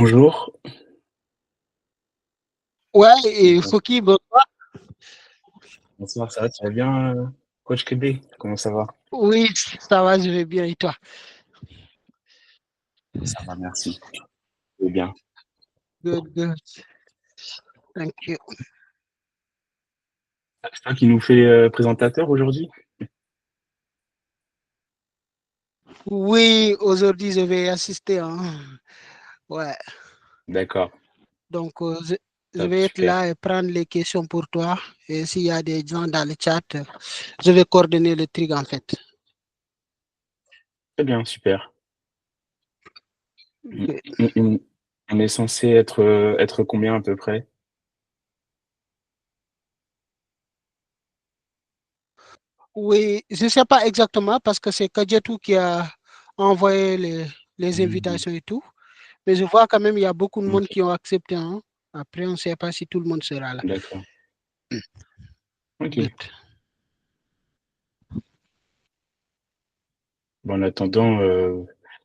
Bonjour. Ouais, et Bon- Fouki, bonsoir. Bonsoir, ça va, tu vas bien, coach Kébé? Comment ça va? Oui, ça va, je vais bien. Et toi? Ça va, merci. Je vais bien. Good, good. Thank you. C'est toi qui nous fais présentateur aujourd'hui? Oui, aujourd'hui, je vais assister, hein. Ouais, D'accord, donc je top, vais être super. là et prendre les questions pour toi. Et s'il y a des gens dans le chat, je vais coordonner le truc en fait. Très bien, super. On, Ok. on- on est censé être combien à peu près? Oui, je ne sais pas exactement parce que c'est Kadjetou qui a envoyé les Mhm. invitations et tout. Mais je vois quand même il y a beaucoup de monde Ok, qui ont accepté, hein. Après, on ne sait pas si tout le monde sera là. d'accord. Ok. Good. Bon, en attendant,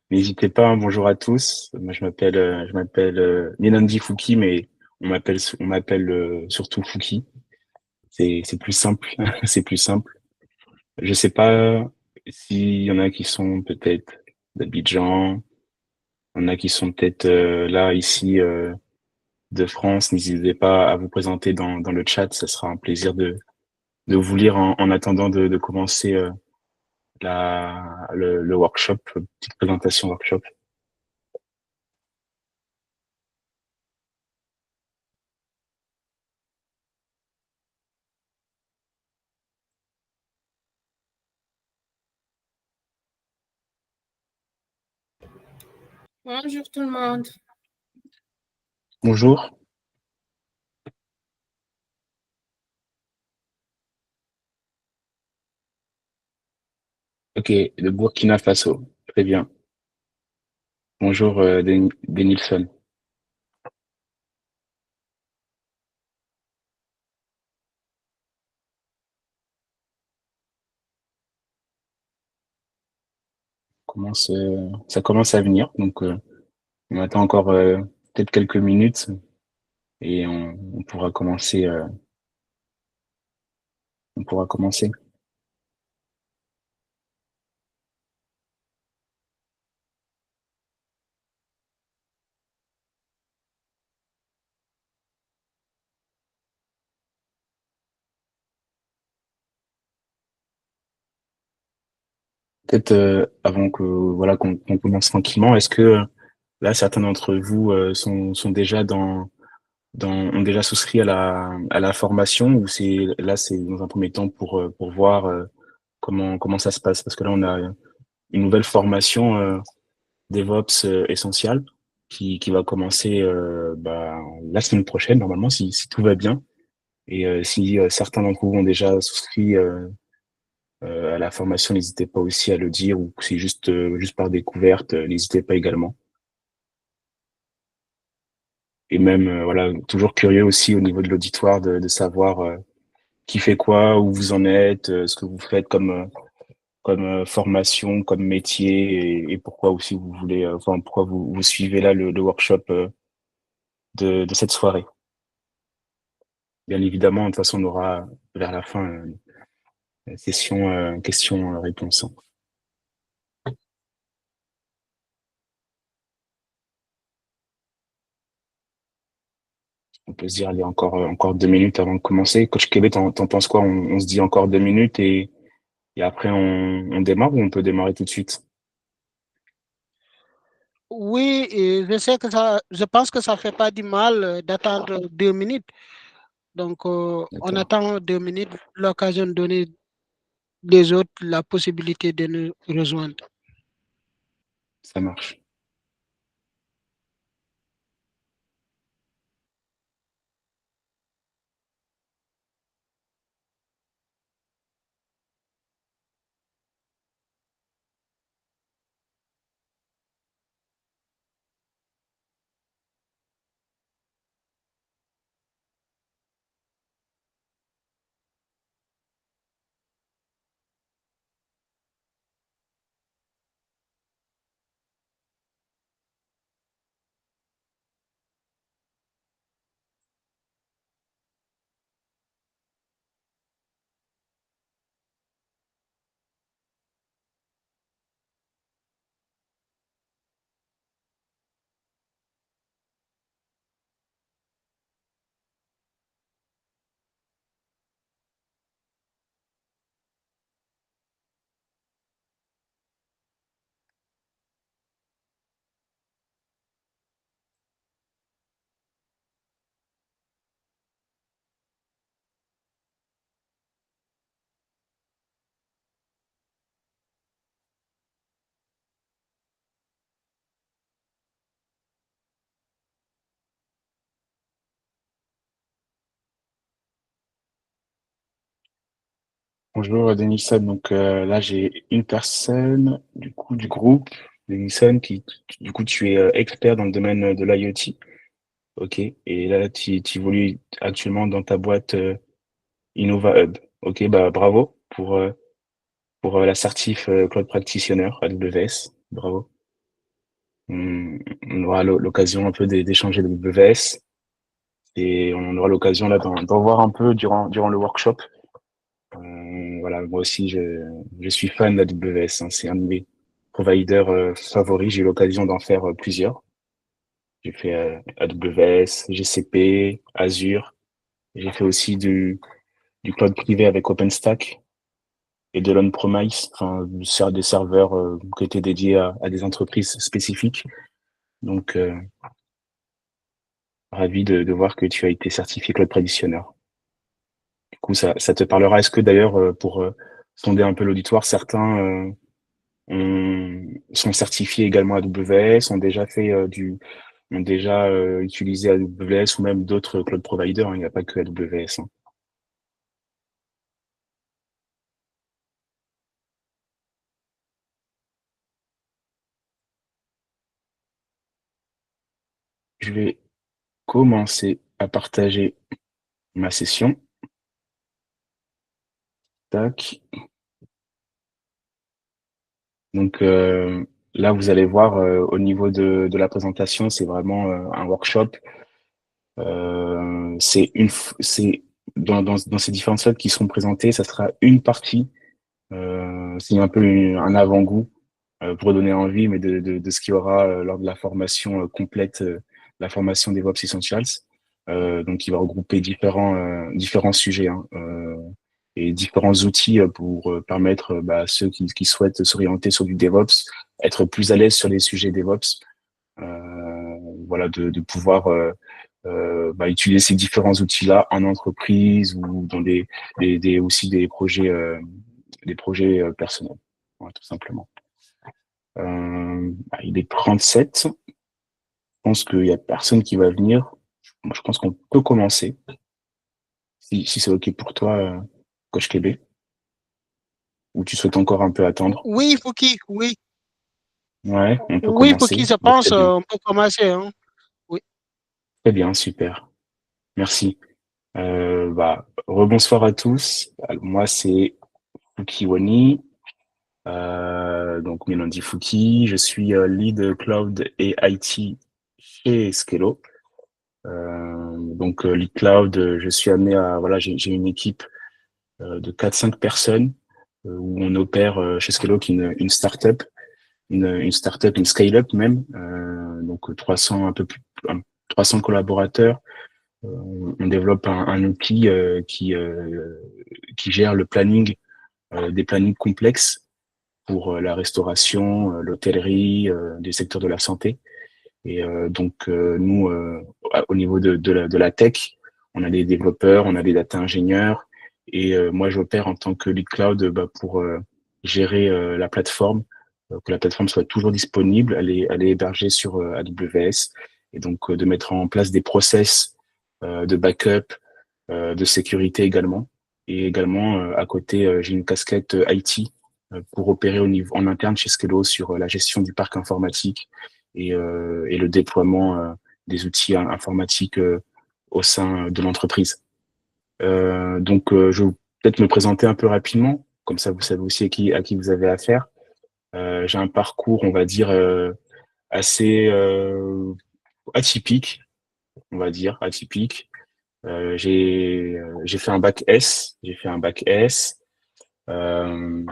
n'hésitez pas, hein, bonjour à tous. Moi, je m'appelle Nenandi Fouki, mais on m'appelle surtout Fouki. C'est plus simple, c'est plus simple. Je sais pas s'il y en a qui sont peut-être d'Abidjan, il y en a qui sont peut-être là, ici, de France. N'hésitez pas à vous présenter dans le chat. Ça sera un plaisir de vous lire en attendant de commencer le workshop, petite présentation workshop. Bonjour tout le monde. Bonjour. Ok, de Burkina Faso. Très bien. Bonjour, Denilson. Ça commence à venir, donc on attend encore peut-être quelques minutes et on pourra commencer. On pourra commencer. Peut-être avant que voilà qu'on commence tranquillement, est-ce que là certains d'entre vous sont déjà ont déjà souscrit à la formation ou c'est dans un premier temps pour voir comment ça se passe parce que là on a une nouvelle formation DevOps essential qui va commencer la semaine prochaine normalement si tout va bien et si certains d'entre vous ont déjà souscrit à la formation, n'hésitez pas aussi à le dire ou c'est juste par découverte, n'hésitez pas également. Et même voilà, toujours curieux aussi au niveau de l'auditoire de savoir qui fait quoi, où vous en êtes, ce que vous faites comme formation, comme métier et pourquoi aussi vous voulez, enfin pourquoi vous suivez là le workshop de cette soirée. Bien évidemment, de toute façon, on aura vers la fin une session questions-réponses. On peut se dire, allez, encore 2 minutes avant de commencer. Coach Kébé, t'en penses quoi? On se dit encore 2 minutes et après on démarre ou on peut démarrer tout de suite? Oui, et je sais que je pense que ça fait pas du mal d'attendre 2 minutes. Donc, on D'accord, attend 2 minutes, l'occasion de donner les autres la possibilité de nous rejoindre. ça marche. Bonjour Denison. Donc là j'ai une personne du coup du groupe Denison du coup tu es expert dans le domaine de l'IoT. Ok. Et là tu évolues actuellement dans ta boîte Innova Hub. Ok, bah bravo pour la certif Cloud Practitioner AWS. Bravo. On aura l'occasion un peu d'échanger de AWS et on aura l'occasion là d'en voir un peu durant le workshop. Voilà, moi aussi, je suis fan d'AWS, hein. C'est un de mes providers favoris. J'ai eu l'occasion d'en faire plusieurs. J'ai fait AWS, GCP, Azure. J'ai fait aussi du cloud privé avec OpenStack et de l'on-premise, enfin, des serveurs qui étaient dédiés à des entreprises spécifiques. Donc, ravi de voir que tu as été certifié Cloud Practitioner. Du coup, ça te parlera. Est-ce que d'ailleurs, pour sonder un peu l'auditoire, certains sont certifiés également AWS, ont déjà utilisé AWS ou même d'autres cloud providers, hein, il n'y a pas que AWS, hein. Je vais commencer à partager ma session. Tac. Donc là, vous allez voir au niveau de la présentation, c'est vraiment un workshop. C'est dans ces différentes slides qui seront présentées, ça sera une partie. C'est un peu un avant-goût pour donner envie, mais de ce qu'il y aura lors de la formation complète, la formation DevOps Essentials. Donc, il va regrouper différents sujets, hein, et différents outils pour permettre à ceux qui souhaitent s'orienter sur du DevOps, être plus à l'aise sur les sujets DevOps, voilà, de pouvoir utiliser ces différents outils-là en entreprise ou dans aussi des projets personnels, voilà, tout simplement. Il est 37. Je pense qu'il y a personne qui va venir. Moi, je pense qu'on peut commencer, si c'est OK pour toi, Coach Kébé, ou tu souhaites encore un peu attendre. Oui, Fouki, oui. Ouais, on peut Oui, Fouki, commencer. je Bah, très pense bien. on peut commencer, hein. Oui. Très bien, super. Merci. Rebonsoir à tous. Alors, moi, c'est Fouki Wani. Donc, Mélodie Fouki. Je suis lead cloud et IT chez Skello. Donc, lead cloud, je suis amené voilà, j'ai une équipe de 4-5 personnes où on opère chez Skello, qui est une startup, une startup, une scale-up même. Donc, 300, un peu plus, 300 collaborateurs. On développe un outil qui gère le planning, des plannings complexes pour la restauration, l'hôtellerie, des secteurs de la santé. Et donc, nous, au niveau de la tech, on a des développeurs, on a des data ingénieurs. Et moi, j'opère en tant que lead cloud pour gérer la plateforme, que la plateforme soit toujours disponible. Elle est hébergée sur AWS. Et donc, de mettre en place des process de backup, de sécurité également. Et également, à côté, j'ai une casquette IT pour opérer au niveau en interne chez Skello sur la gestion du parc informatique et le déploiement des outils informatiques au sein de l'entreprise. Donc, je vais peut-être me présenter un peu rapidement, comme ça vous savez aussi à qui vous avez affaire. J'ai un parcours, on va dire, assez atypique, on va dire, atypique. J'ai fait un bac S, euh,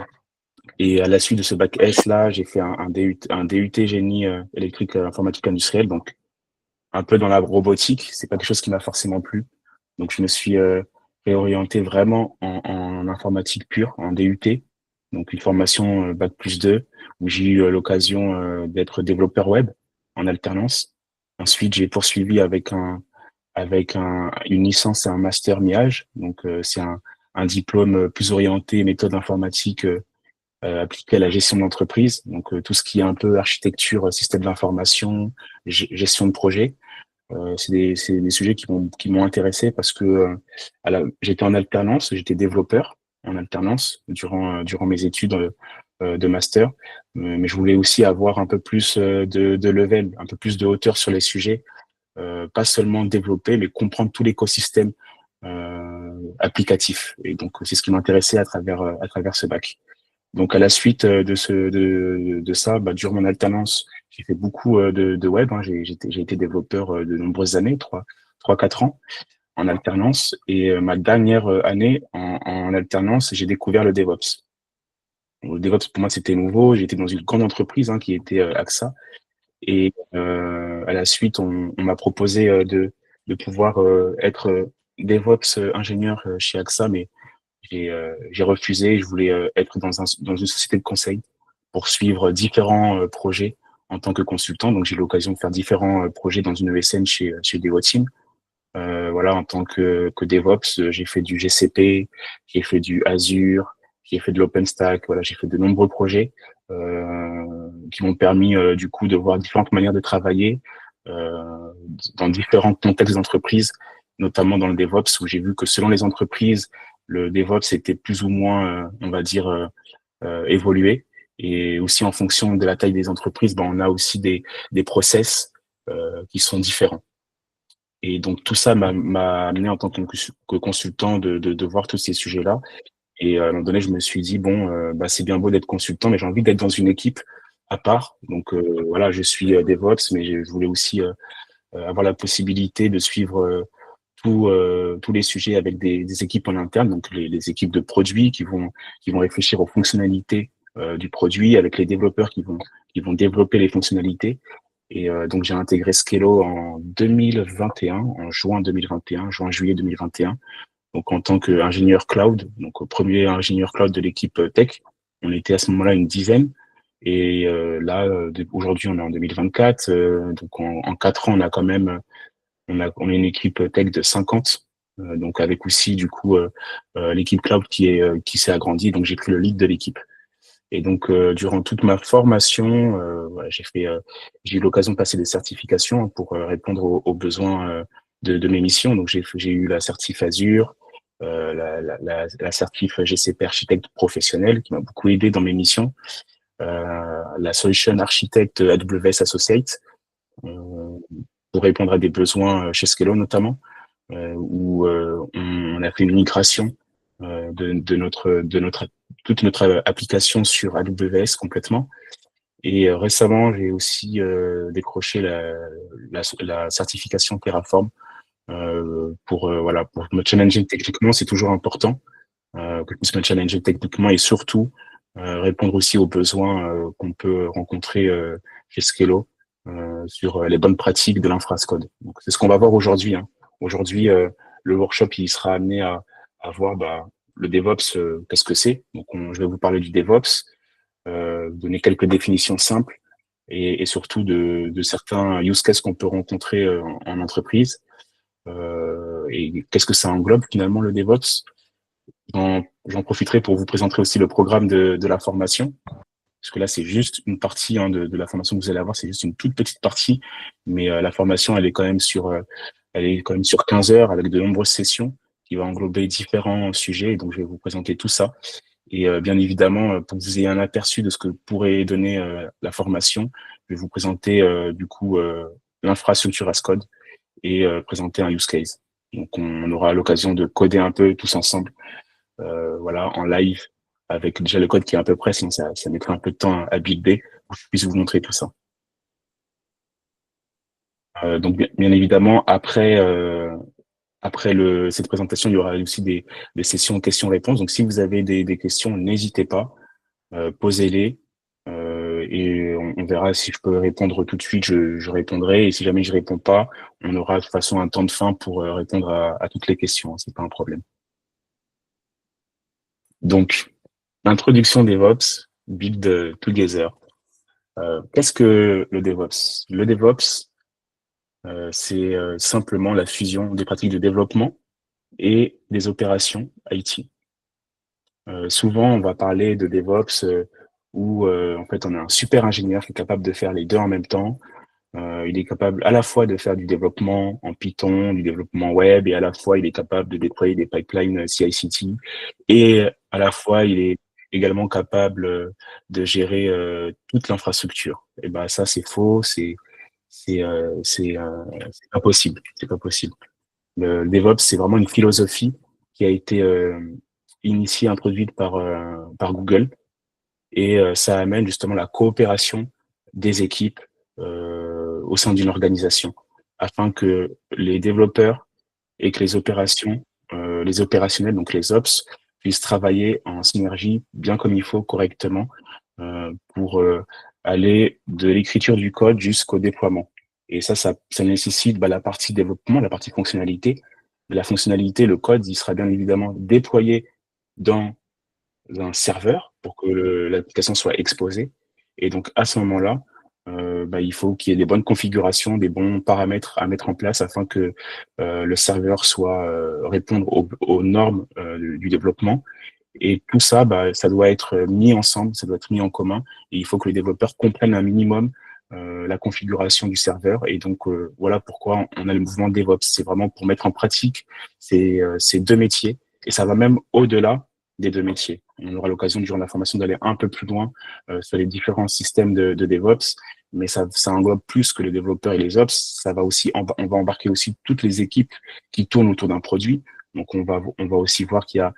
et à la suite de ce bac S là, j'ai fait un DUT génie électrique informatique industrielle, donc un peu dans la robotique. C'est pas quelque chose qui m'a forcément plu, donc je me suis réorienté vraiment en informatique pure, en DUT, donc une formation bac plus 2 où j'ai eu l'occasion d'être développeur web en alternance. Ensuite, j'ai poursuivi une licence et un master MIAGE. Donc, c'est un diplôme plus orienté méthode informatique appliquée à la gestion d'entreprise. Donc, tout ce qui est un peu architecture, système d'information, gestion de projet. C'est des sujets qui m'ont intéressé parce que j'étais en alternance, j'étais développeur en alternance durant mes études de master. Mais je voulais aussi avoir un peu plus de level, un peu plus de hauteur sur les sujets, pas seulement développer, mais comprendre tout l'écosystème applicatif. Et donc, c'est ce qui m'intéressait à travers ce bac. Donc, à la suite de ça, bah, durant mon alternance, j'ai fait beaucoup de web. Hein. J'ai été développeur de nombreuses années, 4 ans en alternance. Et ma dernière année en alternance, j'ai découvert le DevOps. Le DevOps, pour moi, c'était nouveau. J'étais dans une grande entreprise qui était AXA. Et à la suite, on m'a proposé de pouvoir être DevOps ingénieur chez AXA, mais j'ai refusé. Je voulais être dans une société de conseil pour suivre différents projets en tant que consultant. Donc, j'ai eu l'occasion de faire différents projets dans une ESN chez Devoteam. Voilà, en tant que DevOps, j'ai fait du GCP, j'ai fait du Azure, j'ai fait de l'OpenStack. Voilà, j'ai fait de nombreux projets qui m'ont permis du coup de voir différentes manières de travailler dans différents contextes d'entreprise, notamment dans le DevOps, où j'ai vu que selon les entreprises, le DevOps était plus ou moins, on va dire, évolué. Et aussi en fonction de la taille des entreprises, ben, on a aussi des process qui sont différents. Et donc tout ça m'a amené en tant que consultant de voir tous ces sujets-là. Et à un moment donné, je me suis dit bon, bah c'est bien beau d'être consultant, mais j'ai envie d'être dans une équipe à part. Donc voilà, je suis DevOps, mais je voulais aussi avoir la possibilité de suivre tous les sujets avec des équipes en interne, donc les équipes de produits qui vont réfléchir aux fonctionnalités du produit, avec les développeurs qui vont développer les fonctionnalités. Et donc j'ai intégré Skello en 2021, en juin 2021, juin-juillet 2021, donc en tant qu'ingénieur cloud, donc premier ingénieur cloud de l'équipe tech. On était à ce moment-là une dizaine. Et là, aujourd'hui, on est en 2024. Donc en 4 ans, on a quand même on a une équipe tech de 50. Donc avec aussi du coup l'équipe cloud qui s'est agrandie. Donc j'ai pris le lead de l'équipe. Et donc, durant toute ma formation, voilà, j'ai eu l'occasion de passer des certifications pour répondre aux besoins de mes missions. Donc, j'ai eu la certif Azure, la certif GCP architecte professionnel qui m'a beaucoup aidé dans mes missions, la solution architecte AWS Associate euh, pour répondre à des besoins chez Skello notamment, où on a fait une migration de toute notre application sur AWS complètement. Et récemment, j'ai aussi décroché la certification Terraform voilà, pour me challenger techniquement. C'est toujours important que je puisse me challenger techniquement et surtout répondre aussi aux besoins qu'on peut rencontrer chez Skello sur les bonnes pratiques de l'infrascode. Donc c'est ce qu'on va voir aujourd'hui. Hein. Aujourd'hui, le workshop il sera amené à voir bah, le DevOps, qu'est-ce que c'est. Donc je vais vous parler du DevOps, donner quelques définitions simples et surtout de certains use cases qu'on peut rencontrer en entreprise. Et qu'est-ce que ça englobe finalement le DevOps. J'en profiterai pour vous présenter aussi le programme de la formation, parce que là, c'est juste une partie de la formation que vous allez avoir, c'est juste une toute petite partie, mais la formation, elle est quand même sur 15 heures avec de nombreuses sessions qui va englober différents sujets, et donc je vais vous présenter tout ça. Et bien évidemment, pour que vous ayez un aperçu de ce que pourrait donner la formation, je vais vous présenter du coup l'infrastructure as code et présenter un use case. Donc on aura l'occasion de coder un peu tous ensemble voilà, en live, avec déjà le code qui est à peu près, sinon ça mettrait un peu de temps à builder, pour que je puisse vous montrer tout ça. Donc bien évidemment, après cette présentation, il y aura aussi des sessions questions-réponses. Donc si vous avez des questions, n'hésitez pas, posez-les. Et on verra si je peux répondre tout de suite, je répondrai. Et si jamais je réponds pas, on aura de toute façon un temps de fin pour répondre à toutes les questions. Hein, c'est pas un problème. Donc, introduction DevOps, Build Together. Qu'est-ce que le DevOps? Le DevOps, c'est simplement la fusion des pratiques de développement et des opérations IT. Souvent, on va parler de DevOps où en fait on a un super ingénieur qui est capable de faire les deux en même temps. Il est capable à la fois de faire du développement en Python, du développement web, et à la fois il est capable de déployer des pipelines CI/CD, et à la fois il est également capable de gérer toute l'infrastructure. Et ben ça c'est faux, c'est pas possible, c'est pas possible. Le DevOps c'est vraiment une philosophie qui a été initiée, introduite par Google, et ça amène justement la coopération des équipes au sein d'une organisation, afin que les développeurs et que les opérationnels, donc les ops, puissent travailler en synergie bien comme il faut, correctement, pour aller de l'écriture du code jusqu'au déploiement. Et ça nécessite la partie développement, la partie fonctionnalité. La fonctionnalité, le code, il sera bien évidemment déployé dans un serveur pour que l'application soit exposée. Et donc, à ce moment-là, il faut qu'il y ait des bonnes configurations, des bons paramètres à mettre en place afin que le serveur soit répondre aux normes du développement. Et tout ça, ça doit être mis ensemble, ça doit être mis en commun. Et il faut que les développeurs comprennent un minimum la configuration du serveur. Et donc, voilà pourquoi on a le mouvement DevOps. C'est vraiment pour mettre en pratique ces deux métiers. Et ça va même au-delà des deux métiers. On aura l'occasion durant la formation d'aller un peu plus loin sur les différents systèmes de DevOps, mais ça englobe plus que les développeurs et les ops. Ça va aussi, on va embarquer aussi toutes les équipes qui tournent autour d'un produit. Donc, on va aussi voir qu'il y a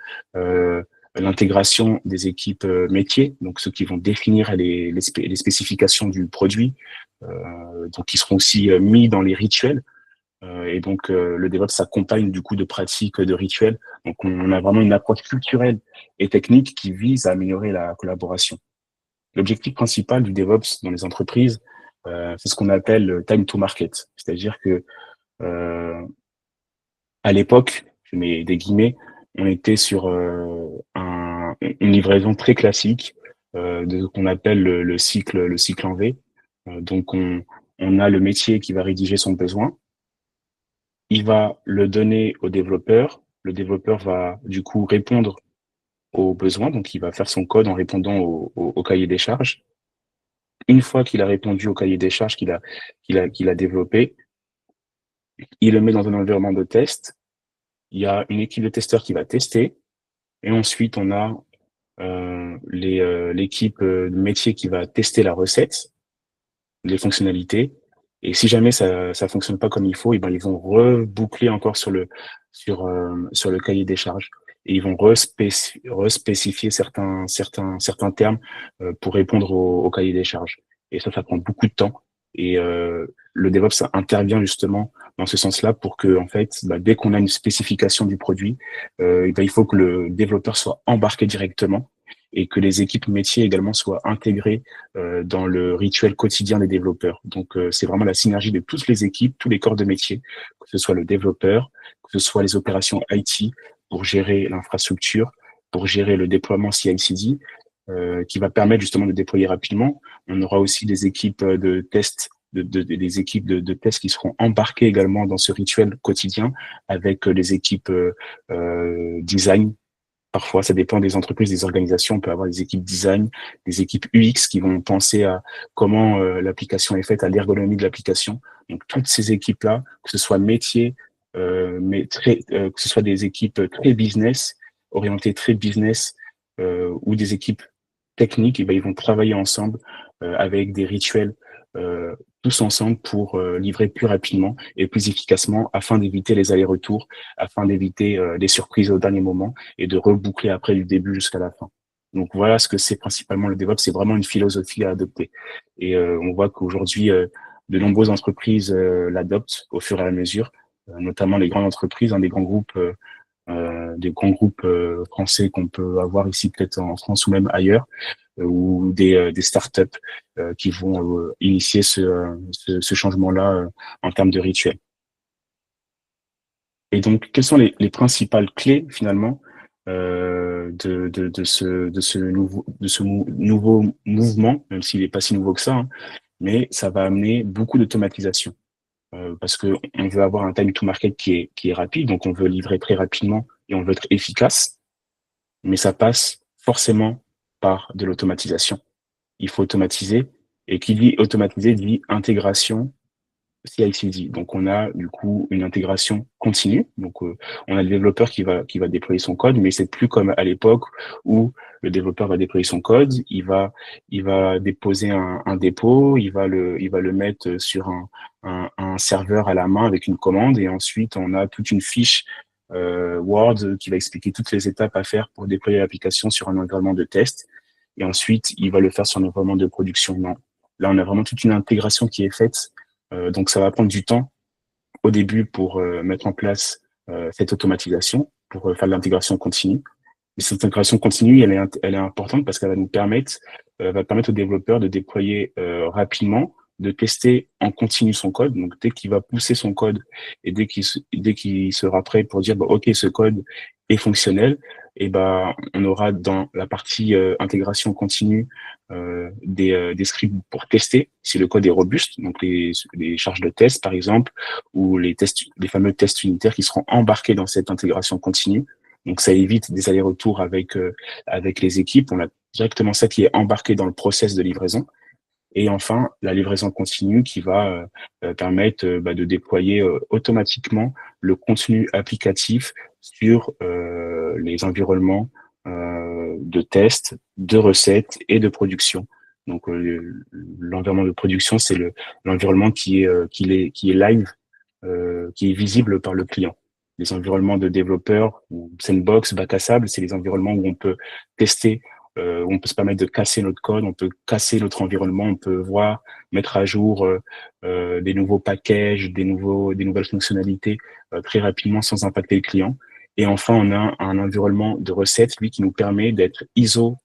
l'intégration des équipes métiers, donc ceux qui vont définir les spécifications du produit, donc qui seront aussi mis dans les rituels. Et donc, le DevOps s'accompagne du coup de pratiques de rituels. Donc, on a vraiment une approche culturelle et technique qui vise à améliorer la collaboration. L'objectif principal du DevOps dans les entreprises, c'est ce qu'on appelle le time to market. C'est-à-dire que à l'époque, je mets des guillemets, on était sur une livraison très classique de ce qu'on appelle le cycle en V. Donc, on a le métier qui va rédiger son besoin. Il va le donner au développeur. Le développeur va du coup répondre aux besoins. Donc, il va faire son code en répondant au cahier des charges. Une fois qu'il a répondu au cahier des charges qu'il a développé, il le met dans un environnement de test. Il y a une équipe de testeurs qui va tester. Et ensuite, on a l'équipe métier qui va tester la recette, les fonctionnalités. Et si jamais ça fonctionne pas comme il faut, et ben ils vont reboucler encore sur le cahier des charges, et ils vont respécifier certains termes pour répondre au cahier des charges. Et ça prend beaucoup de temps. Et le DevOps ça intervient justement dans ce sens-là pour que, en fait, dès qu'on a une spécification du produit, il faut que le développeur soit embarqué directement, et que les équipes métiers également soient intégrées dans le rituel quotidien des développeurs. Donc, c'est vraiment la synergie de toutes les équipes, tous les corps de métier, que ce soit le développeur, que ce soit les opérations IT pour gérer l'infrastructure, pour gérer le déploiement CI/CD, qui va permettre justement de déployer rapidement. On aura aussi des équipes de tests, des équipes de tests qui seront embarquées également dans ce rituel quotidien, avec les équipes design. Parfois, ça dépend des entreprises, des organisations. On peut avoir des équipes design, des équipes UX qui vont penser à comment l'application est faite, à l'ergonomie de l'application. Donc, toutes ces équipes-là, que ce soit métier, que ce soit des équipes très business, orientées très business, ou des équipes techniques, et ben, ils vont travailler ensemble avec des rituels tous ensemble pour livrer plus rapidement et plus efficacement, afin d'éviter les allers-retours, afin d'éviter les surprises au dernier moment, et de reboucler après du début jusqu'à la fin. Donc voilà ce que c'est principalement le DevOps, c'est vraiment une philosophie à adopter. Et on voit qu'aujourd'hui, de nombreuses entreprises l'adoptent au fur et à mesure, notamment les grandes entreprises, hein, des grands groupes français qu'on peut avoir ici peut-être en France ou même ailleurs, ou des startups qui vont initier ce changement-là en termes de rituel. Et donc, quelles sont les principales clés finalement de ce nouveau mouvement, même s'il n'est pas si nouveau que ça, hein, mais ça va amener beaucoup d'automatisation. Parce que on veut avoir un time to market qui est rapide, donc on veut livrer très rapidement et on veut être efficace, mais ça passe forcément par de l'automatisation. Il faut automatiser, et qui dit automatiser dit intégration CI/CD. Donc, on a du coup une intégration continue. Donc, on a le développeur qui va déployer son code, mais c'est plus comme à l'époque où le développeur va déployer son code, il va déposer un dépôt, il va le mettre sur un serveur à la main avec une commande, et ensuite on a toute une fiche Word qui va expliquer toutes les étapes à faire pour déployer l'application sur un environnement de test. Et ensuite, il va le faire sur un environnement de production. Non. Là, on a vraiment toute une intégration qui est faite, donc ça va prendre du temps au début pour mettre en place cette automatisation, pour faire de l'intégration continue. Mais cette intégration continue, elle est importante parce qu'elle va permettre aux développeurs de déployer rapidement, de tester en continu son code. Donc dès qu'il va pousser son code et dès qu'il sera prêt pour dire bah, ok, ce code est fonctionnel, et ben on aura dans la partie intégration continue des scripts pour tester si le code est robuste, donc les charges de test par exemple, ou les fameux tests unitaires qui seront embarqués dans cette intégration continue. Donc ça évite des allers-retours avec les équipes. On a directement ça qui est embarqué dans le process de livraison. Et enfin, la livraison continue qui va permettre de déployer automatiquement le contenu applicatif sur les environnements de test, de recettes et de production. Donc l'environnement de production, c'est l'environnement qui est live, qui est visible par le client. Les environnements de développeurs ou sandbox, bac à sable, c'est les environnements où on peut tester, où on peut se permettre de casser notre code, on peut casser notre environnement, on peut voir, mettre à jour des nouveaux packages, des nouvelles fonctionnalités très rapidement sans impacter le client. Et enfin, on a un environnement de recettes, lui, qui nous permet d'être ISO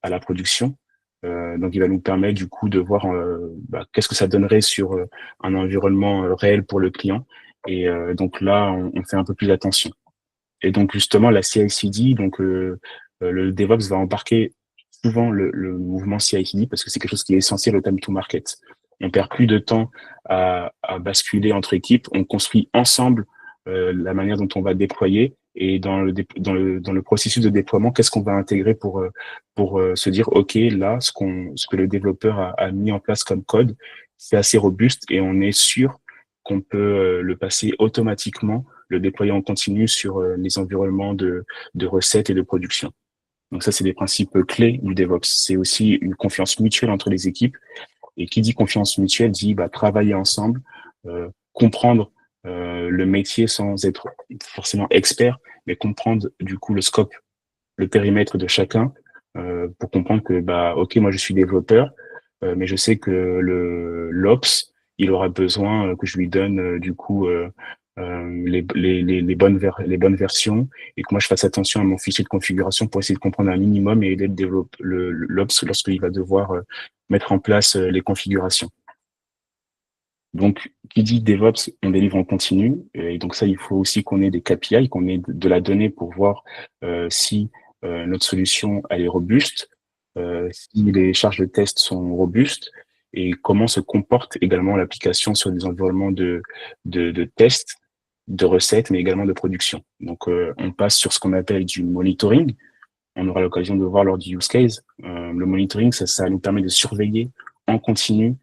à la production. Donc, il va nous permettre du coup de voir qu'est-ce que ça donnerait sur un environnement réel pour le client. Et donc là, on fait un peu plus attention. Et donc justement, la CI/CD, donc le DevOps va embarquer souvent le mouvement CI/CD parce que c'est quelque chose qui est essentiel au time to market. On perd plus de temps à basculer entre équipes. On construit ensemble la manière dont on va déployer, et dans le processus de déploiement, qu'est-ce qu'on va intégrer pour se dire ok, là ce que le développeur a mis en place comme code, c'est assez robuste et on est sûr qu'on peut le passer automatiquement, le déployer en continu sur les environnements de recettes et de production. Donc ça, c'est des principes clés du DevOps. C'est aussi une confiance mutuelle entre les équipes. Et qui dit confiance mutuelle dit travailler ensemble, comprendre le métier sans être forcément expert, mais comprendre du coup le scope, le périmètre de chacun, pour comprendre que ok, moi je suis développeur, mais je sais que le l'ops, il aura besoin que je lui donne du coup les bonnes versions, et que moi je fasse attention à mon fichier de configuration pour essayer de comprendre un minimum et aider l'ops lorsqu'il va devoir mettre en place les configurations. Donc, qui dit DevOps, on délivre en continu. Et donc ça, il faut aussi qu'on ait des KPI, qu'on ait de la donnée pour voir si notre solution elle est robuste, si les charges de test sont robustes, et comment se comporte également l'application sur des environnements de test, de recettes, mais également de production. Donc, on passe sur ce qu'on appelle du monitoring. On aura l'occasion de voir lors du use case. Le monitoring, ça nous permet de surveiller en continu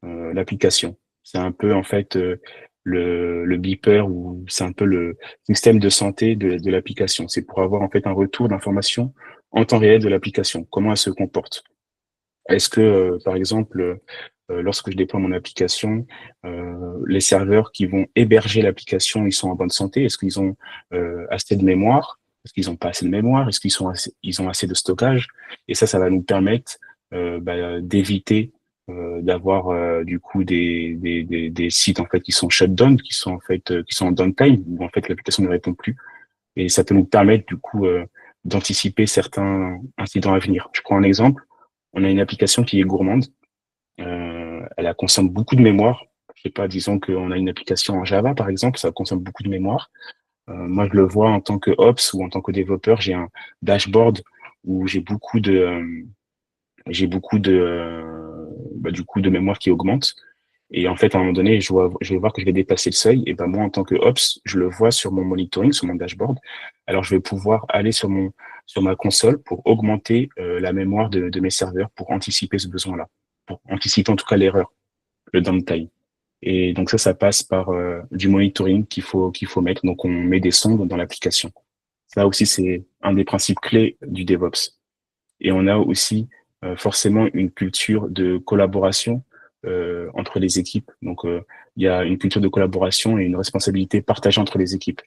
l'application. C'est un peu en fait le beeper, ou c'est un peu le système de santé de l'application. C'est pour avoir en fait un retour d'information en temps réel de l'application. Comment elle se comporte. Est-ce que par exemple lorsque je déploie mon application, les serveurs qui vont héberger l'application, ils sont en bonne santé? Est-ce qu'ils ont assez de mémoire? Est-ce qu'ils n'ont pas assez de mémoire? Est-ce ils ont assez de stockage? Et ça va nous permettre d'éviter d'avoir du coup des sites en fait qui sont shut down, qui sont en fait qui sont en downtime, où en fait l'application ne répond plus. Et ça peut nous permettre du coup d'anticiper certains incidents à venir. Je prends un exemple. On a une application qui est gourmande. Elle consomme beaucoup de mémoire. Je sais pas, disons qu'on a une application en Java par exemple, ça consomme beaucoup de mémoire. Moi, je le vois en tant que ops ou en tant que développeur, j'ai un dashboard où j'ai beaucoup de du coup de mémoire qui augmente. Et en fait, à un moment donné, je vais voir que je vais dépasser le seuil. Et ben moi, en tant que ops, je le vois sur mon monitoring, sur mon dashboard. Alors, je vais pouvoir aller sur ma console pour augmenter la mémoire de mes serveurs pour anticiper ce besoin-là, pour anticiper en tout cas l'erreur, le downtime. Et donc ça passe par du monitoring qu'il faut mettre. Donc on met des sondes dans l'application. Ça aussi, c'est un des principes clés du DevOps. Et on a aussi forcément une culture de collaboration entre les équipes. Donc il y a une culture de collaboration et une responsabilité partagée entre les équipes.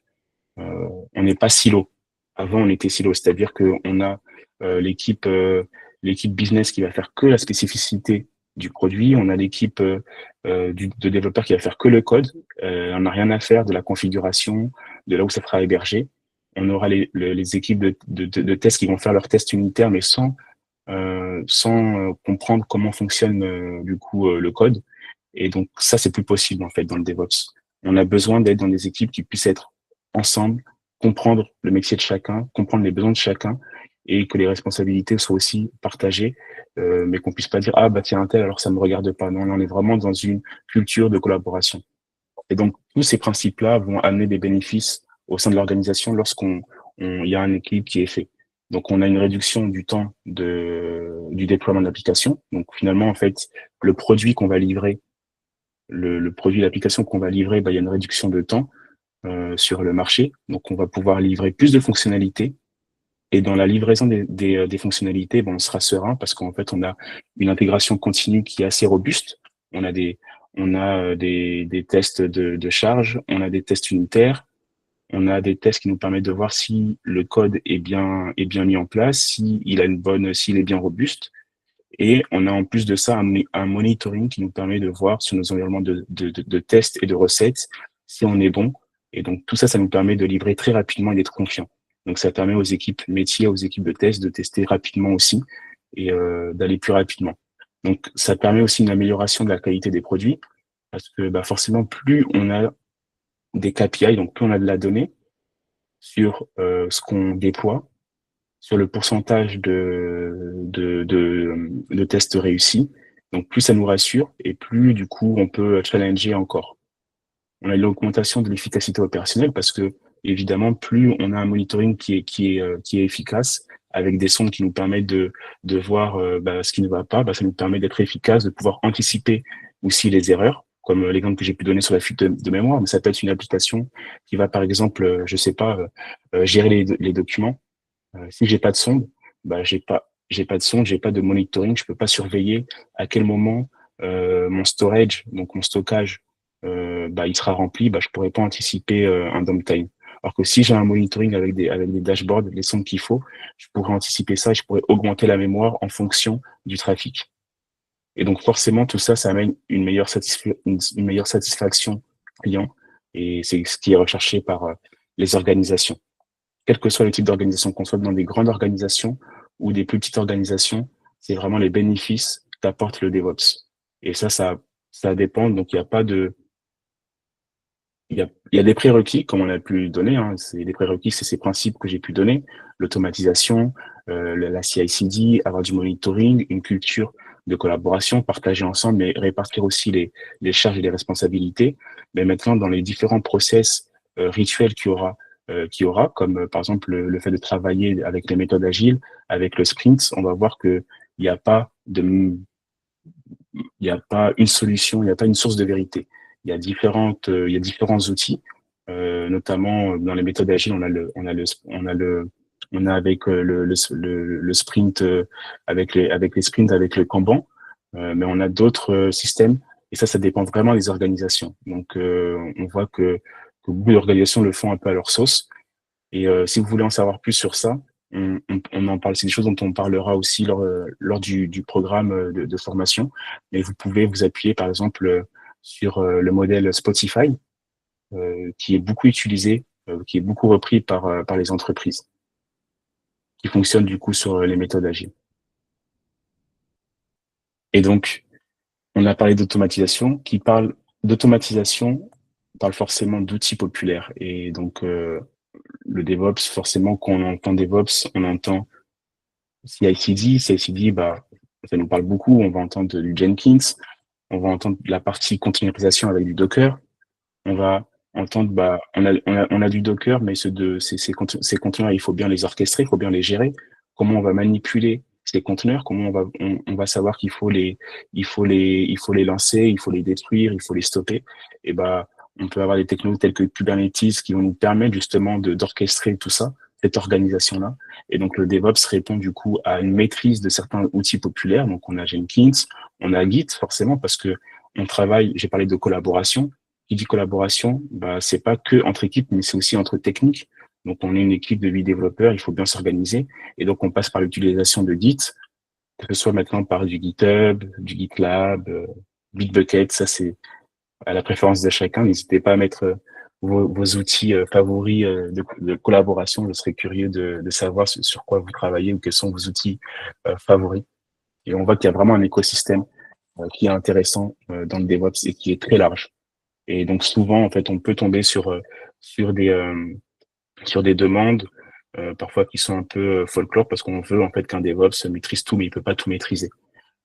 On n'est pas silo. Avant, on était silo, c'est-à-dire qu'on a l'équipe l'équipe business qui va faire que la spécificité du produit, on a l'équipe de développeurs qui va faire que le code, on n'a rien à faire de la configuration, de là où ça sera hébergé. On aura les équipes de tests qui vont faire leurs tests unitaires, mais sans comprendre comment fonctionne du coup le code. Et donc ça, c'est plus possible en fait dans le DevOps. On a besoin d'être dans des équipes qui puissent être ensemble, comprendre le métier de chacun, comprendre les besoins de chacun, et que les responsabilités soient aussi partagées, mais qu'on puisse pas dire ah bah tiens un tel alors ça me regarde pas. Non, on est vraiment dans une culture de collaboration. Et donc tous ces principes-là vont amener des bénéfices au sein de l'organisation lorsqu'on il y a un équilibre qui est fait. Donc on a une réduction du temps du déploiement de l'application. Donc finalement en fait le produit qu'on va livrer le produit, l'application qu'on va livrer, bah, il y a une réduction de temps sur le marché. Donc, on va pouvoir livrer plus de fonctionnalités. Et dans la livraison des fonctionnalités, bon, on sera serein parce qu'en fait, on a une intégration continue qui est assez robuste. On a des tests de charge, on a des tests unitaires, on a des tests qui nous permettent de voir si le code est bien mis en place, s'il est bien robuste. Et on a en plus de ça un monitoring qui nous permet de voir sur nos environnements de tests et de recettes si on est bon. Et donc tout ça, ça nous permet de livrer très rapidement et d'être confiant. Donc ça permet aux équipes métiers, aux équipes de test de tester rapidement aussi et d'aller plus rapidement. Donc ça permet aussi une amélioration de la qualité des produits parce que bah, forcément, plus on a des KPI, donc plus on a de la donnée sur ce qu'on déploie, sur le pourcentage de tests réussis. Donc, plus ça nous rassure et plus, du coup, on peut challenger encore. On a une augmentation de l'efficacité opérationnelle parce que, évidemment, plus on a un monitoring qui est efficace avec des sondes qui nous permettent de voir bah, ce qui ne va pas, bah, ça nous permet d'être efficace, de pouvoir anticiper aussi les erreurs, comme l'exemple que j'ai pu donner sur la fuite de mémoire, mais ça peut être une application qui va, par exemple, je sais pas, gérer les documents si j'ai pas de sonde, bah j'ai pas de sonde, j'ai pas de monitoring, je peux pas surveiller à quel moment mon storage, donc mon stockage, bah il sera rempli, bah je pourrais pas anticiper un downtime. Alors que si j'ai un monitoring avec des dashboards, les sondes qu'il faut, je pourrais anticiper ça, et je pourrais augmenter la mémoire en fonction du trafic. Et donc forcément tout ça, ça amène une meilleure satisfaction client, et c'est ce qui est recherché par les organisations quel que soit le type d'organisation, qu'on soit dans des grandes organisations ou des plus petites organisations, c'est vraiment les bénéfices qu'apporte le DevOps. Et ça dépend. Donc, il n'y a pas de, il y a des prérequis, comme on a pu donner, hein. C'est des prérequis, c'est ces principes que j'ai pu donner. L'automatisation, la CI/CD, avoir du monitoring, une culture de collaboration, partager ensemble, mais répartir aussi les charges et les responsabilités. Mais maintenant, dans les différents process rituels qu'il y aura, comme par exemple le fait de travailler avec les méthodes agiles, avec le sprint, on va voir que il n'y a pas de, il n'y a pas une solution, il n'y a pas une source de vérité. Il y a différents outils, notamment dans les méthodes agiles, on a avec le sprint, avec les sprints, avec le Kanban, mais on a d'autres systèmes, et ça dépend vraiment des organisations. Donc, on voit que beaucoup d'organisations le font un peu à leur sauce. Et si vous voulez en savoir plus sur ça, on en parle. C'est des choses dont on parlera aussi lors du programme de formation. Mais vous pouvez vous appuyer, par exemple, sur le modèle Spotify, qui est beaucoup utilisé, qui est beaucoup repris par les entreprises, qui fonctionne du coup sur les méthodes agiles. Et donc, on a parlé d'automatisation, d'automatisation, parle forcément d'outils populaires. Et donc, le DevOps, forcément, quand on entend DevOps, on entend CI/CD. CI/CD, bah, ça nous parle beaucoup. On va entendre du Jenkins, on va entendre la partie containerisation avec du Docker. On va entendre, bah, on a du Docker, mais ces conteneurs, il faut bien les orchestrer, il faut bien les gérer. Comment on va manipuler ces conteneurs, comment on va savoir il faut les lancer, il faut les détruire, il faut les stopper. Et ben, on peut avoir des technologies telles que Kubernetes qui vont nous permettre justement d'orchestrer tout ça, cette organisation-là. Et donc, le DevOps répond du coup à une maîtrise de certains outils populaires. Donc, on a Jenkins, on a Git, forcément, parce que on travaille, j'ai parlé de collaboration. Qui dit collaboration, bah, c'est pas que entre équipes, mais c'est aussi entre techniques. Donc, on est une équipe de 8 développeurs, il faut bien s'organiser. Et donc, on passe par l'utilisation de Git, que ce soit maintenant par du GitHub, du GitLab, Bitbucket, ça c'est à la préférence de chacun. N'hésitez pas à mettre vos outils favoris de collaboration. Je serais curieux de savoir sur quoi vous travaillez ou quels sont vos outils favoris. Et on voit qu'il y a vraiment un écosystème qui est intéressant dans le DevOps et qui est très large. Et donc souvent, en fait, on peut tomber sur des sur des demandes parfois qui sont un peu folklore parce qu'on veut en fait qu'un DevOps maîtrise tout, mais il peut pas tout maîtriser.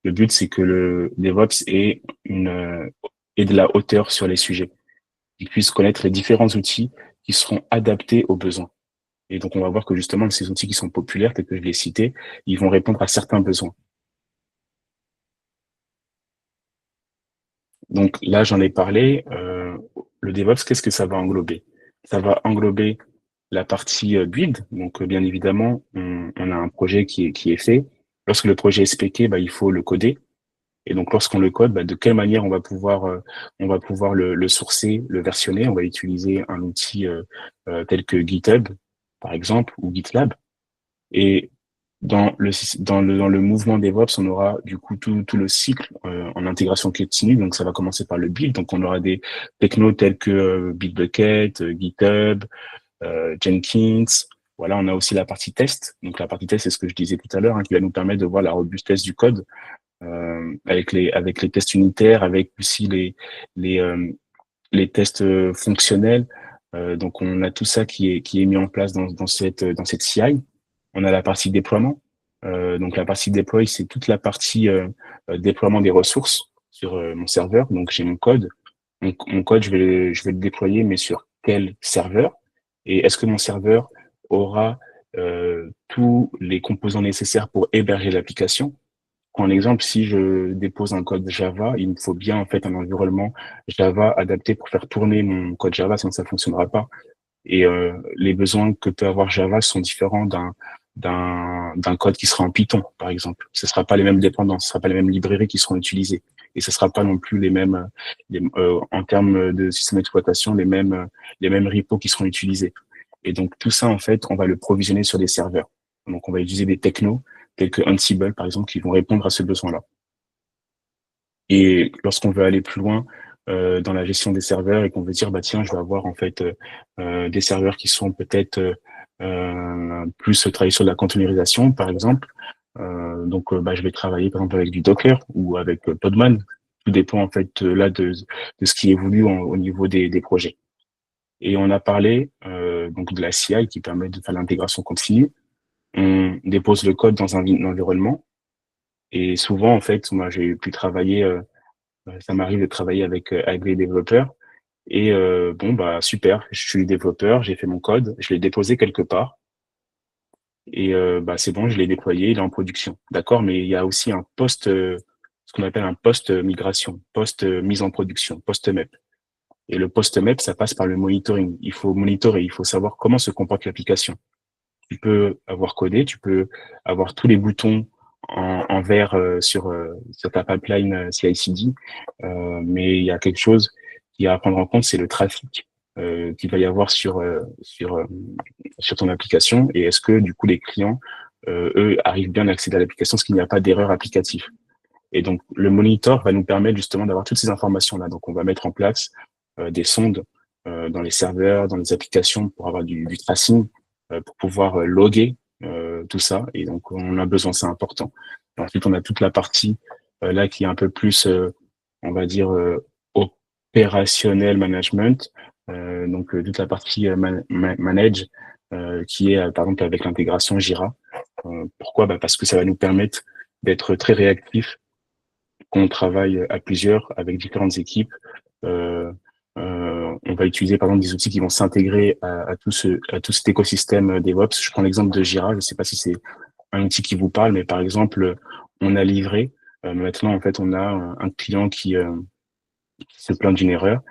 Le but, c'est que le DevOps ait de la hauteur sur les sujets, qu'il puisse connaître les différents outils qui seront adaptés aux besoins. Et donc, on va voir que justement, ces outils qui sont populaires, tels que je l'ai cité, ils vont répondre à certains besoins. Donc là, j'en ai parlé. Le DevOps, qu'est-ce que ça va englober? Ça va englober la partie build. Donc, bien évidemment, on a un projet qui est fait. Lorsque le projet est spéqué, bah, il faut le coder. Et donc, lorsqu'on le code, bah, de quelle manière on va pouvoir le sourcer, le versionner. On va utiliser un outil tel que GitHub, par exemple, ou GitLab. Et dans le mouvement DevOps, on aura du coup tout le cycle en intégration continue. Donc, ça va commencer par le build. Donc, on aura des technos tels que Bitbucket, GitHub, Jenkins. Voilà, on a aussi la partie test. Donc, la partie test, c'est ce que je disais tout à l'heure, hein, qui va nous permettre de voir la robustesse du code avec les tests unitaires, avec aussi les, euh, les tests fonctionnels. Donc, on a tout ça qui est mis en place dans cette CI. On a la partie déploiement. Donc, la partie deploy, c'est toute la partie déploiement des ressources sur mon serveur. Donc, j'ai mon code. Mon code, je vais le déployer, mais sur quel serveur? Et est-ce que mon serveur aura tous les composants nécessaires pour héberger l'application? Par exemple, si je dépose un code Java, il me faut bien en fait un environnement Java adapté pour faire tourner mon code Java, sinon ça fonctionnera pas. Et les besoins que peut avoir Java sont différents d'un code qui sera en Python, par exemple. Ce sera pas les mêmes dépendances, ce sera pas les mêmes librairies qui seront utilisées, et ce sera pas non plus en termes de système d'exploitation, les mêmes repos qui seront utilisés. Et donc tout ça en fait, on va le provisionner sur des serveurs. Donc on va utiliser des technos tels que Ansible par exemple qui vont répondre à ce besoin-là. Et lorsqu'on veut aller plus loin dans la gestion des serveurs et qu'on veut dire bah tiens je vais avoir en fait des serveurs qui sont peut-être plus travailler sur la containerisation par exemple, donc bah, je vais travailler par exemple avec du Docker ou avec Podman. Tout dépend en fait là de ce qui évolue au niveau des projets. Et on a parlé donc de la CI qui permet de faire l'intégration continue. On dépose le code dans un environnement et souvent en fait moi j'ai pu travailler ça m'arrive de travailler avec des développeurs et bon bah super, je suis développeur, j'ai fait mon code, je l'ai déposé quelque part et bah c'est bon, je l'ai déployé, il est en production. D'accord, mais il y a aussi un post ce qu'on appelle un post migration, post mise en production, post MEP. Et le post MEP, ça passe par le monitoring. Il faut monitorer, il faut savoir comment se comporte l'application. Tu peux avoir codé, tu peux avoir tous les boutons en vert sur ta pipeline CI/CD, mais il y a quelque chose qui est à prendre en compte, c'est le trafic qu'il va y avoir sur ton application et est-ce que du coup les clients, eux, arrivent bien à accéder à l'application, parce qu'il n'y a pas d'erreur applicative. Et donc le monitor va nous permettre justement d'avoir toutes ces informations-là. Donc on va mettre en place des sondes dans les serveurs, dans les applications pour avoir du tracing, pour pouvoir loguer tout ça. Et donc, on a besoin, c'est important. Et ensuite, on a toute la partie là qui est un peu plus, on va dire, opérationnel management. Donc, toute la partie manage qui est, par exemple, avec l'intégration Jira. Pourquoi? Bah, parce que ça va nous permettre d'être très réactifs quand on travaille à plusieurs avec différentes équipes. On va utiliser par exemple des outils qui vont s'intégrer à tout cet écosystème DevOps. Je prends l'exemple de Jira. Je ne sais pas si c'est un outil qui vous parle, mais par exemple, on a livré, maintenant, en fait, on a un client qui se plaint d'une erreur,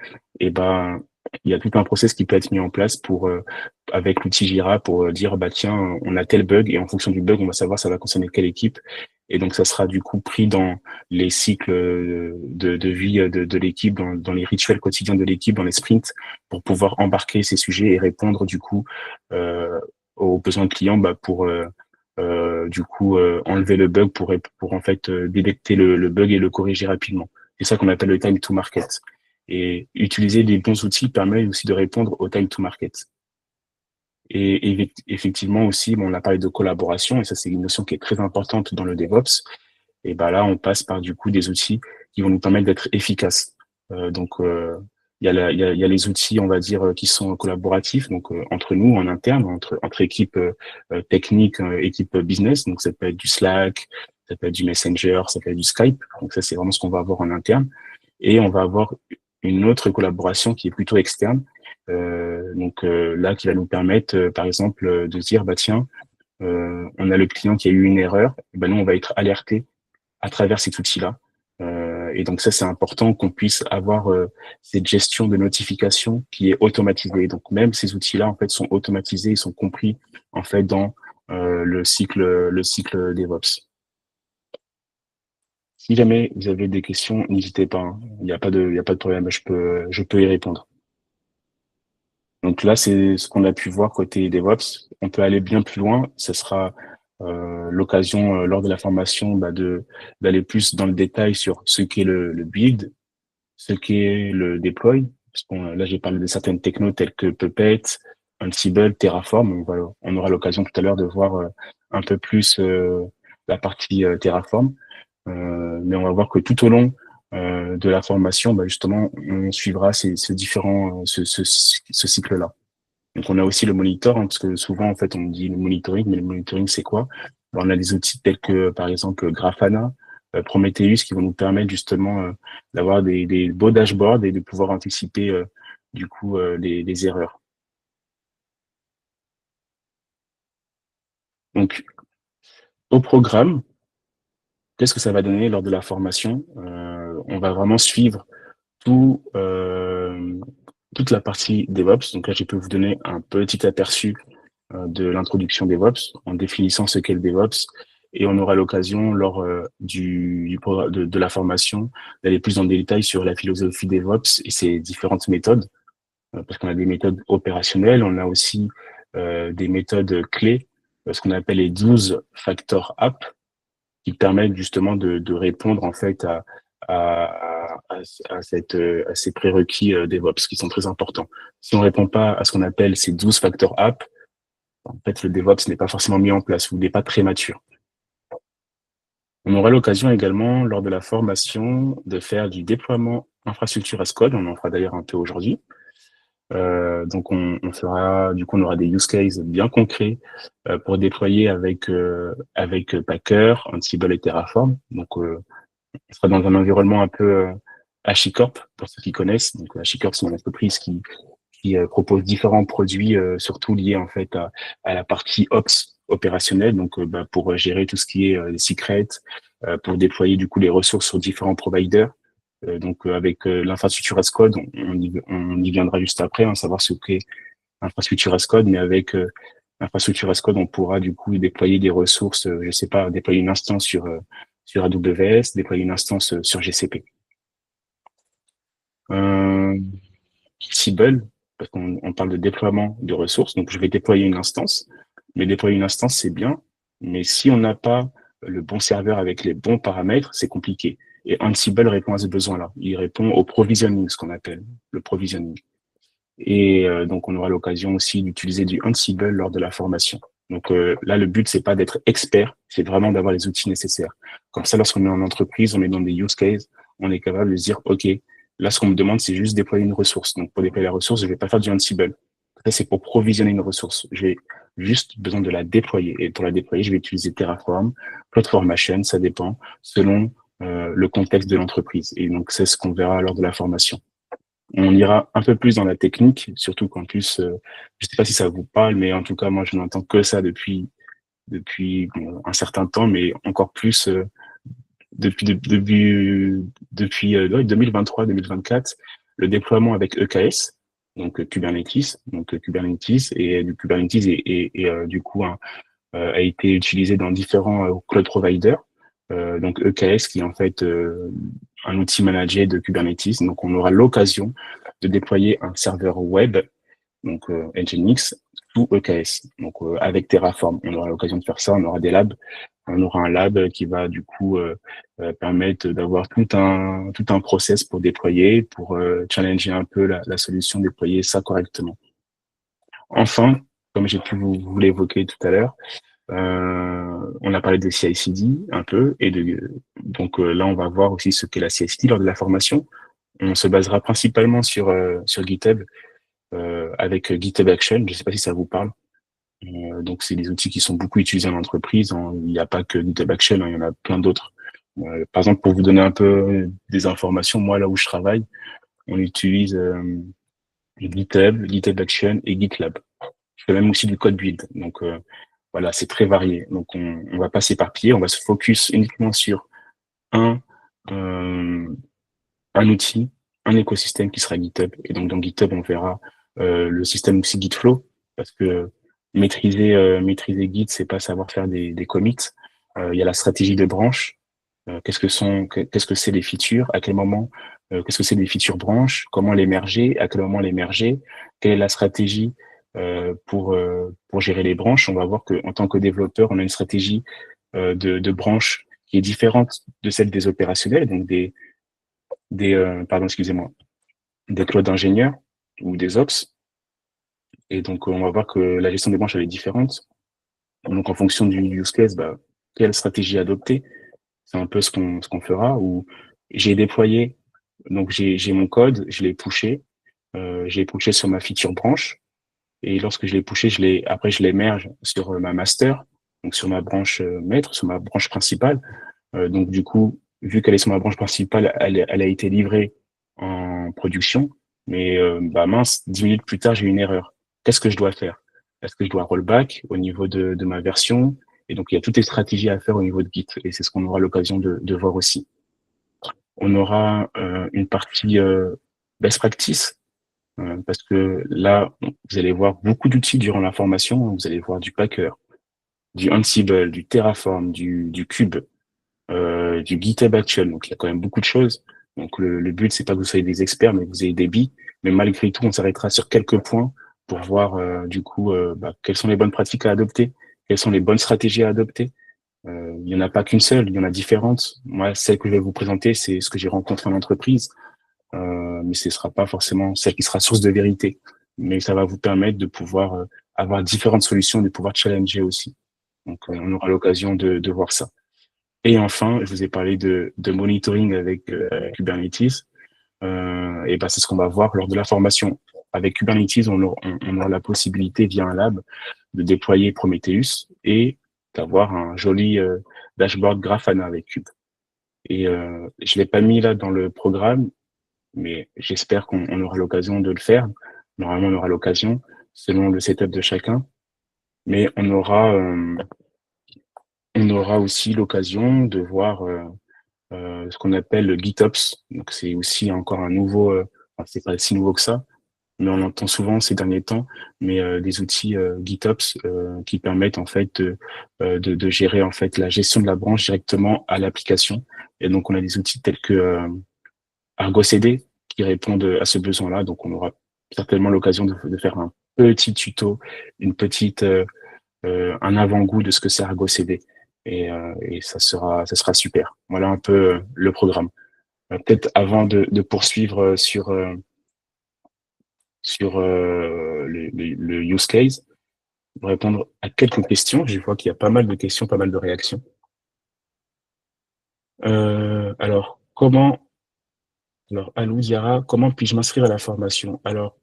et ben, il y a tout un process qui peut être mis en place pour, avec l'outil Jira pour dire, bah, tiens, on a tel bug et en fonction du bug, on va savoir ça va concerner quelle équipe. Et donc, ça sera du coup pris dans les cycles de vie de l'équipe, dans les rituels quotidiens de l'équipe, dans les sprints, pour pouvoir embarquer ces sujets et répondre du coup euh, aux besoins de clients, bah, pour du coup enlever le bug pour en fait détecter le bug et le corriger rapidement. C'est ça qu'on appelle le time to market. Et utiliser les bons outils permet aussi de répondre au time to market. Et effectivement aussi, bon, on a parlé de collaboration, et ça c'est une notion qui est très importante dans le DevOps. Et ben là, on passe par du coup des outils qui vont nous permettre d'être efficaces. Il y a il y a les outils, on va dire, qui sont collaboratifs, donc entre nous en interne, entre équipes techniques, équipes business. Donc ça peut être du Slack, ça peut être du Messenger, ça peut être du Skype. Donc ça c'est vraiment ce qu'on va avoir en interne. Et on va avoir une autre collaboration qui est plutôt externe. Là, qui va nous permettre, par exemple, de se dire, bah tiens, on a le client qui a eu une erreur, et ben nous on va être alerté à travers cet outil-là. Et donc ça, c'est important qu'on puisse avoir cette gestion de notification qui est automatisée. Donc même ces outils-là, en fait, sont automatisés, ils sont compris en fait dans le cycle DevOps. Si jamais vous avez des questions, n'hésitez pas, hein. Il y a pas de problème. Je peux y répondre. Donc là, c'est ce qu'on a pu voir côté DevOps. On peut aller bien plus loin. Ce sera l'occasion lors de la formation bah, de d'aller plus dans le détail sur ce qu'est le build, ce qu'est le deploy. Parce qu'on, là, j'ai parlé de certaines technos telles que Puppet, Ansible, Terraform. On aura l'occasion tout à l'heure de voir un peu plus la partie Terraform. Mais on va voir que tout au long de la formation, bah, justement, on suivra ces différents ce cycle-là. Donc on a aussi le monitor, hein, parce que souvent en fait on dit le monitoring, mais le monitoring c'est quoi? Alors, on a des outils tels que par exemple Grafana, Prometheus qui vont nous permettre justement d'avoir des beaux dashboards et de pouvoir anticiper du coup les erreurs. Donc au programme, qu'est-ce que ça va donner lors de la formation? On va vraiment suivre tout, toute la partie DevOps. Donc là, je peux vous donner un petit aperçu de l'introduction DevOps en définissant ce qu'est le DevOps. Et on aura l'occasion, lors de la formation, d'aller plus dans le détail sur la philosophie DevOps et ses différentes méthodes, parce qu'on a des méthodes opérationnelles, on a aussi des méthodes clés, ce qu'on appelle les 12 facteurs app, qui permettent justement de répondre en fait à ces prérequis DevOps qui sont très importants. Si on répond pas à ce qu'on appelle ces 12 facteurs app, en fait, le DevOps n'est pas forcément mis en place ou n'est pas très mature. On aura l'occasion également, lors de la formation, de faire du déploiement infrastructure as code. On en fera d'ailleurs un peu aujourd'hui. On fera, du coup, on aura des use cases bien concrets pour déployer avec Packer, Ansible et Terraform. On sera dans un environnement un peu HashiCorp, pour ceux qui connaissent. Donc, HashiCorp, c'est une entreprise qui propose différents produits, surtout liés en fait à la partie Ops opérationnelle, donc pour gérer tout ce qui est secret, pour déployer du coup les ressources sur différents providers. Avec l'infrastructure as code, on y viendra juste après, hein, savoir ce qu'est l'infrastructure as code, mais avec l'infrastructure as code, on pourra du coup déployer des ressources, je sais pas, déployer une instance sur AWS, déployer une instance sur GCP. Ansible, parce qu'on parle de déploiement de ressources. Donc, je vais déployer une instance. Mais déployer une instance, c'est bien. Mais si on n'a pas le bon serveur avec les bons paramètres, c'est compliqué. Et Ansible répond à ce besoin-là. Il répond au provisioning, ce qu'on appelle le provisioning. Et donc, on aura l'occasion aussi d'utiliser du Ansible lors de la formation. Donc là, le but, c'est pas d'être expert, c'est vraiment d'avoir les outils nécessaires. Comme ça, lorsqu'on est en entreprise, on est dans des use cases, on est capable de se dire, OK, là, ce qu'on me demande, c'est juste déployer une ressource. Donc, pour déployer la ressource, je vais pas faire du Ansible. Ça, c'est pour provisionner une ressource. J'ai juste besoin de la déployer. Et pour la déployer, je vais utiliser Terraform, CloudFormation, ça dépend, selon le contexte de l'entreprise. Et donc, c'est ce qu'on verra lors de la formation. On ira un peu plus dans la technique, surtout qu'en plus, je sais pas si ça vous parle, mais en tout cas, moi, je n'entends que ça depuis depuis bon, un certain temps, mais encore plus depuis ouais, 2023-2024, le déploiement avec EKS, donc Kubernetes, Kubernetes et du Kubernetes du coup a été utilisé dans différents cloud providers. Donc EKS qui est en fait un outil managé de Kubernetes. Donc on aura l'occasion de déployer un serveur web, donc Nginx, sous EKS. Donc avec Terraform, on aura l'occasion de faire ça. On aura des labs. On aura un lab qui va du coup permettre d'avoir tout un process pour déployer, pour challenger un peu la solution, déployer ça correctement. Enfin, comme j'ai pu vous l'évoquer tout à l'heure, on a parlé de CI/CD un peu donc là on va voir aussi ce qu'est la CI/CD lors de la formation. On se basera principalement sur GitHub avec GitHub Action. Je ne sais pas si ça vous parle. Donc c'est des outils qui sont beaucoup utilisés en entreprise. Il n'y a pas que GitHub Action, hein, il y en a plein d'autres. Par exemple, pour vous donner un peu des informations, moi là où je travaille, on utilise GitHub Action et GitLab. Je fais même aussi du code build. Donc voilà, c'est très varié. Donc on va pas s'éparpiller, on va se focus uniquement sur un euh, un outil, un écosystème qui sera GitHub. Et donc dans GitHub, on verra le système aussi Gitflow, parce que maîtriser Git, c'est pas savoir faire des commits. Il y a la stratégie de branche. Qu'est-ce que c'est les features, à quel moment, qu'est-ce que c'est les features branches, comment les merger, à quel moment les merger, quelle est la stratégie pour gérer les branches. On va voir qu'en tant que développeur, on a une stratégie de branches qui est différente de celle des opérationnels, donc pardon, excusez-moi, des clouds d'ingénieurs ou des ops. Et donc, on va voir que la gestion des branches, elle est différente. Donc, en fonction du use case, bah, quelle stratégie adopter? C'est un peu ce qu'on fera. Ou j'ai déployé, donc j'ai mon code, je l'ai pushé sur ma feature branche. Et lorsque je l'ai pushé, après, je l'émerge sur ma master, donc sur ma branche maître, sur ma branche principale. Donc, du coup, vu qu'elle est sur ma branche principale, elle a été livrée en production. Mais bah mince, 10 minutes plus tard, j'ai une erreur. Qu'est-ce que je dois faire? Est-ce que je dois rollback au niveau de ma version? Et donc, il y a toutes les stratégies à faire au niveau de Git. Et c'est ce qu'on aura l'occasion de voir aussi. On aura une partie best practice, parce que là, vous allez voir beaucoup d'outils durant la formation. Vous allez voir du Packer, du Ansible, du Terraform, du Cube, du GitHub Action. Donc, il y a quand même beaucoup de choses. Donc, le but, c'est pas que vous soyez des experts, mais que vous ayez des billes. Mais malgré tout, on s'arrêtera sur quelques points pour voir, du coup, bah, quelles sont les bonnes pratiques à adopter, quelles sont les bonnes stratégies à adopter. Il y en a pas qu'une seule, il y en a différentes. Moi, celle que je vais vous présenter, c'est ce que j'ai rencontré en entreprise. Mais ce sera pas forcément celle qui sera source de vérité. Mais ça va vous permettre de pouvoir avoir différentes solutions, de pouvoir challenger aussi. Donc, on aura l'occasion de voir ça. Et enfin, je vous ai parlé de monitoring avec Kubernetes. Et ben, c'est ce qu'on va voir lors de la formation. Avec Kubernetes, on aura la possibilité, via un lab, de déployer Prometheus et d'avoir un joli dashboard Grafana avec Kube. Et je l'ai pas mis là dans le programme, mais j'espère qu'on aura l'occasion de le faire. Normalement, on aura l'occasion, selon le setup de chacun. Mais on aura aussi l'occasion de voir ce qu'on appelle le GitOps. Donc c'est aussi encore un nouveau, enfin, c'est pas si nouveau que ça, mais on entend souvent ces derniers temps, mais des outils GitOps qui permettent en fait de gérer en fait la gestion de la branche directement à l'application. Et donc on a des outils tels que Argo CD qui répondent à ce besoin-là. Donc on aura certainement l'occasion de faire un petit tuto, un avant-goût de ce que c'est Argo CD. Et ça sera super. Voilà un peu le programme. Peut-être avant de poursuivre sur le use case, pour répondre à quelques questions. Je vois qu'il y a pas mal de questions, pas mal de réactions. Alors, Alou Diara, comment puis-je m'inscrire à la formation? Alors,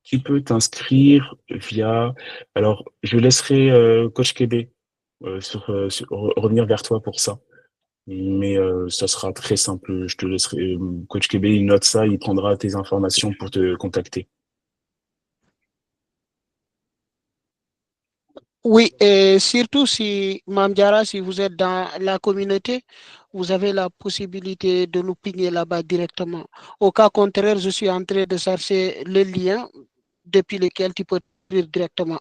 tu peux t'inscrire via. Alors, je laisserai Coach Kébé revenir vers toi pour ça. Mais ça sera très simple. Je te laisserai. Coach Kébé, il note ça, il prendra tes informations pour te contacter. Oui, et surtout si, Mamdiara, si vous êtes dans la communauté, vous avez la possibilité de nous pinguer là-bas directement. Au cas contraire, je suis en train de chercher le lien depuis lequel tu peux lire directement.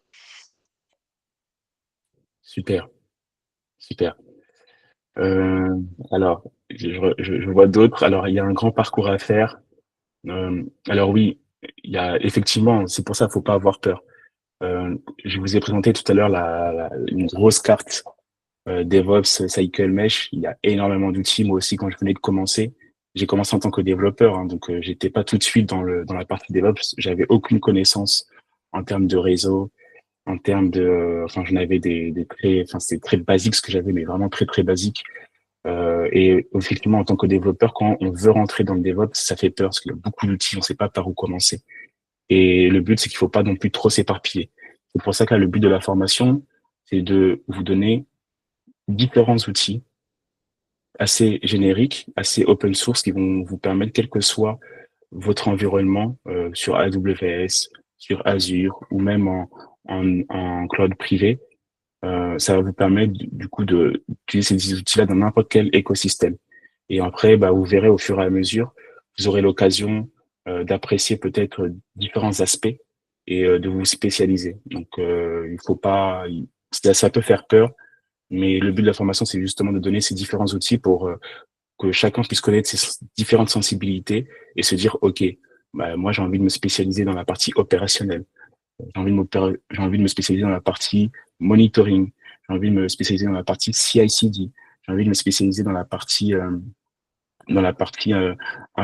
Super, super. Euh, alors, je vois d'autres. Alors, il y a un grand parcours à faire. Alors oui, il y a effectivement, c'est pour ça, faut pas avoir peur. Je vous ai présenté tout à l'heure une grosse carte DevOps, Cycle Mesh. Il y a énormément d'outils. Moi aussi, quand je venais de commencer, j'ai commencé en tant que développeur, hein, donc j'étais pas tout de suite dans la partie DevOps. J'avais aucune connaissance en termes de réseau, en termes de, enfin, j'en avais des très, enfin, c'était très basique ce que j'avais, mais vraiment très très basique. Et effectivement, en tant que développeur, quand on veut rentrer dans le DevOps, ça fait peur parce qu'il y a beaucoup d'outils, on ne sait pas par où commencer. Et le but, c'est qu'il faut pas non plus trop s'éparpiller. C'est pour ça que là, le but de la formation, c'est de vous donner différents outils assez génériques, assez open source, qui vont vous permettre, quel que soit votre environnement, sur AWS, sur Azure ou même en cloud privé, ça va vous permettre du coup d'utiliser ces outils-là dans n'importe quel écosystème. Et après, bah, vous verrez au fur et à mesure, vous aurez l'occasion d'apprécier peut-être différents aspects et de vous spécialiser. Donc, il faut pas, ça peut faire peur, mais le but de la formation, c'est justement de donner ces différents outils pour que chacun puisse connaître ses différentes sensibilités et se dire, OK, bah, moi, j'ai envie de me spécialiser dans la partie opérationnelle. J'ai envie de me spécialiser dans la partie monitoring. J'ai envie de me spécialiser dans la partie CI/CD. J'ai envie de me spécialiser dans la partie un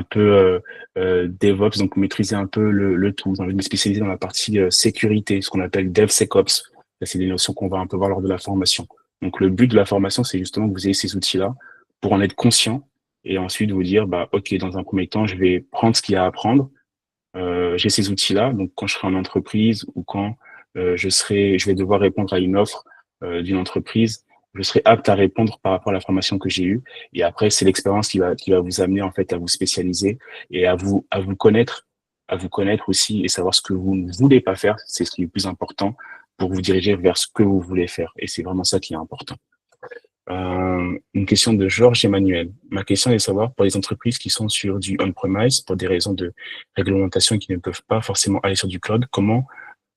peu DevOps, donc maîtriser un peu le tout. J'ai envie de me spécialiser dans la partie sécurité, ce qu'on appelle DevSecOps. Ça, c'est des notions qu'on va un peu voir lors de la formation. Donc, le but de la formation, c'est justement que vous ayez ces outils-là pour en être conscient et ensuite vous dire, bah, OK, dans un premier temps, je vais prendre ce qu'il y a à apprendre. J'ai ces outils-là, donc quand je serai en entreprise ou quand je vais devoir répondre à une offre d'une entreprise, je serai apte à répondre par rapport à la formation que j'ai eue. Et après, c'est l'expérience qui va vous amener en fait à vous spécialiser et à vous connaître aussi et savoir ce que vous ne voulez pas faire. C'est ce qui est le plus important pour vous diriger vers ce que vous voulez faire. Et c'est vraiment ça qui est important. Une question de Georges Emmanuel. Ma question est de savoir, pour les entreprises qui sont sur du on-premise, pour des raisons de réglementation et qui ne peuvent pas forcément aller sur du cloud, comment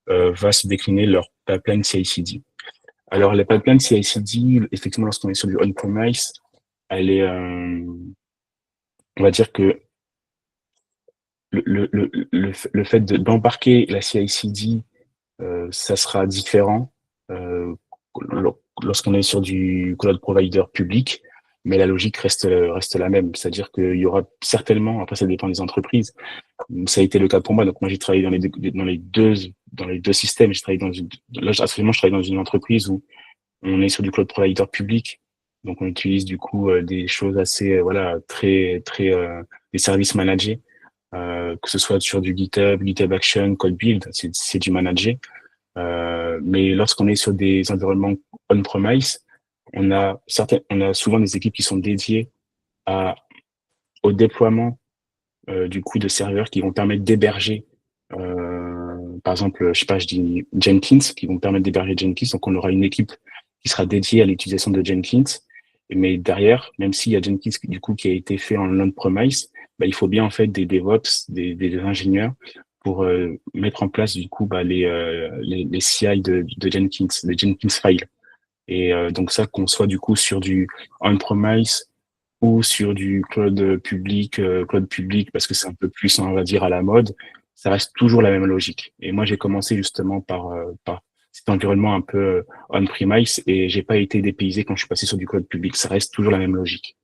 va se décliner leur pipeline CI/CD? Alors, la pipeline CI/CD, effectivement, lorsqu'on est sur du on-premise, elle est, on va dire que le fait d'embarquer la CI/CD, ça sera différent lorsqu'on est sur du cloud provider public, mais la logique reste la même. C'est-à-dire qu'il y aura certainement, après ça dépend des entreprises, ça a été le cas pour moi. Donc moi j'ai travaillé dans les deux systèmes. J'ai travaillé là actuellement je travaille dans une entreprise où on est sur du cloud provider public, donc on utilise du coup des choses assez voilà très des services managés, que ce soit sur du GitHub Action, Code Build, c'est du manager. Mais lorsqu'on est sur des environnements on-premise, on a souvent des équipes qui sont dédiées à, au déploiement du coup de serveurs qui vont permettre d'héberger, par exemple, je sais pas, je dis Jenkins, qui vont permettre d'héberger Jenkins. Donc on aura une équipe qui sera dédiée à l'utilisation de Jenkins. Mais derrière, même s'il y a Jenkins du coup qui a été fait en on-premise, bah, il faut bien en fait des DevOps, des ingénieurs pour mettre en place du coup bah, les CI de Jenkins, de Jenkins file. Et donc ça, qu'on soit du coup sur du on-premise ou sur du cloud public parce que c'est un peu plus, on va dire, à la mode, ça reste toujours la même logique. Et moi, j'ai commencé justement par cet environnement un peu on-premise et j'ai pas été dépaysé quand je suis passé sur du cloud public. Ça reste toujours la même logique.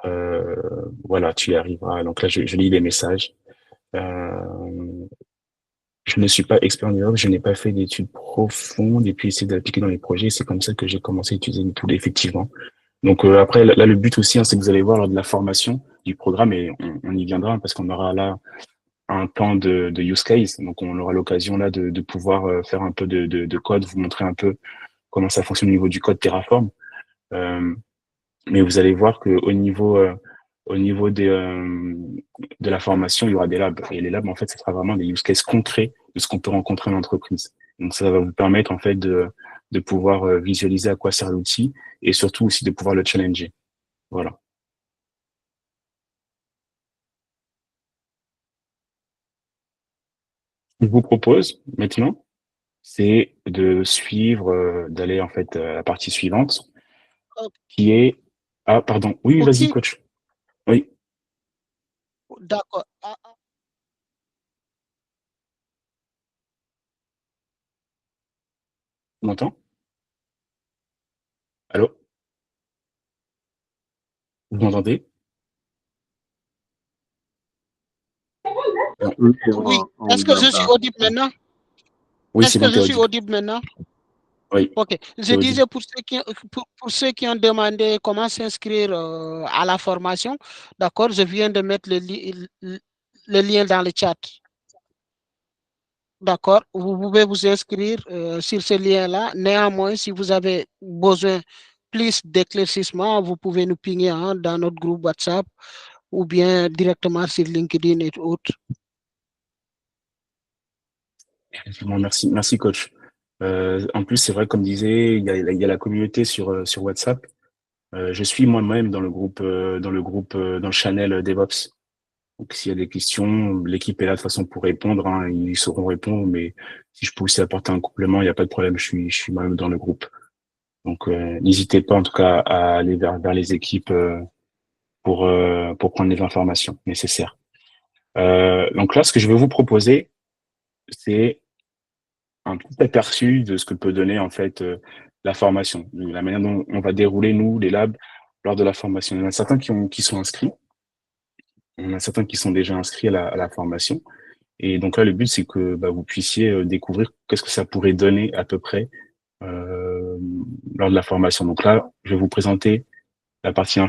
Euh, voilà, tu y arriveras. Donc là, je lis les messages. Euh, je ne suis pas expert en Europe, je n'ai pas fait d'études profondes et puis essayer d'appliquer dans les projets. C'est comme ça que j'ai commencé à utiliser tout effectivement. Donc après, là, le but aussi, hein, c'est que vous allez voir lors de la formation du programme, et on y viendra parce qu'on aura là un temps de use case. Donc on aura l'occasion là de pouvoir faire un peu de code, vous montrer un peu comment ça fonctionne au niveau du code Terraform. Euh, mais vous allez voir que au niveau de la formation, il y aura des labs. Et les labs, en fait, ce sera vraiment des use cases concrets de ce qu'on peut rencontrer en entreprise. Donc ça va vous permettre en fait de pouvoir visualiser à quoi sert l'outil et surtout aussi de pouvoir le challenger. Voilà. Ce que je vous propose maintenant, c'est de suivre, d'aller en fait à la partie suivante, qui est ah pardon, oui, vas-y OK, coach. Oui, d'accord. tu m'entends? Allô? Vous m'entendez? Non. Oui, c'est Oui. bon, on Est-ce vous que je suis entend. audible maintenant? Oui, Est-ce c'est que bon, je t'es suis audible. audible maintenant? Oui, OK. Je t'es audible. disais pour ceux qui ont demandé comment s'inscrire à la formation, d'accord, je viens de mettre le lien dans le chat. D'accord, vous pouvez vous inscrire sur ce lien-là. Néanmoins, si vous avez besoin plus d'éclaircissement, vous pouvez nous pinguer hein, dans notre groupe WhatsApp ou bien directement sur LinkedIn et autres. Effectivement, merci, merci coach. En plus, c'est vrai, comme disait, il y a la communauté sur WhatsApp. Je suis moi-même dans le channel DevOps. Donc, s'il y a des questions, l'équipe est là de toute façon pour répondre. Hein, ils sauront répondre, mais si je peux aussi apporter un complément, il n'y a pas de problème. Je suis moi-même dans le groupe. Donc, n'hésitez pas en tout cas à aller vers les équipes pour prendre les informations nécessaires. Donc là, ce que je vais vous proposer, c'est un petit aperçu de ce que peut donner en fait la formation, la manière dont on va dérouler nous les labs lors de la formation. Il y en a certains qui sont inscrits, il y en a certains qui sont déjà inscrits à la formation. Et donc là, le but c'est que bah, vous puissiez découvrir qu'est-ce que ça pourrait donner à peu près euh, lors de la formation. Donc là, je vais vous présenter la partie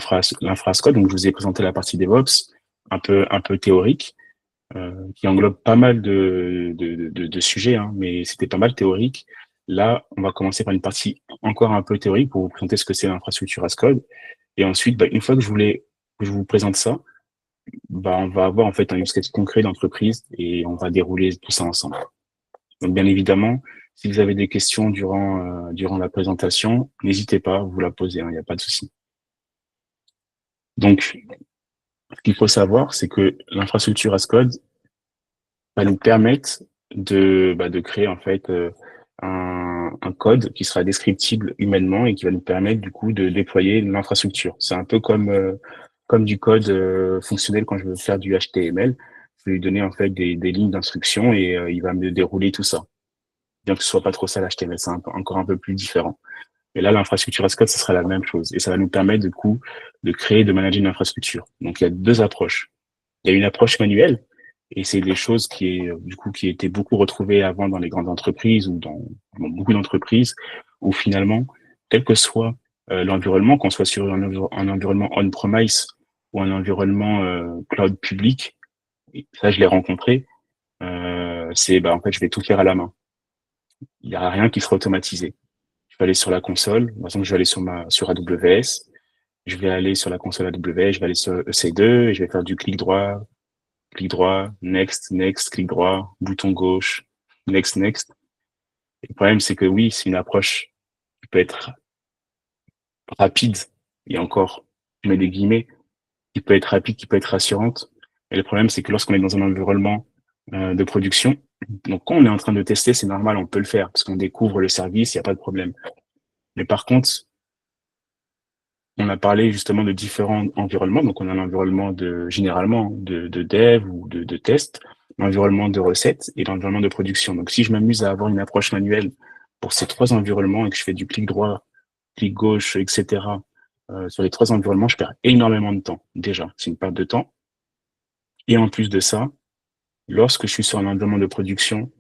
l'infrascode. Donc je vous ai présenté la partie DevOps, un peu théorique. Qui englobe pas mal de sujets, hein, mais c'était pas mal théorique. Là, on va commencer par une partie encore un peu théorique pour vous présenter ce que c'est l'infrastructure as code. Et ensuite, bah, une fois que je vous présente ça, bah, on va avoir en fait un use case concret d'entreprise et on va dérouler tout ça ensemble. Donc, bien évidemment, si vous avez des questions durant la présentation, n'hésitez pas, vous la posez, hein, il n'y a pas de souci. Donc, ce qu'il faut savoir, c'est que l'infrastructure as code, va nous permettre de créer en fait un code qui sera descriptible humainement et qui va nous permettre du coup de déployer l'infrastructure. C'est un peu comme du code fonctionnel quand je veux faire du HTML. Je vais lui donner en fait des lignes d'instruction et il va me dérouler tout ça. Bien que ce soit pas trop ça l'HTML, c'est encore un peu plus différent. Mais là, l'infrastructure as code, ce sera la même chose et ça va nous permettre du coup de créer, de manager une infrastructure. Donc il y a deux approches. Il y a une approche manuelle, et c'est des choses qui étaient beaucoup retrouvées avant dans les grandes entreprises ou dans beaucoup d'entreprises, où finalement, quel que soit l'environnement, qu'on soit sur un environnement on-premise ou un environnement cloud public, et ça je l'ai rencontré, c'est bah en fait je vais tout faire à la main. Il n'y a rien qui sera automatisé. Je vais aller sur la console, par exemple je vais aller sur AWS, je vais aller sur la console AWS, je vais aller sur EC2 et je vais faire du clic droit, next, next, clic droit, bouton gauche, next, next. Et le problème, c'est que oui, c'est une approche qui peut être rapide, et encore, je mets des guillemets, qui peut être rapide, qui peut être rassurante. Et le problème, c'est que lorsqu'on est dans un environnement de production, donc quand on est en train de tester, c'est normal, on peut le faire, parce qu'on découvre le service, il n'y a pas de problème. Mais par contre, on a parlé justement de différents environnements. Donc, on a l'environnement généralement, de dev ou de test, l'environnement de recette et l'environnement de production. Donc, si je m'amuse à avoir une approche manuelle pour ces trois environnements et que je fais du clic droit, clic gauche, etc., sur les trois environnements, je perds énormément de temps. Déjà, c'est une perte de temps. Et en plus de ça, lorsque je suis sur un environnement de production,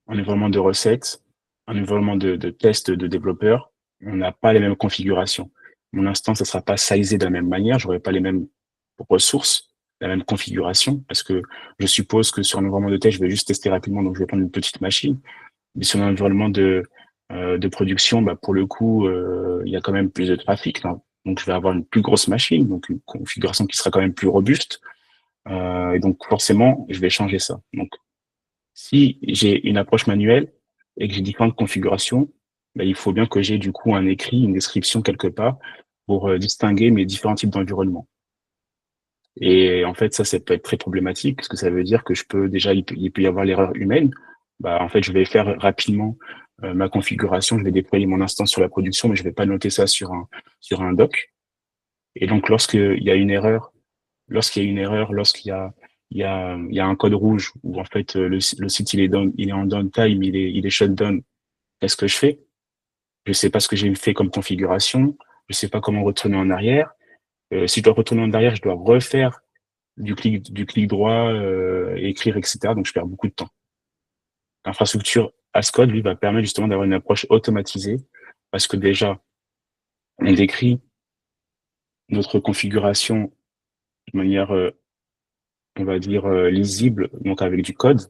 un environnement de recette, un environnement de test de développeur, on n'a pas les mêmes configurations. Mon instance, ça sera pas sizé de la même manière, j'aurai pas les mêmes ressources, la même configuration, parce que je suppose que sur un environnement de test, je vais juste tester rapidement, donc je vais prendre une petite machine. Mais sur un environnement de production, bah, pour le coup, il y a quand même plus de trafic, là. Donc je vais avoir une plus grosse machine, donc une configuration qui sera quand même plus robuste. Et donc forcément, je vais changer ça. Donc Si j'ai une approche manuelle et que j'ai différentes configurations, bah, il faut bien que j'ai du coup un écrit, une description quelque part pour distinguer mes différents types d'environnements. Et en fait, ça peut être très problématique parce que ça veut dire que je peux déjà, il peut y avoir l'erreur humaine. Bah, en fait, je vais faire rapidement ma configuration, je vais déployer mon instance sur la production, mais je vais pas noter ça sur un doc. Et donc, lorsqu'il y a une erreur, il y a un code rouge où en fait le site il est en downtime, il est shut down. Qu'est-ce que je fais? Je sais pas ce que j'ai fait comme configuration, je sais pas comment retourner en arrière. Si je dois retourner en arrière, je dois refaire du clic droit, écrire, etc. Donc je perds beaucoup de temps. L'infrastructure Ascode, lui, va permettre justement d'avoir une approche automatisée parce que déjà, on décrit notre configuration de manière, on va dire, lisible, donc avec du code.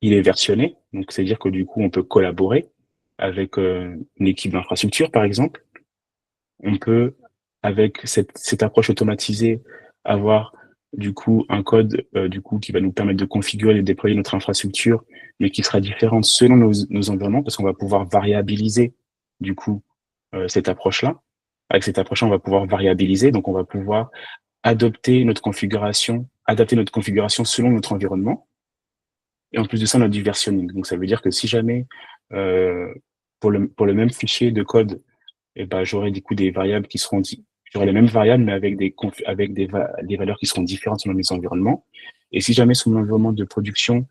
Il est versionné, donc c'est-à-dire que du coup, on peut collaborer avec une équipe d'infrastructure, par exemple. On peut, avec cette approche automatisée, avoir du coup un code du coup qui va nous permettre de configurer et de déployer notre infrastructure, mais qui sera différente selon nos environnements, parce qu'on va pouvoir variabiliser du coup cette approche-là. Avec cette approche-là, on va pouvoir variabiliser, donc on va pouvoir adapter notre configuration selon notre environnement. Et en plus de ça, on a du versionning. Donc ça veut dire que si jamais euh, pour le même fichier de code, et ben, j'aurai du coup des variables qui seront j'aurai les mêmes variables, mais avec des valeurs qui seront différentes selon mes environnements. Et si jamais sur mon environnement de production,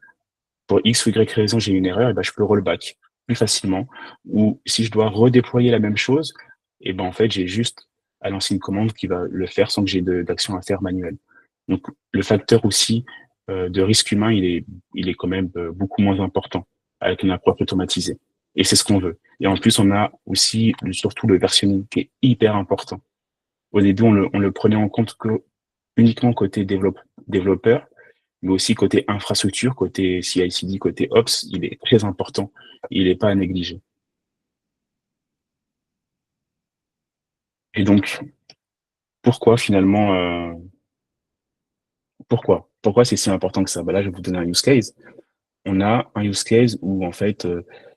pour X ou Y raison, j'ai une erreur, et ben, je peux rollback plus facilement. Ou si je dois redéployer la même chose, et ben, en fait, j'ai juste à lancer une commande qui va le faire sans que j'ai d'action à faire manuelle. Donc, le facteur aussi de risque humain, il est quand même beaucoup moins important avec une approche automatisée. Et c'est ce qu'on veut. Et en plus, on a aussi surtout le versionning qui est hyper important. Au début, on le prenait en compte que uniquement côté développeur, mais aussi côté infrastructure, côté CI/CD, côté Ops, il est très important. Il n'est pas à négliger. Et donc, pourquoi finalement, pourquoi c'est si important que ça? Bah là, je vais vous donner un use case. On a un use case où en fait,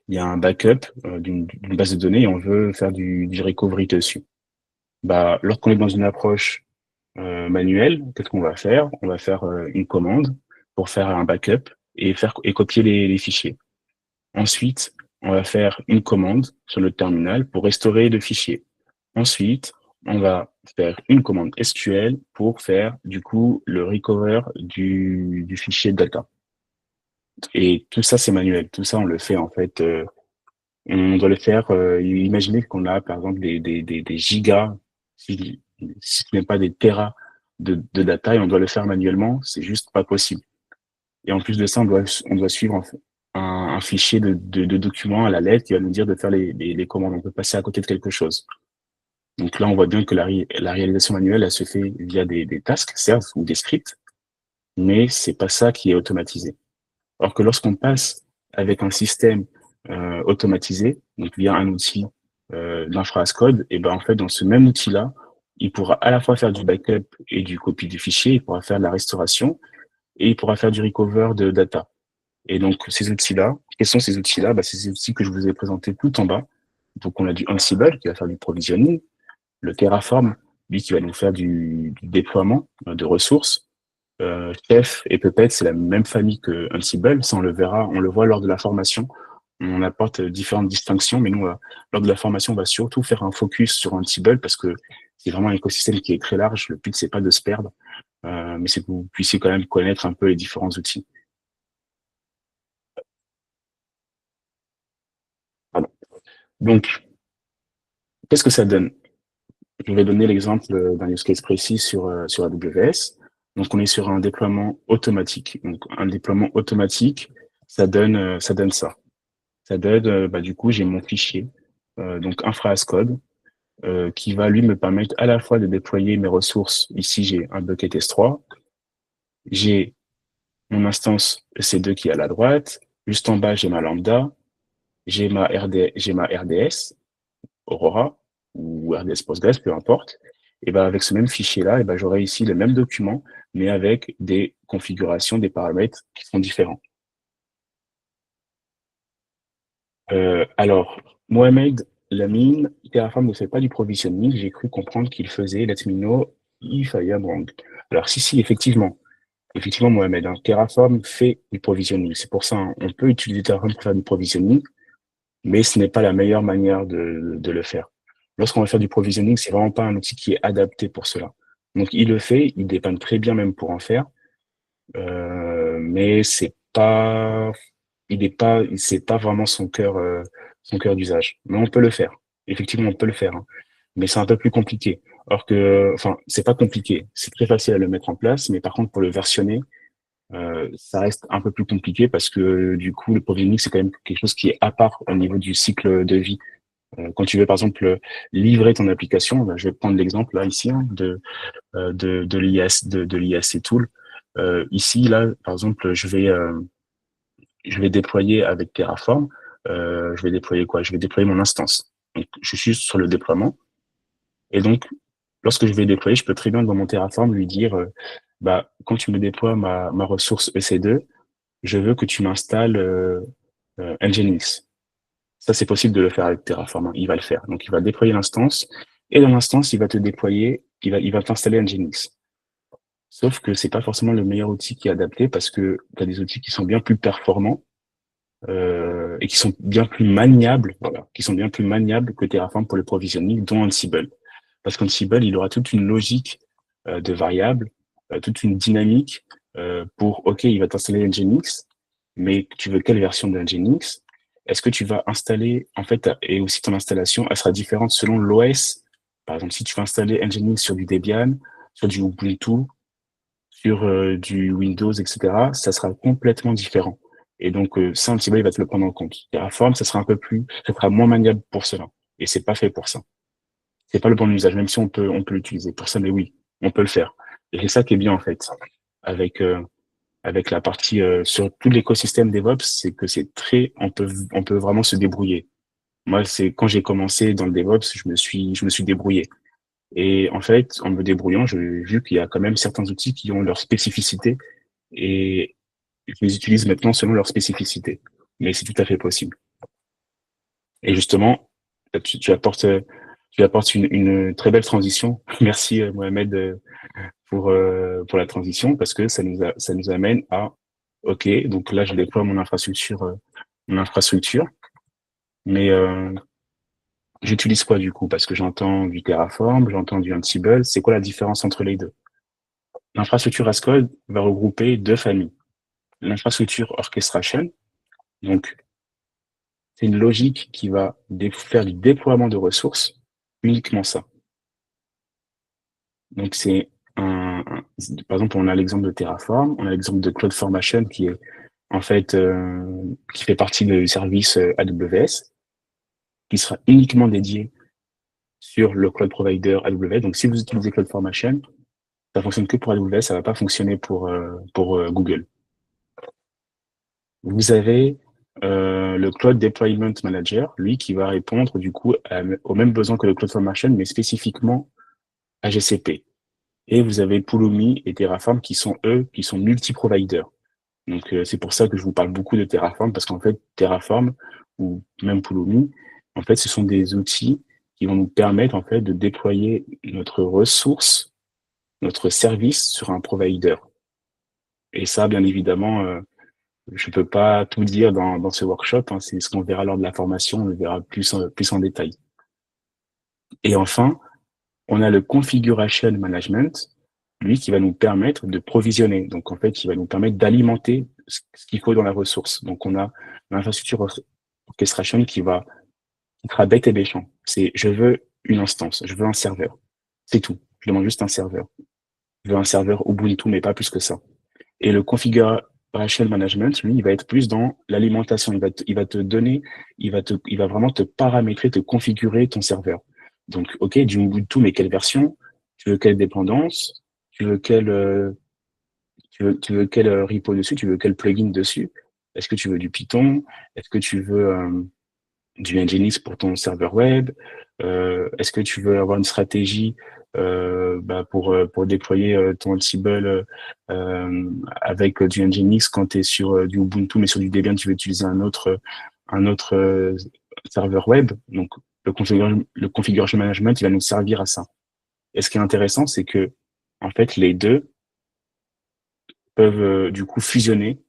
il y a un backup d'une base de données et on veut faire du recovery dessus. Bah, lorsqu'on est dans une approche manuelle, qu'est-ce qu'on va faire? On va faire une commande pour faire un backup et copier les fichiers. Ensuite, on va faire une commande sur le terminal pour restaurer le fichier. Ensuite, on va faire une commande SQL pour faire du coup le recover du fichier data. Et tout ça, c'est manuel. Tout ça, on le fait en fait. On doit le faire. Imaginez qu'on a par exemple des gigas, si ce n'est pas des terras de data, et on doit le faire manuellement. C'est juste pas possible. Et en plus de ça, on doit suivre un fichier de documents à la lettre qui va nous dire de faire les commandes. On peut passer à côté de quelque chose. Donc là, on voit bien que la réalisation manuelle, elle se fait via des tasks, certes, ou des scripts, mais c'est pas ça qui est automatisé. Alors que lorsqu'on passe avec un système automatisé, donc via un outil d'infra as code, et ben en fait, dans ce même outil-là, il pourra à la fois faire du backup et du copie du fichier, il pourra faire de la restauration et il pourra faire du recover de data. Et donc, ces outils-là, quels sont ces outils-là? Bah, c'est ces outils que je vous ai présentés tout en bas. Donc, on a du Ansible qui va faire du provisioning, le Terraform, lui, qui va nous faire du déploiement de ressources. Chef et Puppet, c'est la même famille que Ansible. Ça, on le voit lors de la formation. On apporte différentes distinctions, mais nous, lors de la formation, on va surtout faire un focus sur Ansible parce que c'est vraiment un écosystème qui est très large. Le but, c'est pas de se perdre, mais c'est que vous puissiez quand même connaître un peu les différents outils. Voilà. Donc, qu'est-ce que ça donne? Je vais donner l'exemple d'un use case précis sur AWS. Donc, on est sur un déploiement automatique. Donc, un déploiement automatique, ça donne ça. Ça donne, bah, du coup, j'ai mon fichier, donc infra as code, qui va lui me permettre à la fois de déployer mes ressources. Ici, j'ai un bucket S3, j'ai mon instance EC2 qui est à la droite, juste en bas, j'ai ma lambda, j'ai ma RDS, Aurora ou RDS Postgres, peu importe. Et ben avec ce même fichier-là, et ben j'aurai ici le même document, mais avec des configurations, des paramètres qui sont différents. Alors, Mohamed Lamine, Terraform ne fait pas du provisioning. J'ai cru comprendre qu'il faisait, let me know if I am wrong. Alors, si, effectivement. Effectivement, Mohamed, hein, Terraform fait du provisioning. C'est pour ça, hein, on peut utiliser Terraform pour faire du provisioning, mais ce n'est pas la meilleure manière de le faire. Lorsqu'on va faire du provisioning, c'est vraiment pas un outil qui est adapté pour cela. Donc, il le fait, il dépanne très bien même pour en faire, mais c'est pas vraiment son cœur d'usage. Mais on peut le faire. Effectivement, on peut le faire, hein. Mais c'est un peu plus compliqué. Or que, enfin, c'est pas compliqué. C'est très facile à le mettre en place, mais par contre, pour le versionner, ça reste un peu plus compliqué parce que du coup, le provisioning, c'est quand même quelque chose qui est à part au niveau du cycle de vie. Quand tu veux, par exemple, livrer ton application, ben, je vais prendre l'exemple là ici hein, de l'IS de l'IAC Tool. Ici, là, par exemple, je vais déployer avec Terraform. Je vais déployer quoi? Je vais déployer mon instance. Donc, je suis sur le déploiement. Et donc, lorsque je vais déployer, je peux très bien dans mon Terraform lui dire, bah, quand tu me déploies ma ressource EC2, je veux que tu m'installes Nginx. Ça, c'est possible de le faire avec Terraform, hein. Il va le faire. Donc, il va déployer l'instance et dans l'instance, il va te déployer, il va t'installer Nginx. Sauf que c'est pas forcément le meilleur outil qui est adapté parce que tu as des outils qui sont bien plus performants et qui sont bien plus maniables, voilà, qui sont bien plus maniables que Terraform pour le provisioning, dont Ansible. Parce qu'Ansible, il aura toute une logique de variables, toute une dynamique OK, il va t'installer Nginx, mais tu veux quelle version de Nginx? Est-ce que tu vas installer, en fait, et aussi ton installation, elle sera différente selon l'OS. Par exemple, si tu vas installer Nginx sur du Debian, sur du Ubuntu, sur du Windows, etc., ça sera complètement différent. Et donc, ça, un petit peu, il va te le prendre en compte. Terraform, ça sera moins maniable pour cela. Et c'est pas fait pour ça. C'est pas le bon usage, même si on peut l'utiliser pour ça, mais oui, on peut le faire. Et c'est ça qui est bien, en fait, avec, avec la partie, sur tout l'écosystème DevOps, c'est que on peut vraiment se débrouiller. Moi, c'est quand j'ai commencé dans le DevOps, je me suis débrouillé. Et en fait, en me débrouillant, j'ai vu qu'il y a quand même certains outils qui ont leur spécificité et je les utilise maintenant selon leur spécificité. Mais c'est tout à fait possible. Et justement, tu apportes une très belle transition. Merci, Mohamed, pour la transition parce que ça nous amène à, OK, donc là, je déploie mon infrastructure, mais j'utilise quoi du coup? Parce que j'entends du Terraform, j'entends du Ansible. C'est quoi la différence entre les deux? L'infrastructure as code va regrouper deux familles. L'infrastructure orchestration, donc c'est une logique qui va faire du déploiement de ressources, uniquement ça. Donc par exemple, on a l'exemple de Terraform, on a l'exemple de CloudFormation qui est en fait qui fait partie du service AWS, qui sera uniquement dédié sur le cloud provider AWS. Donc si vous utilisez CloudFormation, ça fonctionne que pour AWS, ça va pas fonctionner pour Google. Vous avez le Cloud Deployment Manager, lui, qui va répondre du coup aux mêmes besoins que le CloudFormation, mais spécifiquement à GCP. Et vous avez Pulumi et Terraform qui sont eux, qui sont multi-providers. Donc c'est pour ça que je vous parle beaucoup de Terraform, parce qu'en fait, Terraform ou même Pulumi, en fait, ce sont des outils qui vont nous permettre en fait de déployer notre ressource, notre service sur un provider. Et ça, bien évidemment, je peux pas tout dire dans ce workshop, hein, c'est ce qu'on verra lors de la formation, on le verra plus en détail. Et enfin, on a le configuration management, lui qui va nous permettre de provisionner. Donc en fait, qui va nous permettre d'alimenter ce qu'il faut dans la ressource. Donc on a l'infrastructure orchestration qui sera bête et méchant. C'est je veux une instance, je veux un serveur. C'est tout. Je demande juste un serveur. Je veux un serveur Ubuntu, mais pas plus que ça. Et le configuration management, lui, il va être plus dans l'alimentation. Il va te donner, il va vraiment te paramétrer, te configurer ton serveur. Donc, OK, du Ubuntu, mais quelle version? Tu veux quelle dépendance? Tu veux tu veux quel repo dessus? Tu veux quel plugin dessus? Est-ce que tu veux du Python? Est-ce que tu veux du Nginx pour ton serveur web? Est-ce que tu veux avoir une stratégie pour déployer ton Ansible avec du Nginx quand tu es sur du Ubuntu, mais sur du Debian, tu veux utiliser un autre un autre serveur web. Donc, le configuration management, il va nous servir à ça. Et ce qui est intéressant, c'est que, en fait, les deux peuvent du coup fusionner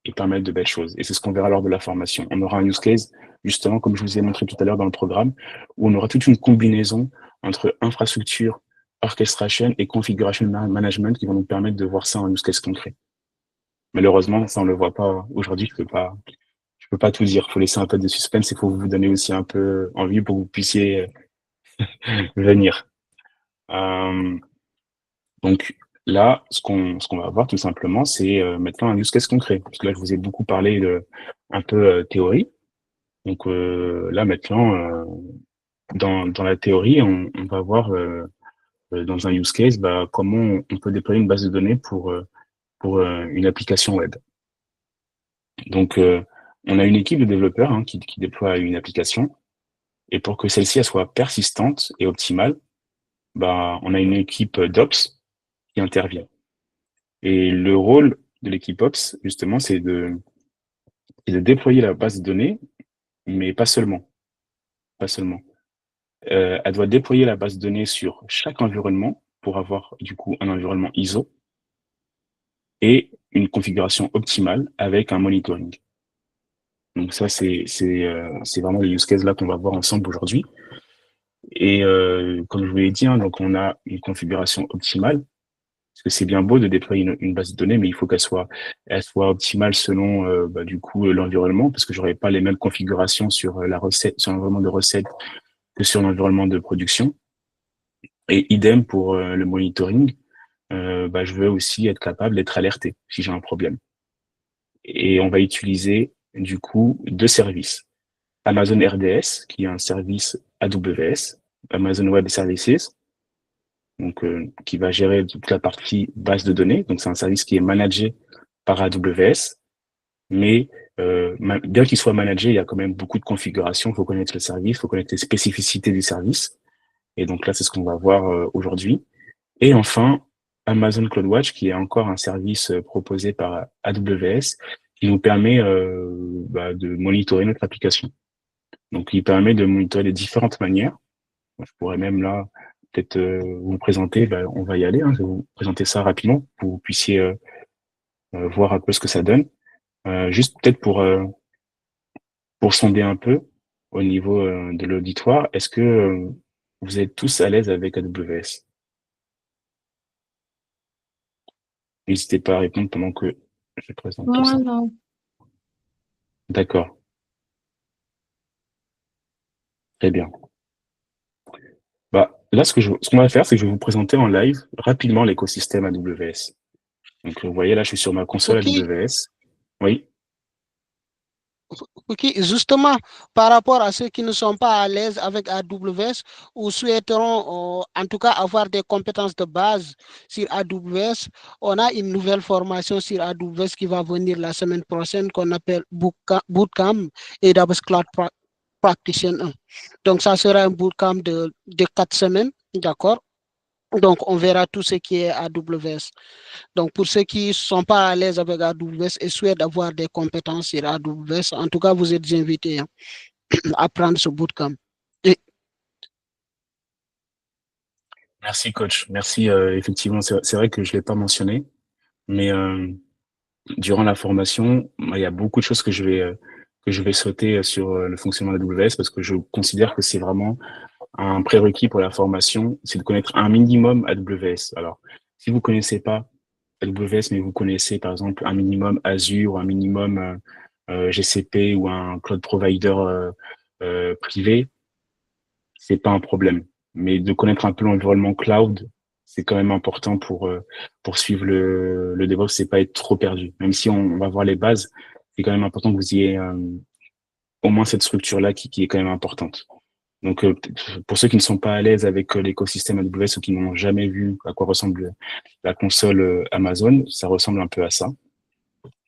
et permettre de belles choses. Et c'est ce qu'on verra lors de la formation. On aura un use case, justement, comme je vous ai montré tout à l'heure dans le programme, où on aura toute une combinaison entre infrastructure, orchestration et configuration management qui vont nous permettre de voir ça en use case concret. Malheureusement, ça, on le voit pas aujourd'hui. Je peux pas tout dire. Faut laisser un peu de suspense. Il faut vous donner aussi un peu envie pour que vous puissiez venir. Euh, donc là, ce qu'on va voir tout simplement, c'est maintenant un use case concret. Parce que là, je vous ai beaucoup parlé de un peu théorie. Donc là maintenant, dans la théorie, on va voir dans un use case comment on peut déployer une base de données pour une application web. Donc on a une équipe de développeurs qui déploie une application et pour que celle-ci elle soit persistante et optimale, on a une équipe d'Ops qui intervient. Et le rôle de l'équipe Ops, justement, c'est de déployer la base de données, mais pas seulement, pas seulement. Elle doit déployer la base de données sur chaque environnement pour avoir du coup un environnement ISO et une configuration optimale avec un monitoring. Donc ça, c'est vraiment les use cases là qu'on va voir ensemble aujourd'hui. Et comme je vous l'ai dit, donc on a une configuration optimale, parce que c'est bien beau de déployer une base de données, mais il faut elle soit optimale selon du coup l'environnement, parce que j'aurai pas les mêmes configurations sur la recette, sur l'environnement de recette que sur l'environnement de production. Et idem pour le monitoring, je veux aussi être capable d'être alerté si j'ai un problème. Et on va utiliser du coup deux services. Amazon RDS, qui est un service AWS, Amazon Web Services, donc qui va gérer toute la partie base de données. Donc c'est un service qui est managé par AWS, mais bien qu'il soit managé, il y a quand même beaucoup de configurations. Il faut connaître le service, il faut connaître les spécificités du service. Et donc là, c'est ce qu'on va voir aujourd'hui. Et enfin, Amazon CloudWatch, qui est encore un service proposé par AWS, qui nous permet de monitorer notre application. Donc, il permet de monitorer de différentes manières. Je pourrais même là peut-être vous présenter, on va y aller, je vais vous présenter ça rapidement pour que vous puissiez voir un peu ce que ça donne. Juste peut-être pour sonder un peu au niveau de l'auditoire, est-ce que vous êtes tous à l'aise avec AWS? N'hésitez pas à répondre pendant que je présente tout Moi, ça. non. D'accord, très bien. Là, ce qu'on va faire, c'est que je vais vous présenter en live rapidement l'écosystème AWS. Donc, vous voyez, là, je suis sur ma console Ok, AWS. Oui, ok, justement, par rapport à ceux qui ne sont pas à l'aise avec AWS ou souhaiteront en tout cas avoir des compétences de base sur AWS, on a une nouvelle formation sur AWS qui va venir la semaine prochaine qu'on appelle Bootcamp et AWS Cloud Practitioner. Donc, ça sera un bootcamp de 4 semaines, d'accord? Donc, on verra tout ce qui est AWS. Donc, pour ceux qui ne sont pas à l'aise avec AWS et souhaitent avoir des compétences sur AWS, en tout cas, vous êtes invités à prendre ce bootcamp. Et, merci coach. Merci. Effectivement, c'est vrai que je l'ai pas mentionné, mais durant la formation, il y a beaucoup de choses que je vais sauter sur le fonctionnement de AWS parce que je considère que c'est vraiment un prérequis pour la formation, c'est de connaître un minimum AWS. Alors, si vous connaissez pas AWS, mais vous connaissez par exemple un minimum Azure ou un minimum GCP ou un cloud provider privé, c'est pas un problème. Mais de connaître un peu l'environnement cloud, c'est quand même important pour suivre le DevOps, c'est pas être trop perdu. Même si on va voir les bases, c'est quand même important que vous ayez au moins cette structure-là qui est quand même importante. Donc, pour ceux qui ne sont pas à l'aise avec l'écosystème AWS ou qui n'ont jamais vu à quoi ressemble la console Amazon, ça ressemble un peu à ça.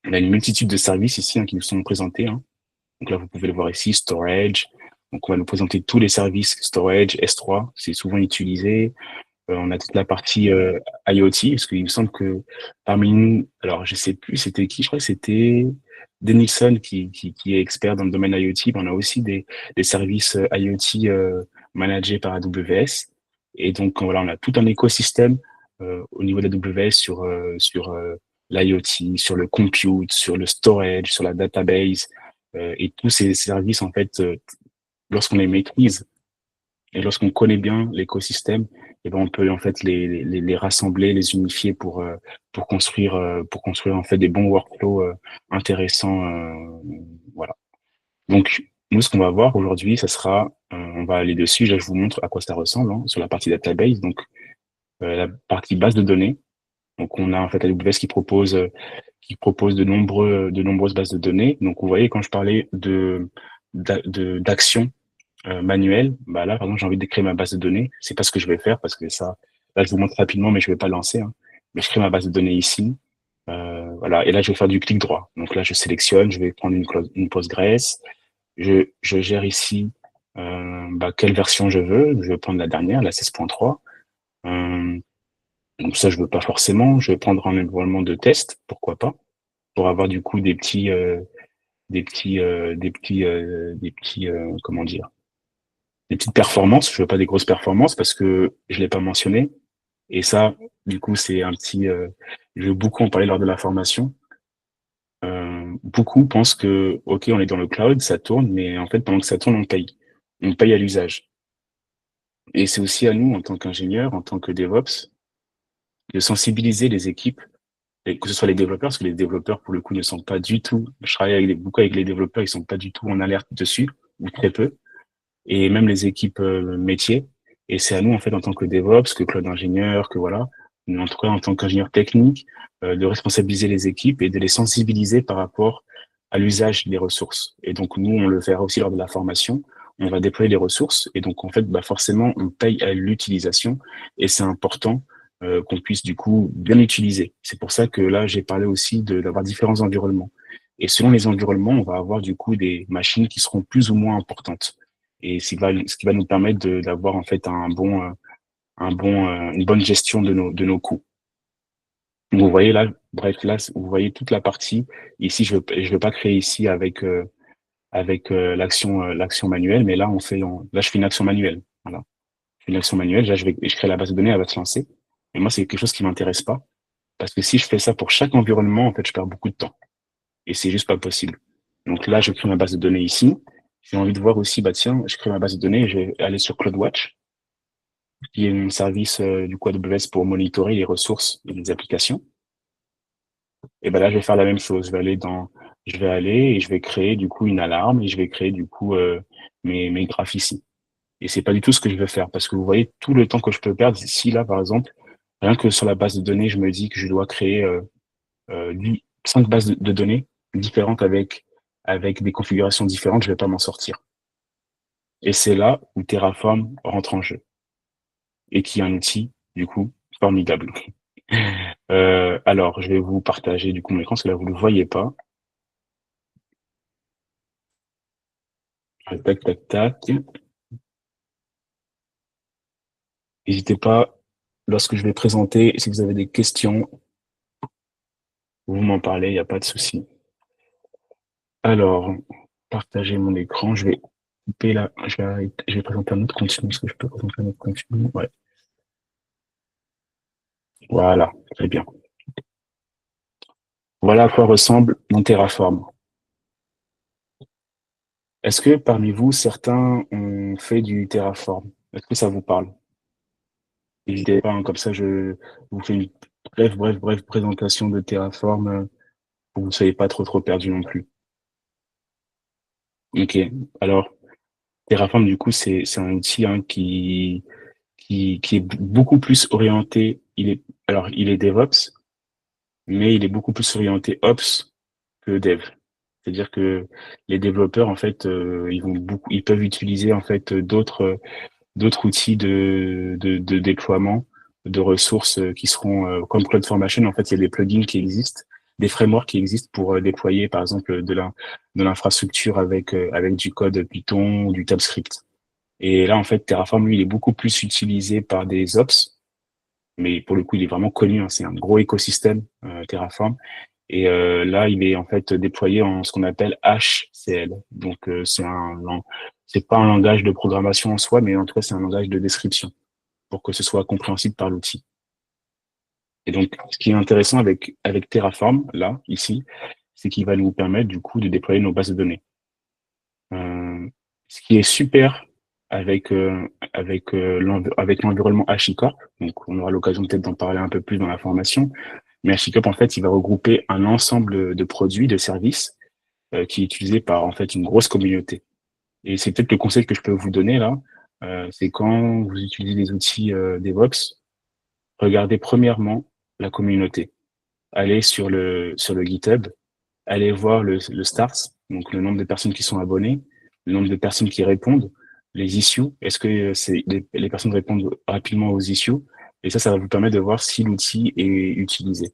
On a une multitude de services ici qui nous sont présentés. Donc là, vous pouvez le voir ici, storage. Donc, on va nous présenter tous les services storage, S3, c'est souvent utilisé. On a toute la partie IoT, parce qu'il me semble que parmi nous, alors je sais plus c'était qui, je crois que c'était Denilson qui est expert dans le domaine IoT. On a aussi des services IoT managés par AWS. Et donc voilà, on a tout un écosystème au niveau de AWS sur l'IoT, sur le compute, sur le storage, sur la database et tous ces services en fait, lorsqu'on les maîtrise et lorsqu'on connaît bien l'écosystème, et ben on peut en fait les rassembler, les unifier pour construire en fait des bons workflows intéressants. Voilà. Donc nous ce qu'on va voir aujourd'hui, ça sera, on va aller dessus. Là je vous montre à quoi ça ressemble hein, sur la partie database. Donc la partie base de données. Donc on a en fait AWS qui propose de nombreuses bases de données. Donc vous voyez quand je parlais d'actions manuel, bah là, par exemple, j'ai envie de créer ma base de données. C'est pas ce que je vais faire parce que ça, là, je vous montre rapidement, mais je vais pas lancer. Hein. Mais je crée ma base de données ici. Voilà. Et là, je vais faire du clic droit. Donc là, je sélectionne, je vais prendre une Postgres. Je gère ici quelle version je veux. Je vais prendre la dernière, la 16.3. Donc ça, je veux pas forcément. Je vais prendre un environnement de test, pourquoi pas, pour avoir du coup des petits, comment dire, des petites performances. Je veux pas des grosses performances parce que je l'ai pas mentionné. Et ça, du coup, c'est un petit. Je veux beaucoup en parler lors de la formation. Beaucoup pensent que, ok, on est dans le cloud, ça tourne, mais en fait, pendant que ça tourne, on paye. On paye à l'usage. Et c'est aussi à nous, en tant qu'ingénieurs, en tant que DevOps, de sensibiliser les équipes, et que ce soit les développeurs, parce que les développeurs, pour le coup, ne sont pas du tout. Je travaille beaucoup avec les développeurs, ils sont pas du tout en alerte dessus, ou très peu. Et même les équipes métiers. Et c'est à nous, en fait, en tant que DevOps, que cloud ingénieur, que voilà, mais en tout cas, en tant qu'ingénieur technique, de responsabiliser les équipes et de les sensibiliser par rapport à l'usage des ressources. Et donc, nous, on le fera aussi lors de la formation. On va déployer les ressources. Et donc, en fait, bah, forcément, on paye à l'utilisation. Et c'est important qu'on puisse, du coup, bien utiliser. C'est pour ça que là, j'ai parlé aussi d'avoir différents environnements. Et selon les environnements, on va avoir, du coup, des machines qui seront plus ou moins importantes et ce qui va nous permettre d'avoir en fait une bonne gestion de nos coûts. Donc, vous voyez là, bref, là, vous voyez toute la partie. Ici, je veux pas créer ici avec l'action manuelle, mais là, là, je fais une action manuelle. Voilà. Je fais une action manuelle. Là, je crée la base de données, elle va se lancer. Et moi, c'est quelque chose qui m'intéresse pas. Parce que si je fais ça pour chaque environnement, en fait, je perds beaucoup de temps. Et c'est juste pas possible. Donc là, je crée ma base de données ici. J'ai envie de voir aussi, bah tiens, je crée ma base de données, je vais aller sur CloudWatch, qui est un service du coup AWS pour monitorer les ressources et les applications. Et ben là, je vais faire la même chose. Je vais aller et je vais créer du coup une alarme et je vais créer du coup mes graphes ici. Et c'est pas du tout ce que je veux faire parce que vous voyez tout le temps que je peux perdre. Si là, par exemple, rien que sur la base de données, je me dis que je dois créer 5 bases de données différentes avec des configurations différentes, je vais pas m'en sortir. Et c'est là où Terraform rentre en jeu et qui est un outil, du coup, formidable. Alors, je vais vous partager du coup mon écran, parce que là, vous ne le voyez pas. Tac, tac, tac. N'hésitez pas, lorsque je vais présenter, si vous avez des questions, vous m'en parlez, il n'y a pas de souci. Alors, partager mon écran, je vais couper là, je vais présenter un autre contenu. Est-ce que je peux présenter un autre contenu? Ouais. Voilà, très bien. Voilà à quoi ressemble mon Terraform. Est-ce que parmi vous, certains ont fait du Terraform? Est-ce que ça vous parle? N'hésitez pas, hein, comme ça, je vous fais une brève présentation de Terraform pour que vous ne soyez pas trop perdu non plus. Ok. Alors, Terraform, du coup, c'est un outil hein, qui est beaucoup plus orienté. Il est DevOps, mais il est beaucoup plus orienté Ops que Dev. C'est-à-dire que les développeurs, en fait, ils peuvent utiliser en fait d'autres outils de déploiement de ressources qui seront comme CloudFormation. En fait, il y a des plugins qui existent, des frameworks qui existent pour déployer, par exemple, de l'infrastructure avec du code Python ou du TypeScript. Et là, en fait, Terraform, lui, il est beaucoup plus utilisé par des ops, mais pour le coup, il est vraiment connu. Hein, c'est un gros écosystème, Terraform. Et là, il est en fait déployé en ce qu'on appelle HCL. Donc, c'est pas un langage de programmation en soi, mais en tout cas, c'est un langage de description pour que ce soit compréhensible par l'outil. Et donc, ce qui est intéressant avec Terraform, là, ici, c'est qu'il va nous permettre, du coup, de déployer nos bases de données. Euh, Ce qui est super avec l'environnement HashiCorp, donc on aura l'occasion peut-être d'en parler un peu plus dans la formation, mais HashiCorp, en fait, il va regrouper un ensemble de produits, de services qui est utilisé par en fait une grosse communauté. Et c'est peut-être le conseil que je peux vous donner là, c'est quand vous utilisez des outils DevOps, regardez premièrement la communauté. Allez sur le GitHub, allez voir le start, donc le nombre de personnes qui sont abonnées, le nombre de personnes qui répondent, les issues, est-ce que les personnes répondent rapidement aux issues, et ça va vous permettre de voir si l'outil est utilisé.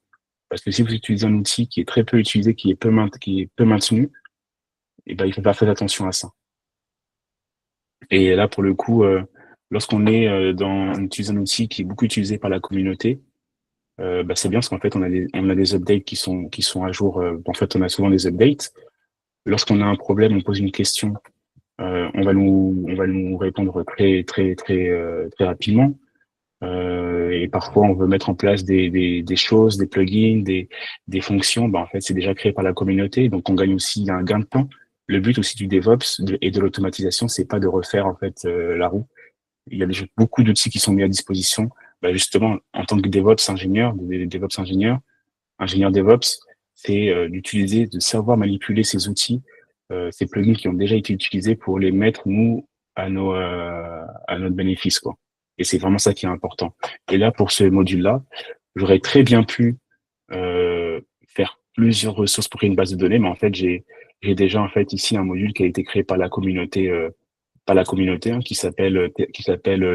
Parce que si vous utilisez un outil qui est très peu utilisé, qui est peu maintenu, et ben il faut faire très attention à ça. Et là, pour le coup, lorsqu'on est on utilise un outil qui est beaucoup utilisé par la communauté, bah, c'est bien parce qu'en fait, on a des updates qui sont à jour. En fait, on a souvent des updates. Lorsqu'on a un problème, on pose une question, on va nous répondre très rapidement. Et parfois, on veut mettre en place des choses, des plugins, des fonctions. Bah, en fait, c'est déjà créé par la communauté. Donc, on gagne aussi un gain de temps. Le but aussi du DevOps et de l'automatisation, c'est pas de refaire en fait la roue. Il y a beaucoup d'outils qui sont mis à disposition. Bah, justement, en tant que DevOps ingénieur, ingénieur DevOps, c'est d'utiliser, de savoir manipuler ces outils, ces plugins qui ont déjà été utilisés pour les mettre nous à notre bénéfice, quoi. Et c'est vraiment ça qui est important. Et là, pour ce module-là, j'aurais très bien pu faire plusieurs ressources pour créer une base de données, mais en fait, j'ai déjà en fait ici un module qui a été créé par la communauté hein, qui s'appelle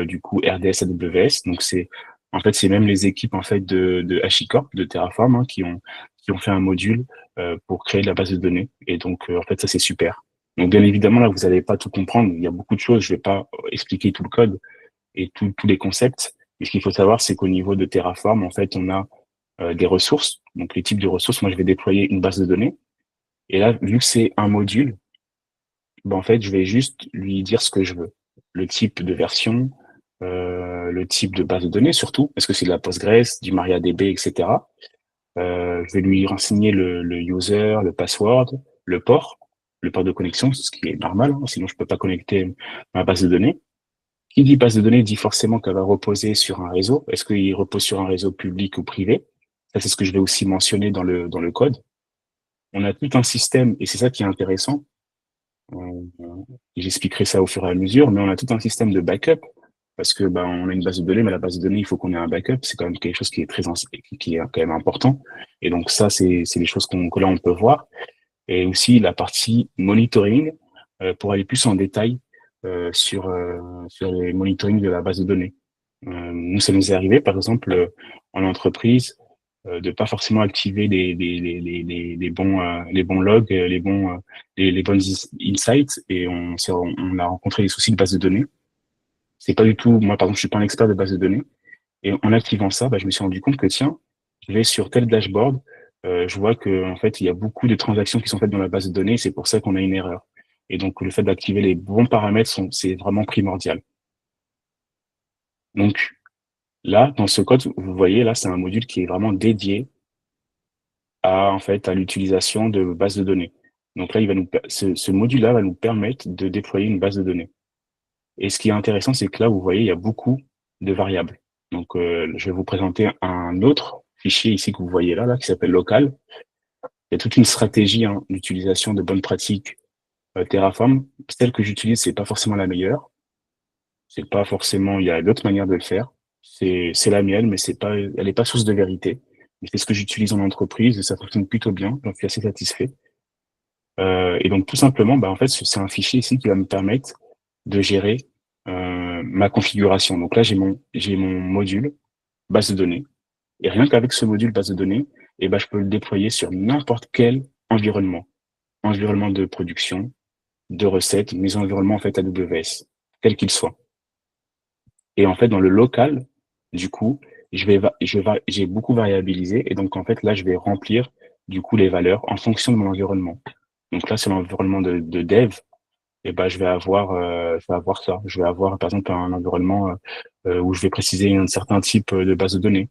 du coup RDS AWS. Donc c'est même les équipes en fait de HashiCorp, de Terraform qui ont fait un module pour créer de la base de données. Et donc en fait ça c'est super. Donc bien évidemment là vous n'allez pas tout comprendre. Il y a beaucoup de choses. Je vais pas expliquer tout le code et tous les concepts. Mais ce qu'il faut savoir c'est qu'au niveau de Terraform en fait on a des ressources. Donc les types de ressources. Moi je vais déployer une base de données. Et là vu que c'est un module ben, en fait, je vais juste lui dire ce que je veux. Le type de version, le type de base de données surtout, est-ce que c'est de la Postgres, du MariaDB, etc. Je vais lui renseigner le user, le port de connexion, ce qui est normal, hein, sinon je peux pas connecter ma base de données. Qui dit base de données dit forcément qu'elle va reposer sur un réseau. Est-ce qu'il repose sur un réseau public ou privé? Ça, c'est ce que je vais aussi mentionner dans le code. On a tout un système, et c'est ça qui est intéressant, euh, j'expliquerai ça au fur et à mesure, mais on a tout un système de backup parce que ben on a une base de données, mais la base de données, il faut qu'on ait un backup. C'est quand même quelque chose qui est qui est quand même important. Et donc ça, c'est des choses que là on peut voir. Et aussi la partie monitoring pour aller plus en détail sur les monitoring de la base de données. Nous, ça nous est arrivé, par exemple, en entreprise, de pas forcément activer les bons logs, les bonnes insights, et on a rencontré des soucis de base de données. C'est pas du tout, moi par exemple, je suis pas un expert de base de données, et en activant ça, bah, je me suis rendu compte que tiens, je vais sur tel dashboard, je vois que en fait il y a beaucoup de transactions qui sont faites dans la base de données, et c'est pour ça qu'on a une erreur. Et donc le fait d'activer les bons paramètres, c'est vraiment primordial. Donc là, dans ce code, vous voyez là, c'est un module qui est vraiment dédié en fait à l'utilisation de bases de données. Donc là, ce module-là va nous permettre de déployer une base de données. Et ce qui est intéressant, c'est que là, vous voyez, il y a beaucoup de variables. Donc, je vais vous présenter un autre fichier ici que vous voyez là, qui s'appelle local. Il y a toute une stratégie hein, d'utilisation de bonnes pratiques Terraform. Celle que j'utilise, c'est pas forcément la meilleure. C'est pas forcément, il y a d'autres manières de le faire. C'est la mienne, mais elle est pas source de vérité. Mais c'est ce que j'utilise en entreprise et ça fonctionne plutôt bien. J'en suis assez satisfait. Et donc tout simplement, bah, en fait, c'est un fichier ici qui va me permettre de gérer ma configuration. Donc là, j'ai mon module base de données. Et rien qu'avec ce module base de données, eh ben, je peux le déployer sur n'importe quel environnement. Environnement de production, de recettes, mes environnements en fait AWS, quel qu'il soit. Et en fait, dans le local, du coup, j'ai beaucoup variabilisé. Et donc, en fait, là, je vais remplir du coup, les valeurs en fonction de mon environnement. Donc là, c'est l'environnement de dev. Et ben, je vais avoir ça. Je vais avoir, par exemple, un environnement où je vais préciser un certain type de base de données.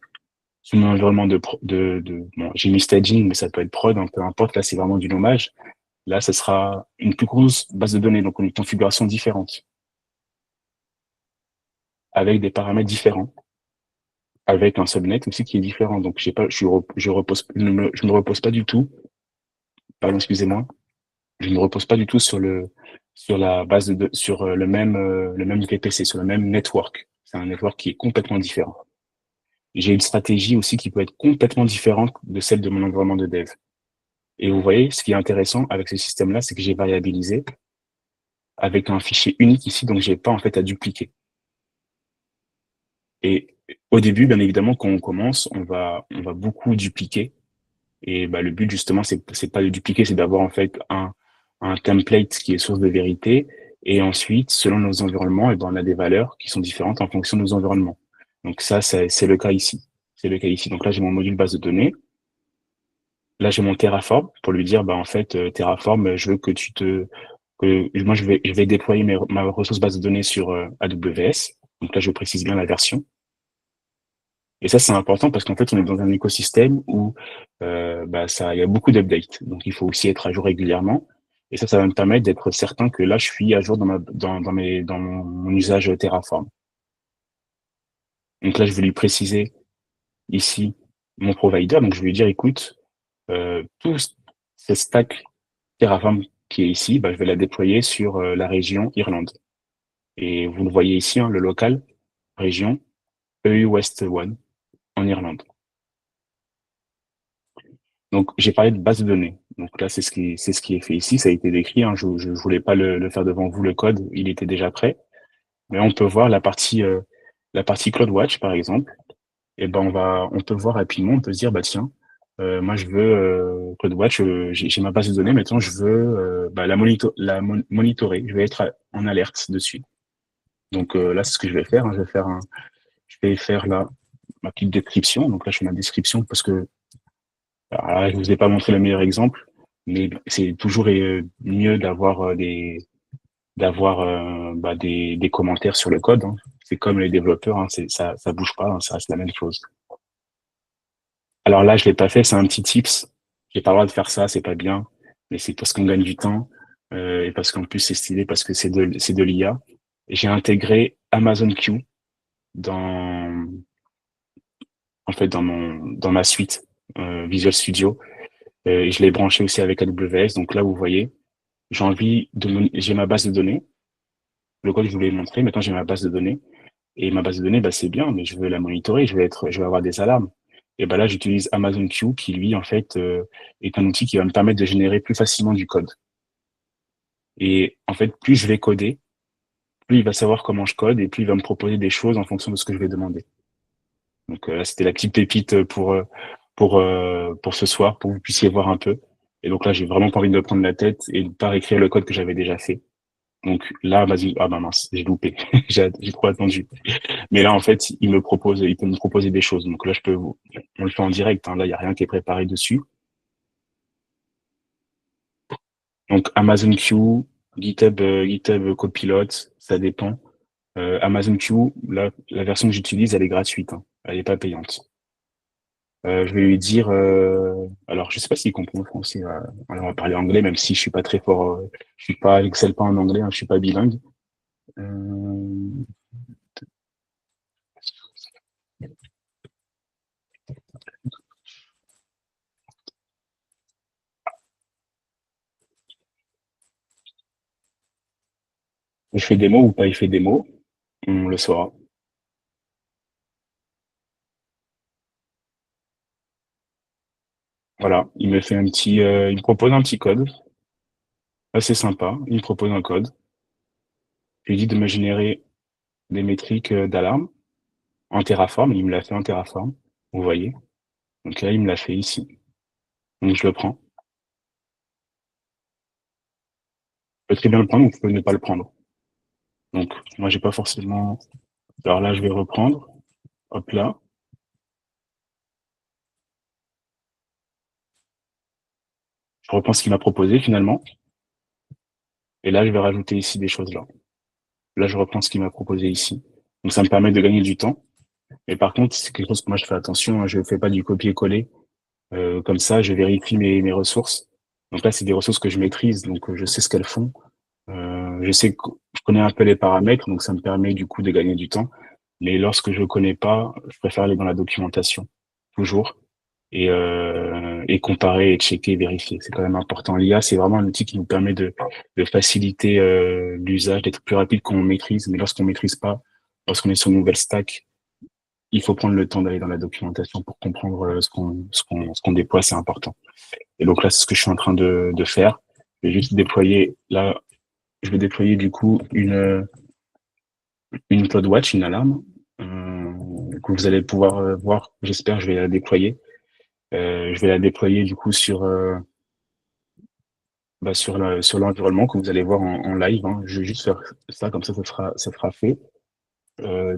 Sur mon environnement bon, j'ai mis staging, mais ça peut être prod, hein, peu importe. Là, c'est vraiment du nommage. Là, ce sera une plus grosse base de données, donc une configuration différente, avec des paramètres différents, avec un subnet aussi qui est différent. Donc, j'ai pas, je repose, je ne me repose pas du tout, pardon, excusez-moi, je ne me repose pas du tout sur la base sur le même VPC, sur le même network. C'est un network qui est complètement différent. J'ai une stratégie aussi qui peut être complètement différente de celle de mon environnement de dev. Et vous voyez, ce qui est intéressant avec ce système-là, c'est que j'ai variabilisé avec un fichier unique ici, donc j'ai pas en fait à dupliquer. Et au début, bien évidemment, quand on commence, on va beaucoup dupliquer. Et bah, le but, justement, c'est pas de dupliquer, c'est d'avoir en fait un template qui est source de vérité. Et ensuite, selon nos environnements, et ben, on a des valeurs qui sont différentes en fonction de nos environnements. Donc ça, c'est le cas ici. C'est le cas ici. Donc là, j'ai mon module base de données. Là, j'ai mon Terraform pour lui dire, bah, en fait, Terraform, je veux que moi, je vais déployer ma ressource base de données sur AWS. Donc là, je précise bien la version. Et ça, c'est important parce qu'en fait, on est dans un écosystème où bah, il y a beaucoup d'updates. Donc, il faut aussi être à jour régulièrement. Et ça va me permettre d'être certain que là, je suis à jour dans mon usage Terraform. Donc là, je vais lui préciser ici mon provider. Donc, je vais lui dire, écoute, tout ce stack Terraform qui est ici, bah, je vais la déployer sur la région Irlande. Et vous le voyez ici, hein, le local, région EU West One en Irlande. Donc, j'ai parlé de base de données. Donc là, c'est ce qui est fait ici. Ça a été décrit, hein. Je voulais pas le faire devant vous, le code. Il était déjà prêt. Mais on peut voir la partie CloudWatch, par exemple. Et ben, on peut voir rapidement, on peut se dire, bah, tiens, moi, je veux, CloudWatch, j'ai ma base de données. Maintenant, je veux, bah, monitorer. Je vais être en alerte dessus. Donc, là, c'est ce que je vais faire, hein. Je vais faire là, ma petite description. Donc là, je fais ma description parce que alors là, je vous ai pas montré le meilleur exemple, mais c'est toujours mieux d'avoir d'avoir bah, des commentaires sur le code, hein. C'est comme les développeurs, hein, ça bouge pas, hein, ça reste la même chose. Alors là, je l'ai pas fait, c'est un petit tips. J'ai pas le droit de faire ça, c'est pas bien, mais c'est parce qu'on gagne du temps et parce qu'en plus c'est stylé parce que c'est de l'IA. J'ai intégré Amazon Q dans en fait dans ma suite Visual Studio. Et je l'ai branché aussi avec AWS. Donc là, vous voyez, j'ai ma base de données. Le code, je vous l'ai montré. Maintenant, j'ai ma base de données. Et ma base de données, bah, c'est bien, mais je veux la monitorer. Je vais avoir des alarmes. Et bah là, j'utilise Amazon Q, qui lui, en fait, est un outil qui va me permettre de générer plus facilement du code. Et en fait, plus je vais coder, plus il va savoir comment je code et plus il va me proposer des choses en fonction de ce que je vais demander. Donc là, c'était la petite pépite pour ce soir, pour que vous puissiez voir un peu. Et donc là, j'ai vraiment pas envie de me prendre la tête et de pas réécrire le code que j'avais déjà fait. Donc là, vas-y, ah bah mince, j'ai loupé, j'ai trop attendu. Mais là, en fait, il peut me proposer des choses. Donc là, on le fait en direct, hein. Là, il y a rien qui est préparé dessus. Donc Amazon Q, GitHub Copilot, ça dépend. Amazon Q, la version que j'utilise, elle est gratuite, hein. Elle est pas payante. Je vais lui dire, alors je sais pas s'il comprend le français. Alors, on va parler anglais, même si je suis pas très fort, je suis pas excelle pas en anglais, hein, je suis pas bilingue. Euh, je fais des mots ou pas, il fait des mots, on le saura. Voilà, il me propose un petit code, assez sympa. Il me propose un code. Je lui dis de me générer des métriques d'alarme en Terraform. Il me l'a fait en Terraform, vous voyez. Donc là, il me l'a fait ici. Donc je le prends. Je peux très bien le prendre ou je peux ne pas le prendre. Donc moi, j'ai pas forcément. Alors là, je vais reprendre. Hop là. je reprends ce qu'il m'a proposé finalement, et là, je vais rajouter ici des choses là. Là, je reprends ce qu'il m'a proposé ici. Donc, ça me permet de gagner du temps. Et par contre, c'est quelque chose que moi, je fais attention, hein, je fais pas du copier-coller. Comme ça, je vérifie mes ressources. Donc là, c'est des ressources que je maîtrise, donc je sais ce qu'elles font. Je sais que je connais un peu les paramètres, donc ça me permet du coup de gagner du temps. Mais lorsque je connais pas, je préfère aller dans la documentation, toujours, et comparer et checker, vérifier. C'est quand même important. L'IA, c'est vraiment un outil qui nous permet de faciliter l'usage, d'être plus rapide quand on maîtrise. Mais lorsqu'on maîtrise pas, lorsqu'on est sur une nouvelle stack, il faut prendre le temps d'aller dans la documentation pour comprendre ce qu'on déploie, c'est important. Et donc là, c'est ce que je suis en train de faire. Je vais juste déployer, là, je vais déployer du coup une CloudWatch, une alarme, que vous allez pouvoir voir. J'espère, je vais la déployer. Je vais la déployer du coup sur l'environnement que vous allez voir en live, hein. Je vais juste faire ça, comme ça sera fait.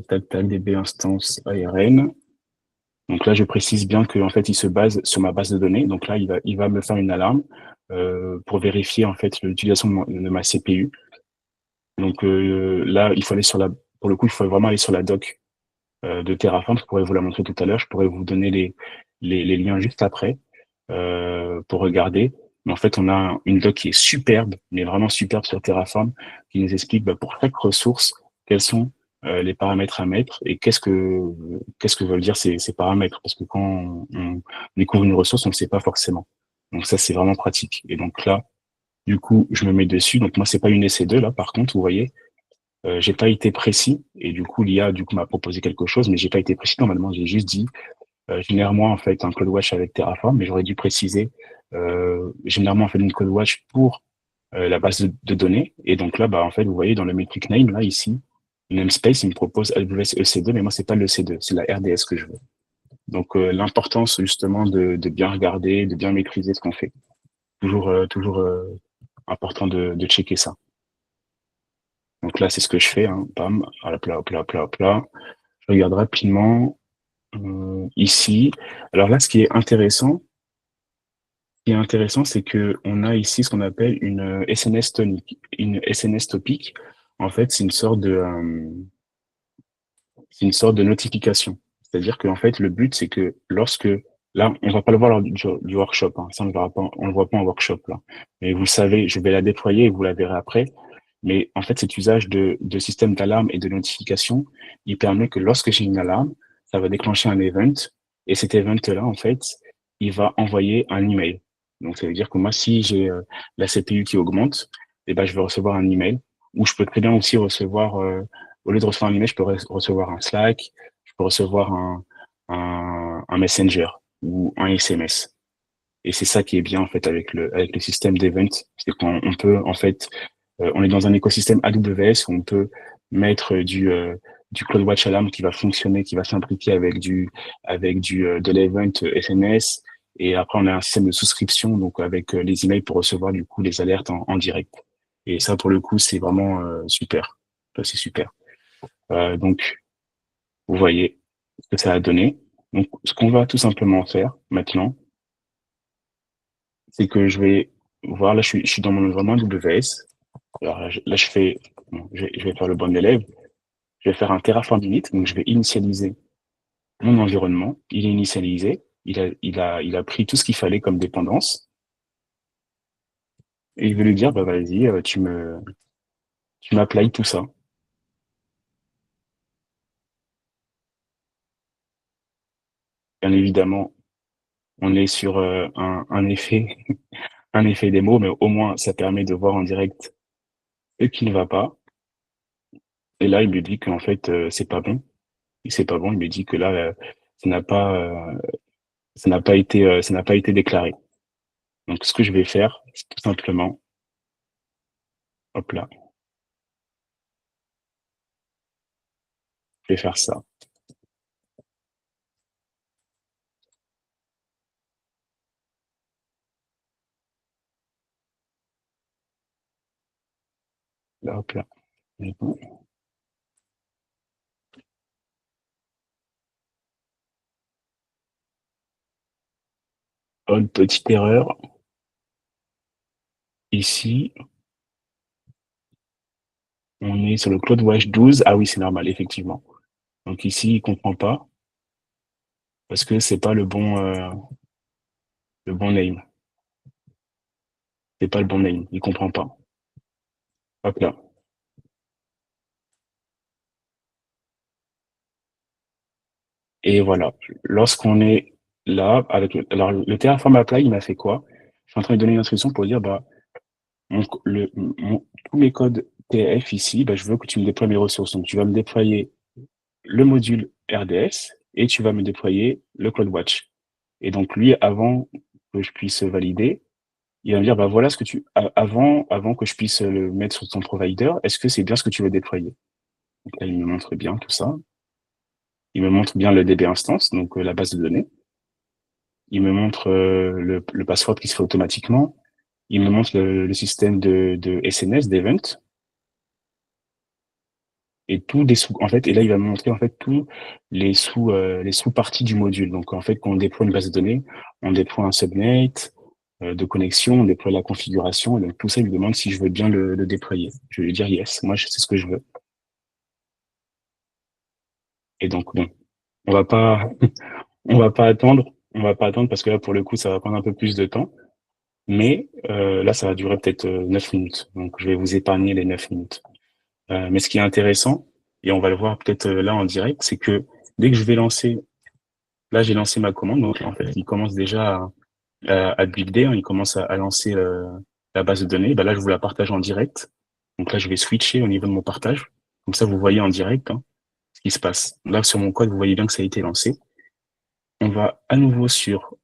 Tac, tac, DB instance ARN. Donc là, je précise bien qu'en fait, il se base sur ma base de données. Donc là, il va me faire une alarme pour vérifier en fait l'utilisation de ma CPU. Donc là, il faut aller pour le coup, il faut vraiment aller sur la doc de Terraform. Je pourrais vous la montrer tout à l'heure. Je pourrais vous donner les liens juste après pour regarder. Mais en fait, on a une doc qui est superbe, mais vraiment superbe sur Terraform, qui nous explique pour chaque ressource quels sont les paramètres à mettre et qu'est-ce que veulent dire ces paramètres. Parce que quand on découvre une ressource, on ne sait pas forcément. Donc ça, c'est vraiment pratique. Et donc là, du coup, je me mets dessus. Donc moi, c'est pas une EC2 là, par contre, vous voyez. J'ai pas été précis et du coup l'IA du coup m'a proposé quelque chose, mais j'ai pas été précis. Normalement, j'ai juste dit génère-moi en fait un CloudWatch avec Terraform, mais j'aurais dû préciser généralement en fait une CloudWatch pour la base de données. Et donc là, en fait, vous voyez dans le metric name là ici, le namespace, il me propose AWS EC2, mais moi c'est pas le EC2, c'est la RDS que je veux. Donc l'importance justement de bien regarder, de bien maîtriser ce qu'on fait. Toujours important de checker ça. Donc là, c'est ce que je fais, hein. Bam, hop là, hop là, hop là, hop là. Je regarde rapidement ici. Alors là, ce qui est intéressant, c'est que on a ici ce qu'on appelle une SNS tonique, une SNS topic. En fait, c'est une sorte de notification. C'est-à-dire qu'en fait, le but, c'est que là, on va pas le voir lors du workshop, hein. Ça, on le voit pas en workshop, là. Mais vous le savez, je vais la déployer et vous la verrez après. Mais en fait, cet usage de système d'alarme et de notification, il permet que lorsque j'ai une alarme, ça va déclencher un event. Et cet event-là, en fait, il va envoyer un email. Donc, ça veut dire que moi, si j'ai la CPU qui augmente, je vais recevoir un email. Ou je peux très bien aussi recevoir, au lieu de recevoir un email, je peux recevoir un Slack, je peux recevoir un Messenger ou un SMS. Et c'est ça qui est bien en fait avec le système d'event, c'est qu'on peut en fait, on est dans un écosystème AWS où on peut mettre du CloudWatch Alarm qui va fonctionner, qui va s'impliquer de l'event SMS. Et après, on a un système de souscription, donc avec les emails pour recevoir du coup les alertes en direct. Et ça, pour le coup, c'est vraiment super. Ça, c'est super. Donc, vous voyez ce que ça a donné. Donc, ce qu'on va tout simplement faire maintenant, c'est que je vais voir, là, je suis dans mon environnement AWS. Alors là, bon, je vais faire le bon élève. Je vais faire un Terraform init, donc je vais initialiser mon environnement. Il est initialisé. Il a pris tout ce qu'il fallait comme dépendance. Et je vais lui dire, vas-y, tu m'applies tout ça. Bien évidemment, on est sur un effet, un effet démo, mais au moins, ça permet de voir en direct ce qui ne va pas. Et là, il me dit qu'en fait, c'est pas bon. Et c'est pas bon. Il me dit que là, ça n'a pas, euh, ça n'a pas été déclaré. Donc, ce que je vais faire, c'est tout simplement, hop là, je vais faire ça. Là, hop là. Oh, une petite erreur. ici, on est sur le CloudWatch 12. Ah oui, c'est normal, effectivement. Donc ici, il comprend pas parce que c'est pas le bon name. C'est pas le bon name. Il comprend pas. Hop là. Et voilà. Lorsqu'on est là, alors, le Terraform Apply, il m'a fait quoi? Je suis en train de donner une instruction pour dire, bah, tous mes codes TF ici, bah, je veux que tu me déploies mes ressources. Donc, tu vas me déployer le module RDS et tu vas me déployer le CloudWatch. Et donc, lui, avant que je puisse valider, il va me dire, bah, voilà ce que avant que je puisse le mettre sur ton provider, est-ce que c'est bien ce que tu veux déployer? Donc là, il me montre bien tout ça. Il me montre bien le DB instance, donc la base de données. Il me montre le password qui se fait automatiquement. Il me montre le système de SNS, d'event, et tout des sous, en fait, et là, il va me montrer, en fait, tous les sous-parties du module. Donc, en fait, quand on déploie une base de données, on déploie un subnet de connexion, on déploie la configuration, et donc tout ça, il me demande si je veux bien le déployer. Je vais lui dire yes, moi, c'est ce que je veux. Et donc, bon, on va pas, on va pas attendre parce que là, pour le coup, ça va prendre un peu plus de temps. Mais là, ça va durer peut-être 9 minutes. Donc, je vais vous épargner les 9 minutes. Mais ce qui est intéressant, et on va le voir peut-être là en direct, c'est que dès que je vais lancer, là, j'ai lancé ma commande. Donc, en fait, il commence déjà à builder, hein, il commence à lancer la base de données. Bah, là, je vous la partage en direct. Donc là, je vais switcher au niveau de mon partage. Comme ça, vous voyez en direct hein, ce qui se passe. Là, sur mon code, vous voyez bien que ça a été lancé. On va à nouveau sur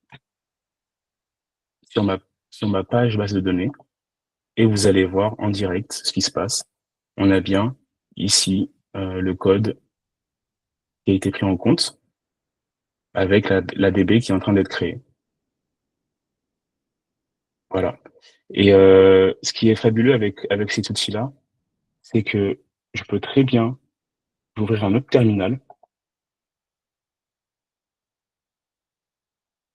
ma, sur ma page base de données. Et vous allez voir en direct ce qui se passe. On a bien ici le code qui a été pris en compte avec la DB qui est en train d'être créée. Voilà. Et ce qui est fabuleux avec cet outil-là, c'est que je peux très bien ouvrir un autre terminal.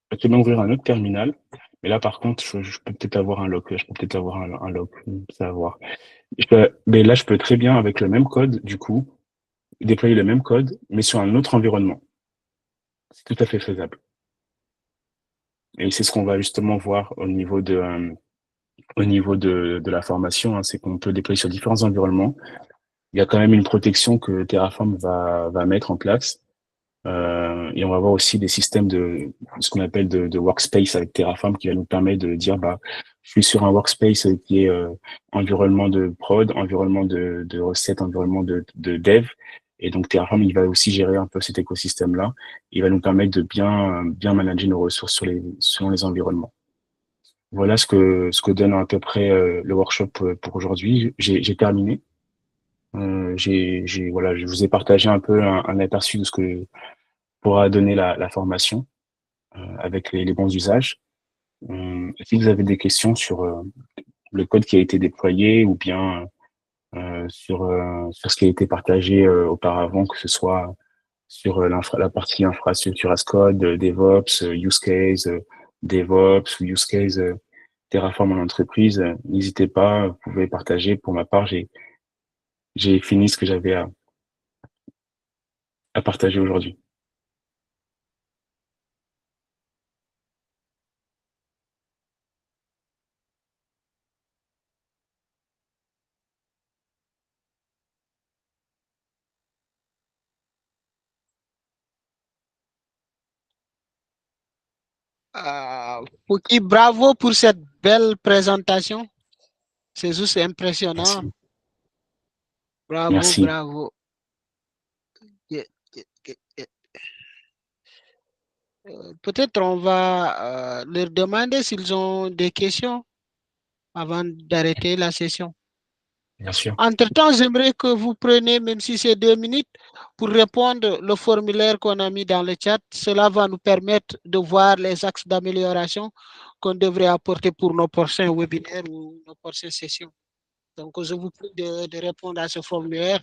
Je peux très bien ouvrir un autre terminal. Mais là, par contre, je peux peut-être avoir un lock. Je peux peut-être avoir un lock. Ça va voir. Mais là, je peux très bien, avec le même code, du coup, déployer le même code, mais sur un autre environnement. C'est tout à fait faisable. Et c'est ce qu'on va justement voir au niveau de la formation, hein, c'est qu'on peut déployer sur différents environnements. Il y a quand même une protection que Terraform va mettre en place. Et on va voir aussi des systèmes ce qu'on appelle de workspace avec Terraform qui va nous permettre de dire, bah, je suis sur un workspace qui est environnement de prod, environnement de recette, environnement de dev. Et donc Terraform, il va aussi gérer un peu cet écosystème-là. Il va nous permettre de bien manager nos ressources selon les environnements. Voilà ce que donne à peu près le workshop pour aujourd'hui. J'ai terminé. Voilà, je vous ai partagé un peu un aperçu de ce que pourra donner la formation avec les bons usages. Si vous avez des questions sur le code qui a été déployé ou bien sur ce qui a été partagé auparavant, que ce soit sur la partie infrastructure as code, DevOps, use case, DevOps ou use case Terraform en entreprise, n'hésitez pas, vous pouvez partager. Pour ma part, j'ai fini ce que j'avais à partager aujourd'hui. Fouki, bravo pour cette belle présentation. C'est juste impressionnant. Merci. Bravo, Merci. bravo. Yeah, yeah, yeah, yeah. Peut-être on va leur demander s'ils ont des questions avant d'arrêter la session. Bien sûr. Entre-temps, j'aimerais que vous preniez, même si c'est 2 minutes, pour répondre le formulaire qu'on a mis dans le chat. Cela va nous permettre de voir les axes d'amélioration qu'on devrait apporter pour nos prochains webinaires ou nos prochaines sessions. Donc, je vous prie de répondre à ce formulaire.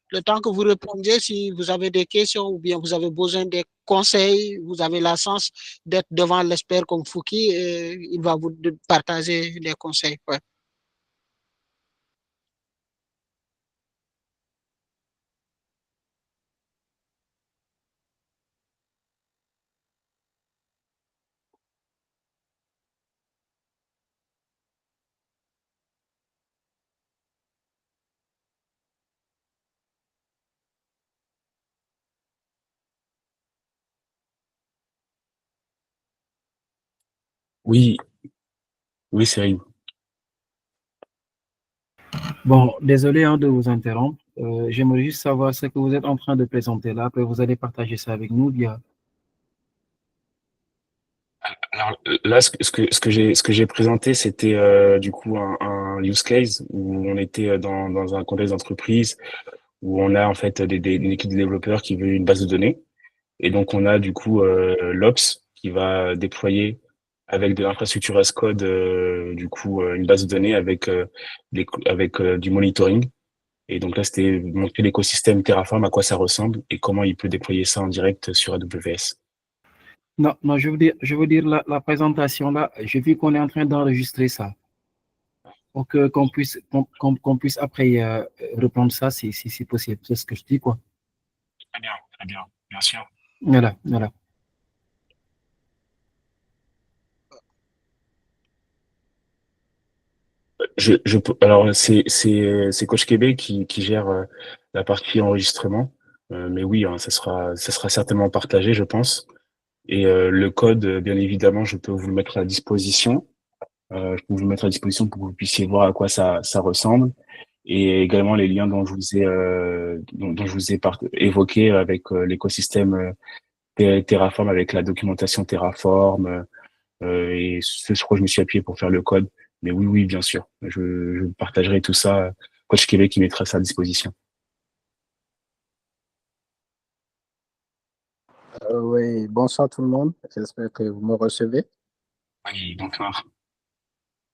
Le temps que vous répondiez, si vous avez des questions ou bien vous avez besoin des conseils, vous avez la chance d'être devant l'expert comme Fouki et il va vous partager les conseils. Ouais. Oui, oui, Cyril. Bon, désolé hein, de vous interrompre. J'aimerais juste savoir ce que vous êtes en train de présenter là. Après, vous allez partager ça avec nous via. Alors là, ce que j'ai présenté, c'était du coup un use case où on était dans un contexte d'entreprise où on a en fait une équipe de développeurs qui veut une base de données. Et donc, on a du coup l'Ops qui va déployer avec de l'infrastructure as code, du coup, une base de données avec, du monitoring. Et donc là, c'était montrer l'écosystème Terraform, à quoi ça ressemble et comment il peut déployer ça en direct sur AWS. Non, non, je veux dire la présentation là. J'ai vu qu'on est en train d'enregistrer ça. Pour que qu'on puisse après reprendre ça si c'est possible. C'est ce que je dis, quoi. Très bien, bien sûr. Voilà, voilà. Alors, c'est Coach Québec qui gère la partie enregistrement. Mais oui, hein, ça sera certainement partagé, je pense. Et le code, bien évidemment, je peux vous le mettre à disposition. Je peux vous le mettre à disposition pour que vous puissiez voir à quoi ça ressemble. Et également les liens dont je vous ai, dont je vous ai évoqué avec l'écosystème Terraform, avec la documentation Terraform. Et je crois que je me suis appuyé pour faire le code. Mais oui, oui, bien sûr. Je partagerai tout ça. Coach Québec qui mettra ça à disposition. Oui, bonsoir tout le monde. J'espère que vous me recevez. Oui, bonsoir.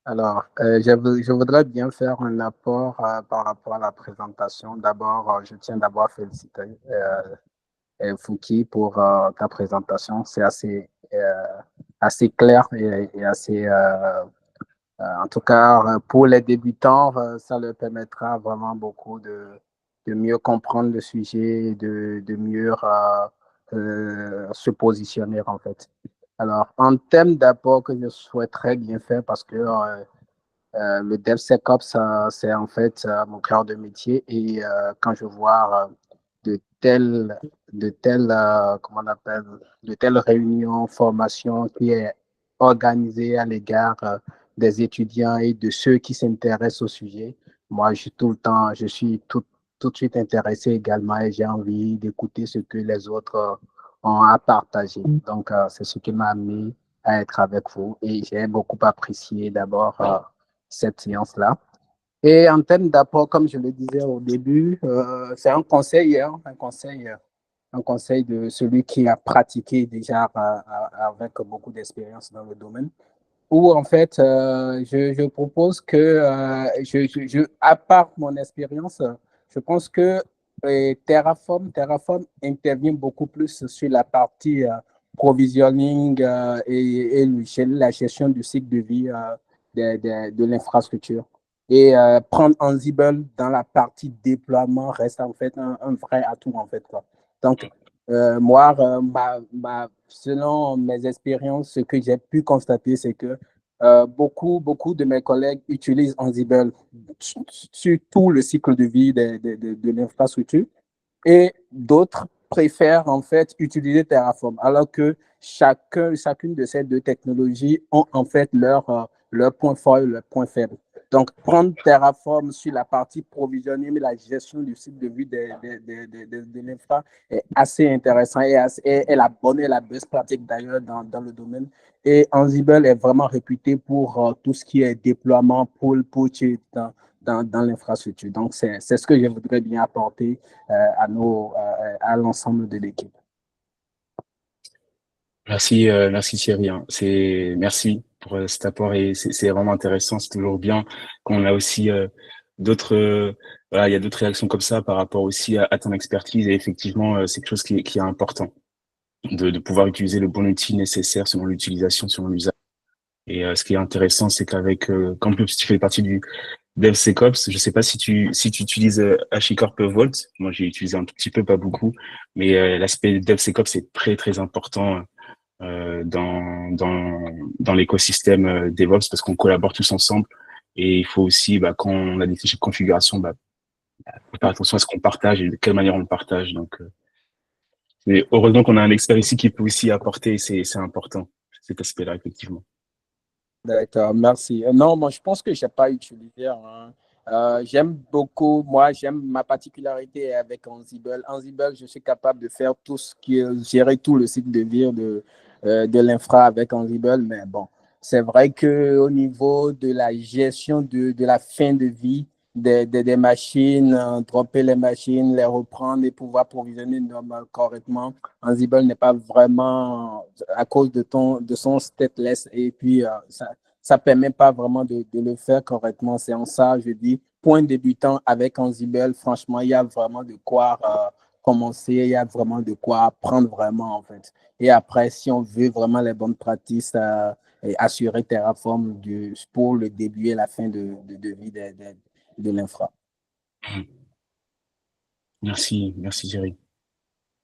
Alors, je voudrais bien faire un apport par rapport à la présentation. D'abord, je tiens d'abord à féliciter Fouki pour ta présentation. C'est assez clair et assez, en tout cas, pour les débutants, ça leur permettra vraiment beaucoup de mieux comprendre le sujet, de mieux se positionner en fait. Alors, en termes d'apport que je souhaiterais bien faire, parce que le DevSecOps, c'est en fait mon cœur de métier, et quand je vois de telles, comment on appelle, de telles réunions, formations qui est organisée à l'égard des étudiants et de ceux qui s'intéressent au sujet, moi, je suis tout de suite intéressé également et j'ai envie d'écouter ce que les autres ont à partager. Donc, c'est ce qui m'a amené à être avec vous et j'ai beaucoup apprécié d'abord cette séance-là. Et en termes d'apport, comme je le disais au début, c'est un conseil de celui qui a pratiqué déjà avec beaucoup d'expérience dans le domaine, où en fait, je propose que, à part mon expérience, je pense que Terraform intervient beaucoup plus sur la partie provisioning et la gestion du cycle de vie de l'infrastructure. Et prendre Ansible dans la partie déploiement reste en fait un vrai atout en fait, quoi. Donc, moi, selon mes expériences, ce que j'ai pu constater, c'est que beaucoup de mes collègues utilisent Ansible sur tout le cycle de vie de l'infrastructure et d'autres préfèrent en fait utiliser Terraform, alors que chacune de ces deux technologies ont en fait leur point fort et leur point faible. Donc, prendre Terraform sur la partie provisionnement et la gestion du cycle de vie de l'infra est assez intéressant et la bonne et la best pratique d'ailleurs dans le domaine. Et Ansible est vraiment réputé pour tout ce qui est déploiement, pull, push dans l'infrastructure. Donc, c'est ce que je voudrais bien apporter à l'ensemble de l'équipe. Merci Thierry, hein. Merci pour cet apport et c'est vraiment intéressant. C'est toujours bien qu'on a aussi d'autres, voilà, il y a d'autres réactions comme ça par rapport aussi à ton expertise et effectivement, c'est quelque chose qui est important de pouvoir utiliser le bon outil nécessaire selon l'utilisation, selon l'usage. Et ce qui est intéressant, c'est qu'avec, quand plus tu fais partie du DevSecOps, je sais pas si tu utilises HashiCorp Vault. Moi, j'ai utilisé un tout petit peu, pas beaucoup, mais l'aspect DevSecOps est très très important dans l'écosystème DevOps parce qu'on collabore tous ensemble et il faut aussi quand on a des fichiers de configuration faut faire attention à ce qu'on partage et de quelle manière on le partage donc mais heureusement qu'on a un expert ici qui peut aussi apporter c'est important cet aspect-là effectivement. D'accord, merci. Non, moi, je pense que je n'ai pas utilisé. Hein. J'aime beaucoup, moi, j'aime ma particularité est avec Ansible. Ansible, je suis capable de faire tout ce qui est, gérer tout le cycle de vie de l'infra avec Ansible. Mais bon, c'est vrai qu'au niveau de la gestion de la fin de vie des machines, dropper les machines, les reprendre et pouvoir provisionner correctement, Ansible n'est pas vraiment à cause de son stateless et puis ça permet pas vraiment de le faire correctement. C'est en ça, je dis, point débutant avec Ansible, franchement, il y a vraiment de quoi commencer, il y a vraiment de quoi apprendre vraiment en fait. Et après, si on veut vraiment les bonnes pratiques, et assurer Terraform pour le début et la fin de vie de l'infra. Merci, merci Thierry.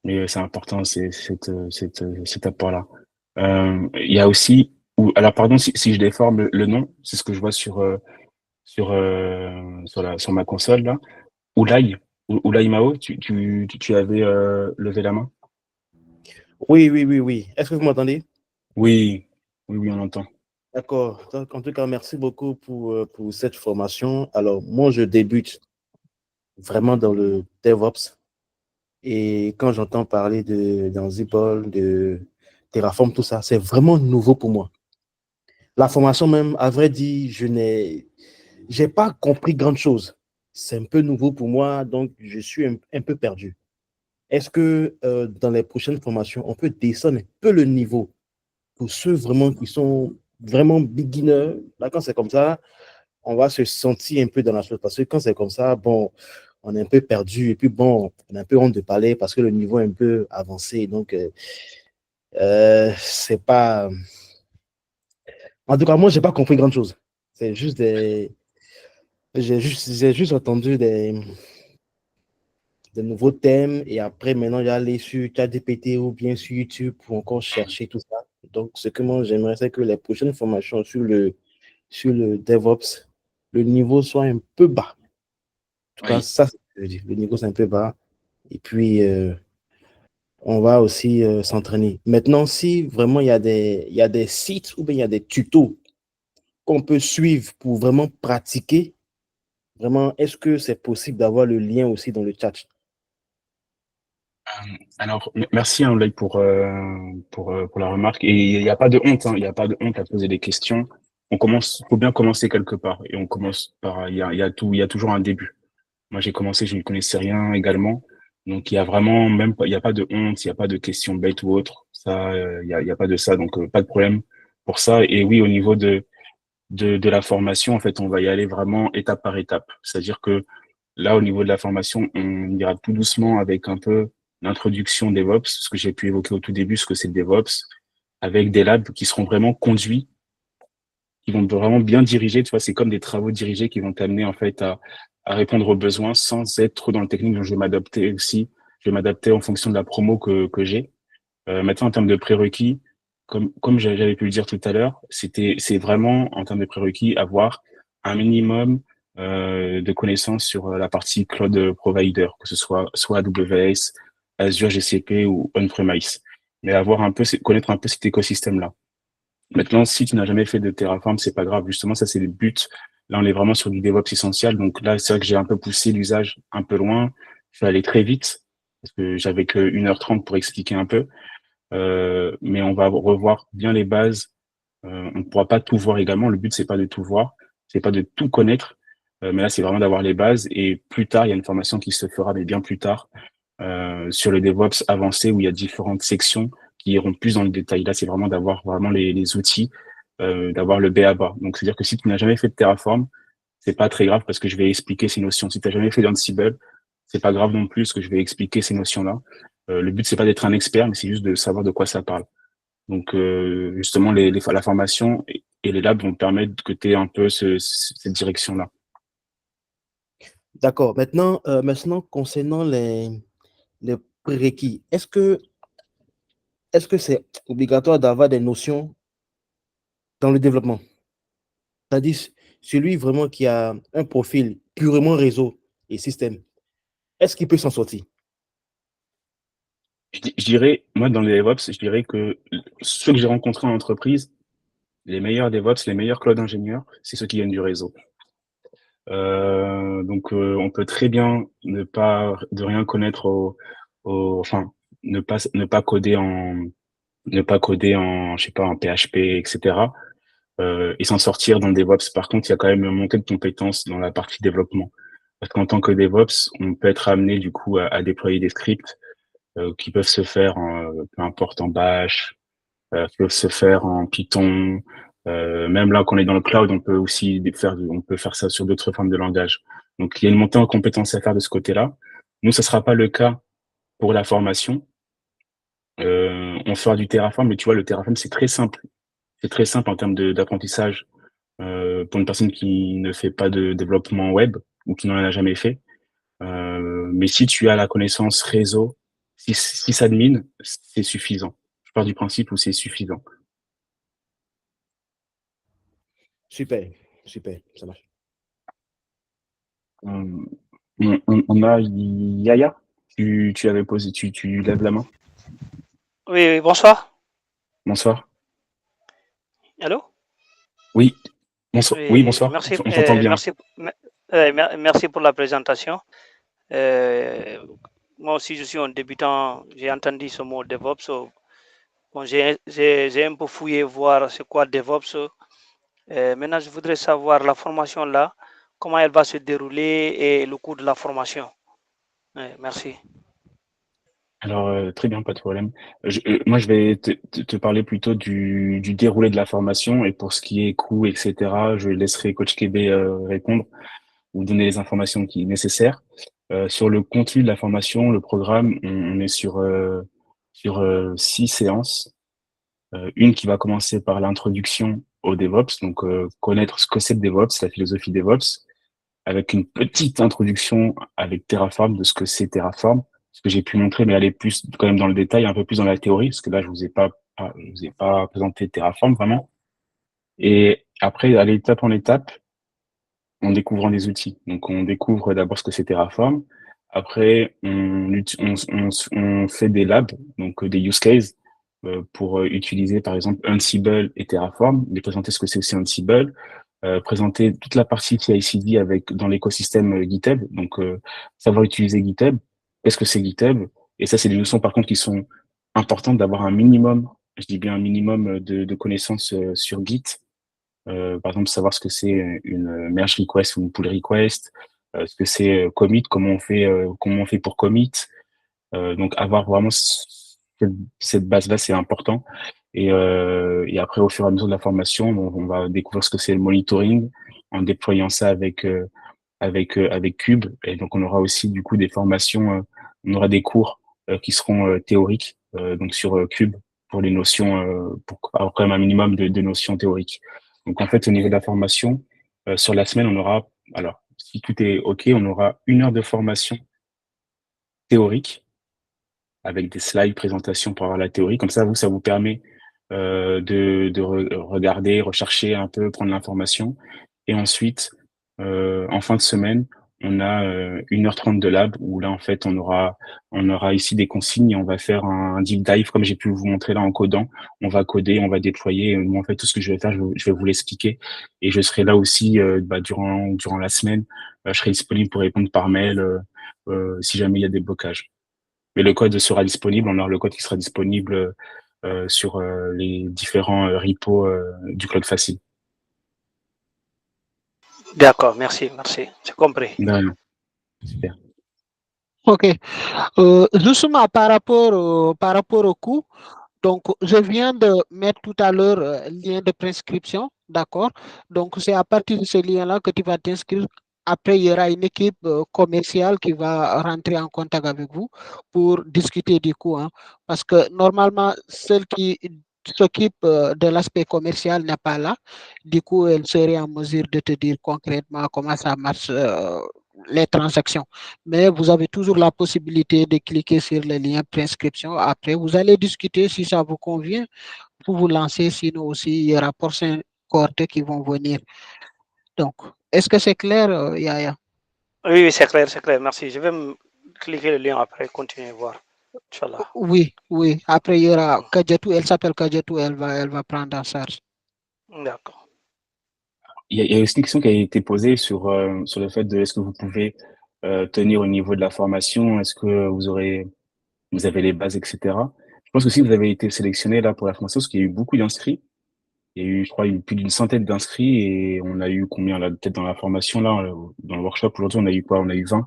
Mais c'est important, cet apport-là. Il y a aussi, alors pardon si je déforme le nom, c'est ce que je vois sur ma console là. Oulai, Oulai Mao, tu avais levé la main? Oui, oui, oui, oui. Est-ce que vous m'entendez? Oui, oui, oui, on entend. D'accord. Donc, en tout cas, merci beaucoup pour cette formation. Alors, moi, je débute vraiment dans le DevOps. Et quand j'entends parler d'Ansible, de Terraform, tout ça, c'est vraiment nouveau pour moi. La formation même, à vrai dire, j'ai pas compris grand chose. C'est un peu nouveau pour moi, donc je suis un peu perdu. Est-ce que dans les prochaines formations, on peut descendre un peu le niveau pour ceux vraiment qui sont vraiment beginners? Là, quand c'est comme ça, on va se sentir un peu dans la chose. Parce que quand c'est comme ça, bon, on est un peu perdu. Et puis bon, on a un peu honte de parler parce que le niveau est un peu avancé. Donc, c'est pas. En tout cas, moi, j'ai pas compris grand chose. C'est juste des. J'ai juste entendu des nouveaux thèmes et après, maintenant, j'allais sur ChatGPT ou bien sur YouTube pour encore chercher tout ça. Donc, ce que moi, j'aimerais, c'est que les prochaines formations sur le DevOps, le niveau soit un peu bas. En tout cas, Oui. ça, c'est ce que je veux dire. Le niveau, c'est un peu bas. Et puis, on va aussi s'entraîner. Maintenant, si vraiment il y a des sites ou bien il y a des tutos qu'on peut suivre pour vraiment pratiquer, vraiment, est-ce que c'est possible d'avoir le lien aussi dans le chat? Alors, merci hein, Oulai, pour la remarque. Et il n'y a pas de honte, hein, il n'y a pas de honte à poser des questions. Faut bien commencer quelque part. Et on commence par, il y a toujours un début. Moi, j'ai commencé, je ne connaissais rien également. Donc, il y a vraiment même pas, il y a pas de honte, il y a pas de questions bêtes ou autres. Ça, il y a pas de ça. Donc, pas de problème pour ça. Et oui, au niveau de la formation, en fait, on va y aller vraiment étape par étape. C'est-à-dire que là, au niveau de la formation, on ira tout doucement avec un peu l'introduction DevOps, ce que j'ai pu évoquer au tout début, ce que c'est le DevOps, avec des labs qui seront vraiment conduits, qui vont vraiment bien diriger. Tu vois, c'est comme des travaux dirigés qui vont t'amener en fait à répondre aux besoins sans être trop dans le technique. Donc, je vais m'adapter aussi. Je vais m'adapter en fonction de la promo que j'ai. Maintenant, en termes de prérequis, comme j'avais pu le dire tout à l'heure, c'est vraiment, en termes de prérequis, avoir un minimum de connaissances sur la partie cloud provider, que ce soit AWS, Azure, GCP ou on-premise. Mais avoir un peu, connaître un peu cet écosystème-là. Maintenant, si tu n'as jamais fait de Terraform, c'est pas grave. Justement, ça, c'est le but. Là, on est vraiment sur du DevOps essentiel. Donc là, c'est vrai que j'ai un peu poussé l'usage un peu loin. Je vais aller très vite parce que j'avais que 1h30 pour expliquer un peu. Mais on va revoir bien les bases. On ne pourra pas tout voir également. Le but, c'est pas de tout voir, c'est pas de tout connaître. Mais là, c'est vraiment d'avoir les bases. Et plus tard, il y a une formation qui se fera, mais bien plus tard, sur le DevOps avancé où il y a différentes sections qui iront plus dans le détail. Là, c'est vraiment d'avoir vraiment les outils, d'avoir le B à bas. Donc, c'est-à-dire que si tu n'as jamais fait de Terraform, c'est pas très grave parce que je vais expliquer ces notions. Si tu n'as jamais fait d'Ansible, c'est pas grave non plus parce que je vais expliquer ces notions-là. Le but, c'est pas d'être un expert, mais c'est juste de savoir de quoi ça parle. Donc, justement, la formation et les labs vont permettre que tu aies un peu cette direction-là. D'accord. Maintenant, concernant les prérequis, est-ce que c'est obligatoire d'avoir des notions dans le développement? C'est-à-dire, celui vraiment qui a un profil purement réseau et système, est-ce qu'il peut s'en sortir? Je dirais, moi, dans les DevOps, je dirais que ceux que j'ai rencontrés en entreprise, Les meilleurs DevOps, les meilleurs cloud ingénieurs, c'est ceux qui viennent du réseau. Donc, on peut très bien de rien connaître enfin, ne pas coder en, je sais pas, en PHP, etc. Et s'en sortir dans le DevOps. Par contre, il y a quand même une montée de compétences dans la partie développement. Parce qu'en tant que DevOps, on peut être amené du coup à déployer des scripts qui peuvent se faire peu importe en Bash, qui peuvent se faire en Python. Même là, quand on est dans le cloud, on peut faire ça sur d'autres formes de langage. Donc, il y a une montée en compétences à faire de ce côté-là. Nous, ça sera pas le cas pour la formation. On fera du Terraform, mais tu vois, le Terraform, c'est très simple. C'est très simple en termes d'apprentissage pour une personne qui ne fait pas de développement web ou qui n'en a jamais fait. Mais si tu as la connaissance réseau, si admin, c'est suffisant. Je pars du principe où c'est suffisant. Super, super, ça marche. On a Yaya, tu avais posé, tu lèves la main. Oui, bonsoir. Bonsoir. Allô? Oui, bonsoir. Oui, bonsoir. Merci, On t'entend bien. merci pour la présentation. Moi aussi, je suis un débutant. J'ai entendu ce mot DevOps. Bon, j'ai un peu fouillé voir c'est quoi DevOps. Maintenant, je voudrais savoir la formation là, comment elle va se dérouler et le cours de la formation. Merci. Alors, très bien, pas de problème. Moi, je vais te parler plutôt du déroulé de la formation et pour ce qui est coût, etc., je laisserai Coach Kébé répondre ou donner les informations nécessaires. Sur le contenu de la formation, le programme, on est sur 6 séances. Une qui va commencer par l'introduction au DevOps, donc connaître ce que c'est le DevOps, la philosophie DevOps, avec une petite introduction avec Terraform de ce que c'est Terraform, ce que j'ai pu montrer, mais aller plus quand même dans le détail, un peu plus dans la théorie, parce que là, je vous ai pas présenté Terraform vraiment. Et après, aller étape en étape, en découvrant des outils. Donc, on découvre d'abord ce que c'est Terraform. Après, on fait des labs, donc des use cases, pour utiliser par exemple Ansible et Terraform, les présenter ce que c'est aussi Ansible, présenter toute la partie CI/CD dans l'écosystème GitHub, donc savoir utiliser GitHub, qu'est-ce que c'est GitHub, et ça c'est des notions par contre qui sont importantes d'avoir un minimum, je dis bien un minimum de connaissances sur Git, par exemple savoir ce que c'est une merge request ou une pull request, ce que c'est commit, comment on fait pour commit, donc avoir vraiment cette base-là, c'est important. Et après, au fur et à mesure de la formation, on va découvrir ce que c'est le monitoring en déployant ça avec Cube. Et donc, on aura aussi du coup des formations, on aura des cours qui seront théoriques, donc sur Cube pour les notions, pour avoir quand même un minimum de notions théoriques. Donc, en fait, au niveau de la formation, sur la semaine, on aura, alors, si tout est OK, on aura 1 heure de formation théorique avec des slides, présentations pour avoir la théorie. Comme ça, ça vous permet de regarder, rechercher un peu, prendre l'information. Et ensuite, en fin de semaine, on a 1h30 de lab où là, en fait, on aura ici des consignes et on va faire un deep dive comme j'ai pu vous montrer là en codant. On va coder, on va déployer. Moi, en fait, tout ce que je vais faire, je vais vous l'expliquer. Et je serai là aussi durant la semaine. Je serai disponible pour répondre par mail si jamais il y a des blocages. Mais le code sera disponible, on aura le code qui sera disponible sur les différents repos du Cloud Facile. D'accord, merci, c'est compris. Non, super. Ok. Justement, par rapport au coût, donc je viens de mettre tout à l'heure lien de prescription, d'accord? Donc c'est à partir de ce lien-là que tu vas t'inscrire. Après, il y aura une équipe commerciale qui va rentrer en contact avec vous pour discuter du coût, hein, parce que normalement, celle qui s'occupe de l'aspect commercial n'est pas là. Du coup, elle serait en mesure de te dire concrètement comment ça marche, les transactions. Mais vous avez toujours la possibilité de cliquer sur le lien prescription. Après, vous allez discuter si ça vous convient pour vous lancer. Sinon aussi, il y aura prochaines cohortes qui vont venir. Donc, est-ce que c'est clair, Yaya? Oui, c'est clair, merci. Je vais cliquer le lien après, continuer à voir. Inch'Allah. Oui. Après, il y aura Kadjatou, elle s'appelle Kadjatou, elle va prendre en charge. D'accord. Il y a aussi une question qui a été posée sur le fait de est-ce que vous pouvez tenir au niveau de la formation? Est-ce que vous avez les bases, etc. Je pense que si vous avez été sélectionné là pour la formation, parce qu'il y a eu beaucoup d'inscrits. Il y a eu, je crois, plus d'une centaine d'inscrits et on a eu combien là, peut-être dans la formation là, dans le workshop aujourd'hui, on a eu quoi? On a eu 20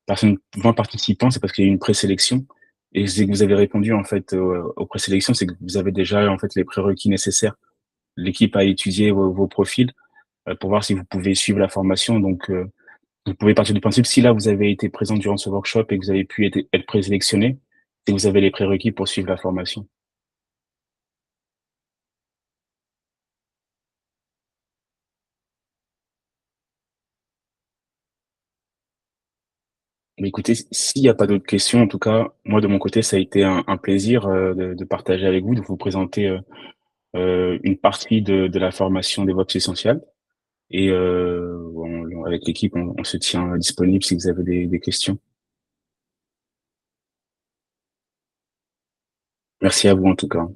personnes, 20 participants, c'est parce qu'il y a eu une présélection. Et c'est que vous avez répondu en fait aux présélections, c'est que vous avez déjà en fait les prérequis nécessaires. L'équipe a étudié vos profils pour voir si vous pouvez suivre la formation. Donc, vous pouvez partir du principe, si là vous avez été présent durant ce workshop et que vous avez pu être présélectionné, c'est que vous avez les prérequis pour suivre la formation. Mais écoutez, s'il n'y a pas d'autres questions, en tout cas, moi de mon côté, ça a été un plaisir de partager avec vous, de vous présenter une partie de la formation DevOps Essential. Et avec l'équipe, on se tient disponible si vous avez des questions. Merci à vous en tout cas.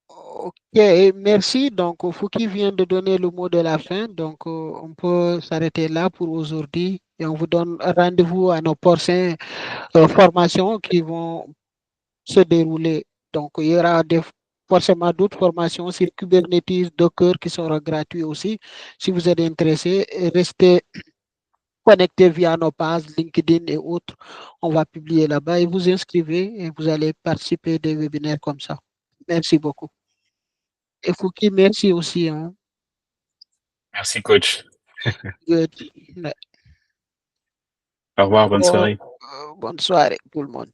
Ok, merci. Donc, Fouki vient de donner le mot de la fin. Donc, on peut s'arrêter là pour aujourd'hui et on vous donne rendez-vous à nos prochaines formations qui vont se dérouler. Donc, il y aura forcément d'autres formations sur Kubernetes, Docker qui seront gratuites aussi. Si vous êtes intéressé, restez connectés via nos pages LinkedIn et autres. On va publier là-bas et vous inscrivez et vous allez participer à des webinaires comme ça. Merci beaucoup. Et Fouki, merci aussi. Hein. Merci coach. Good. Au revoir, bonne soirée. Bonne soirée tout le monde.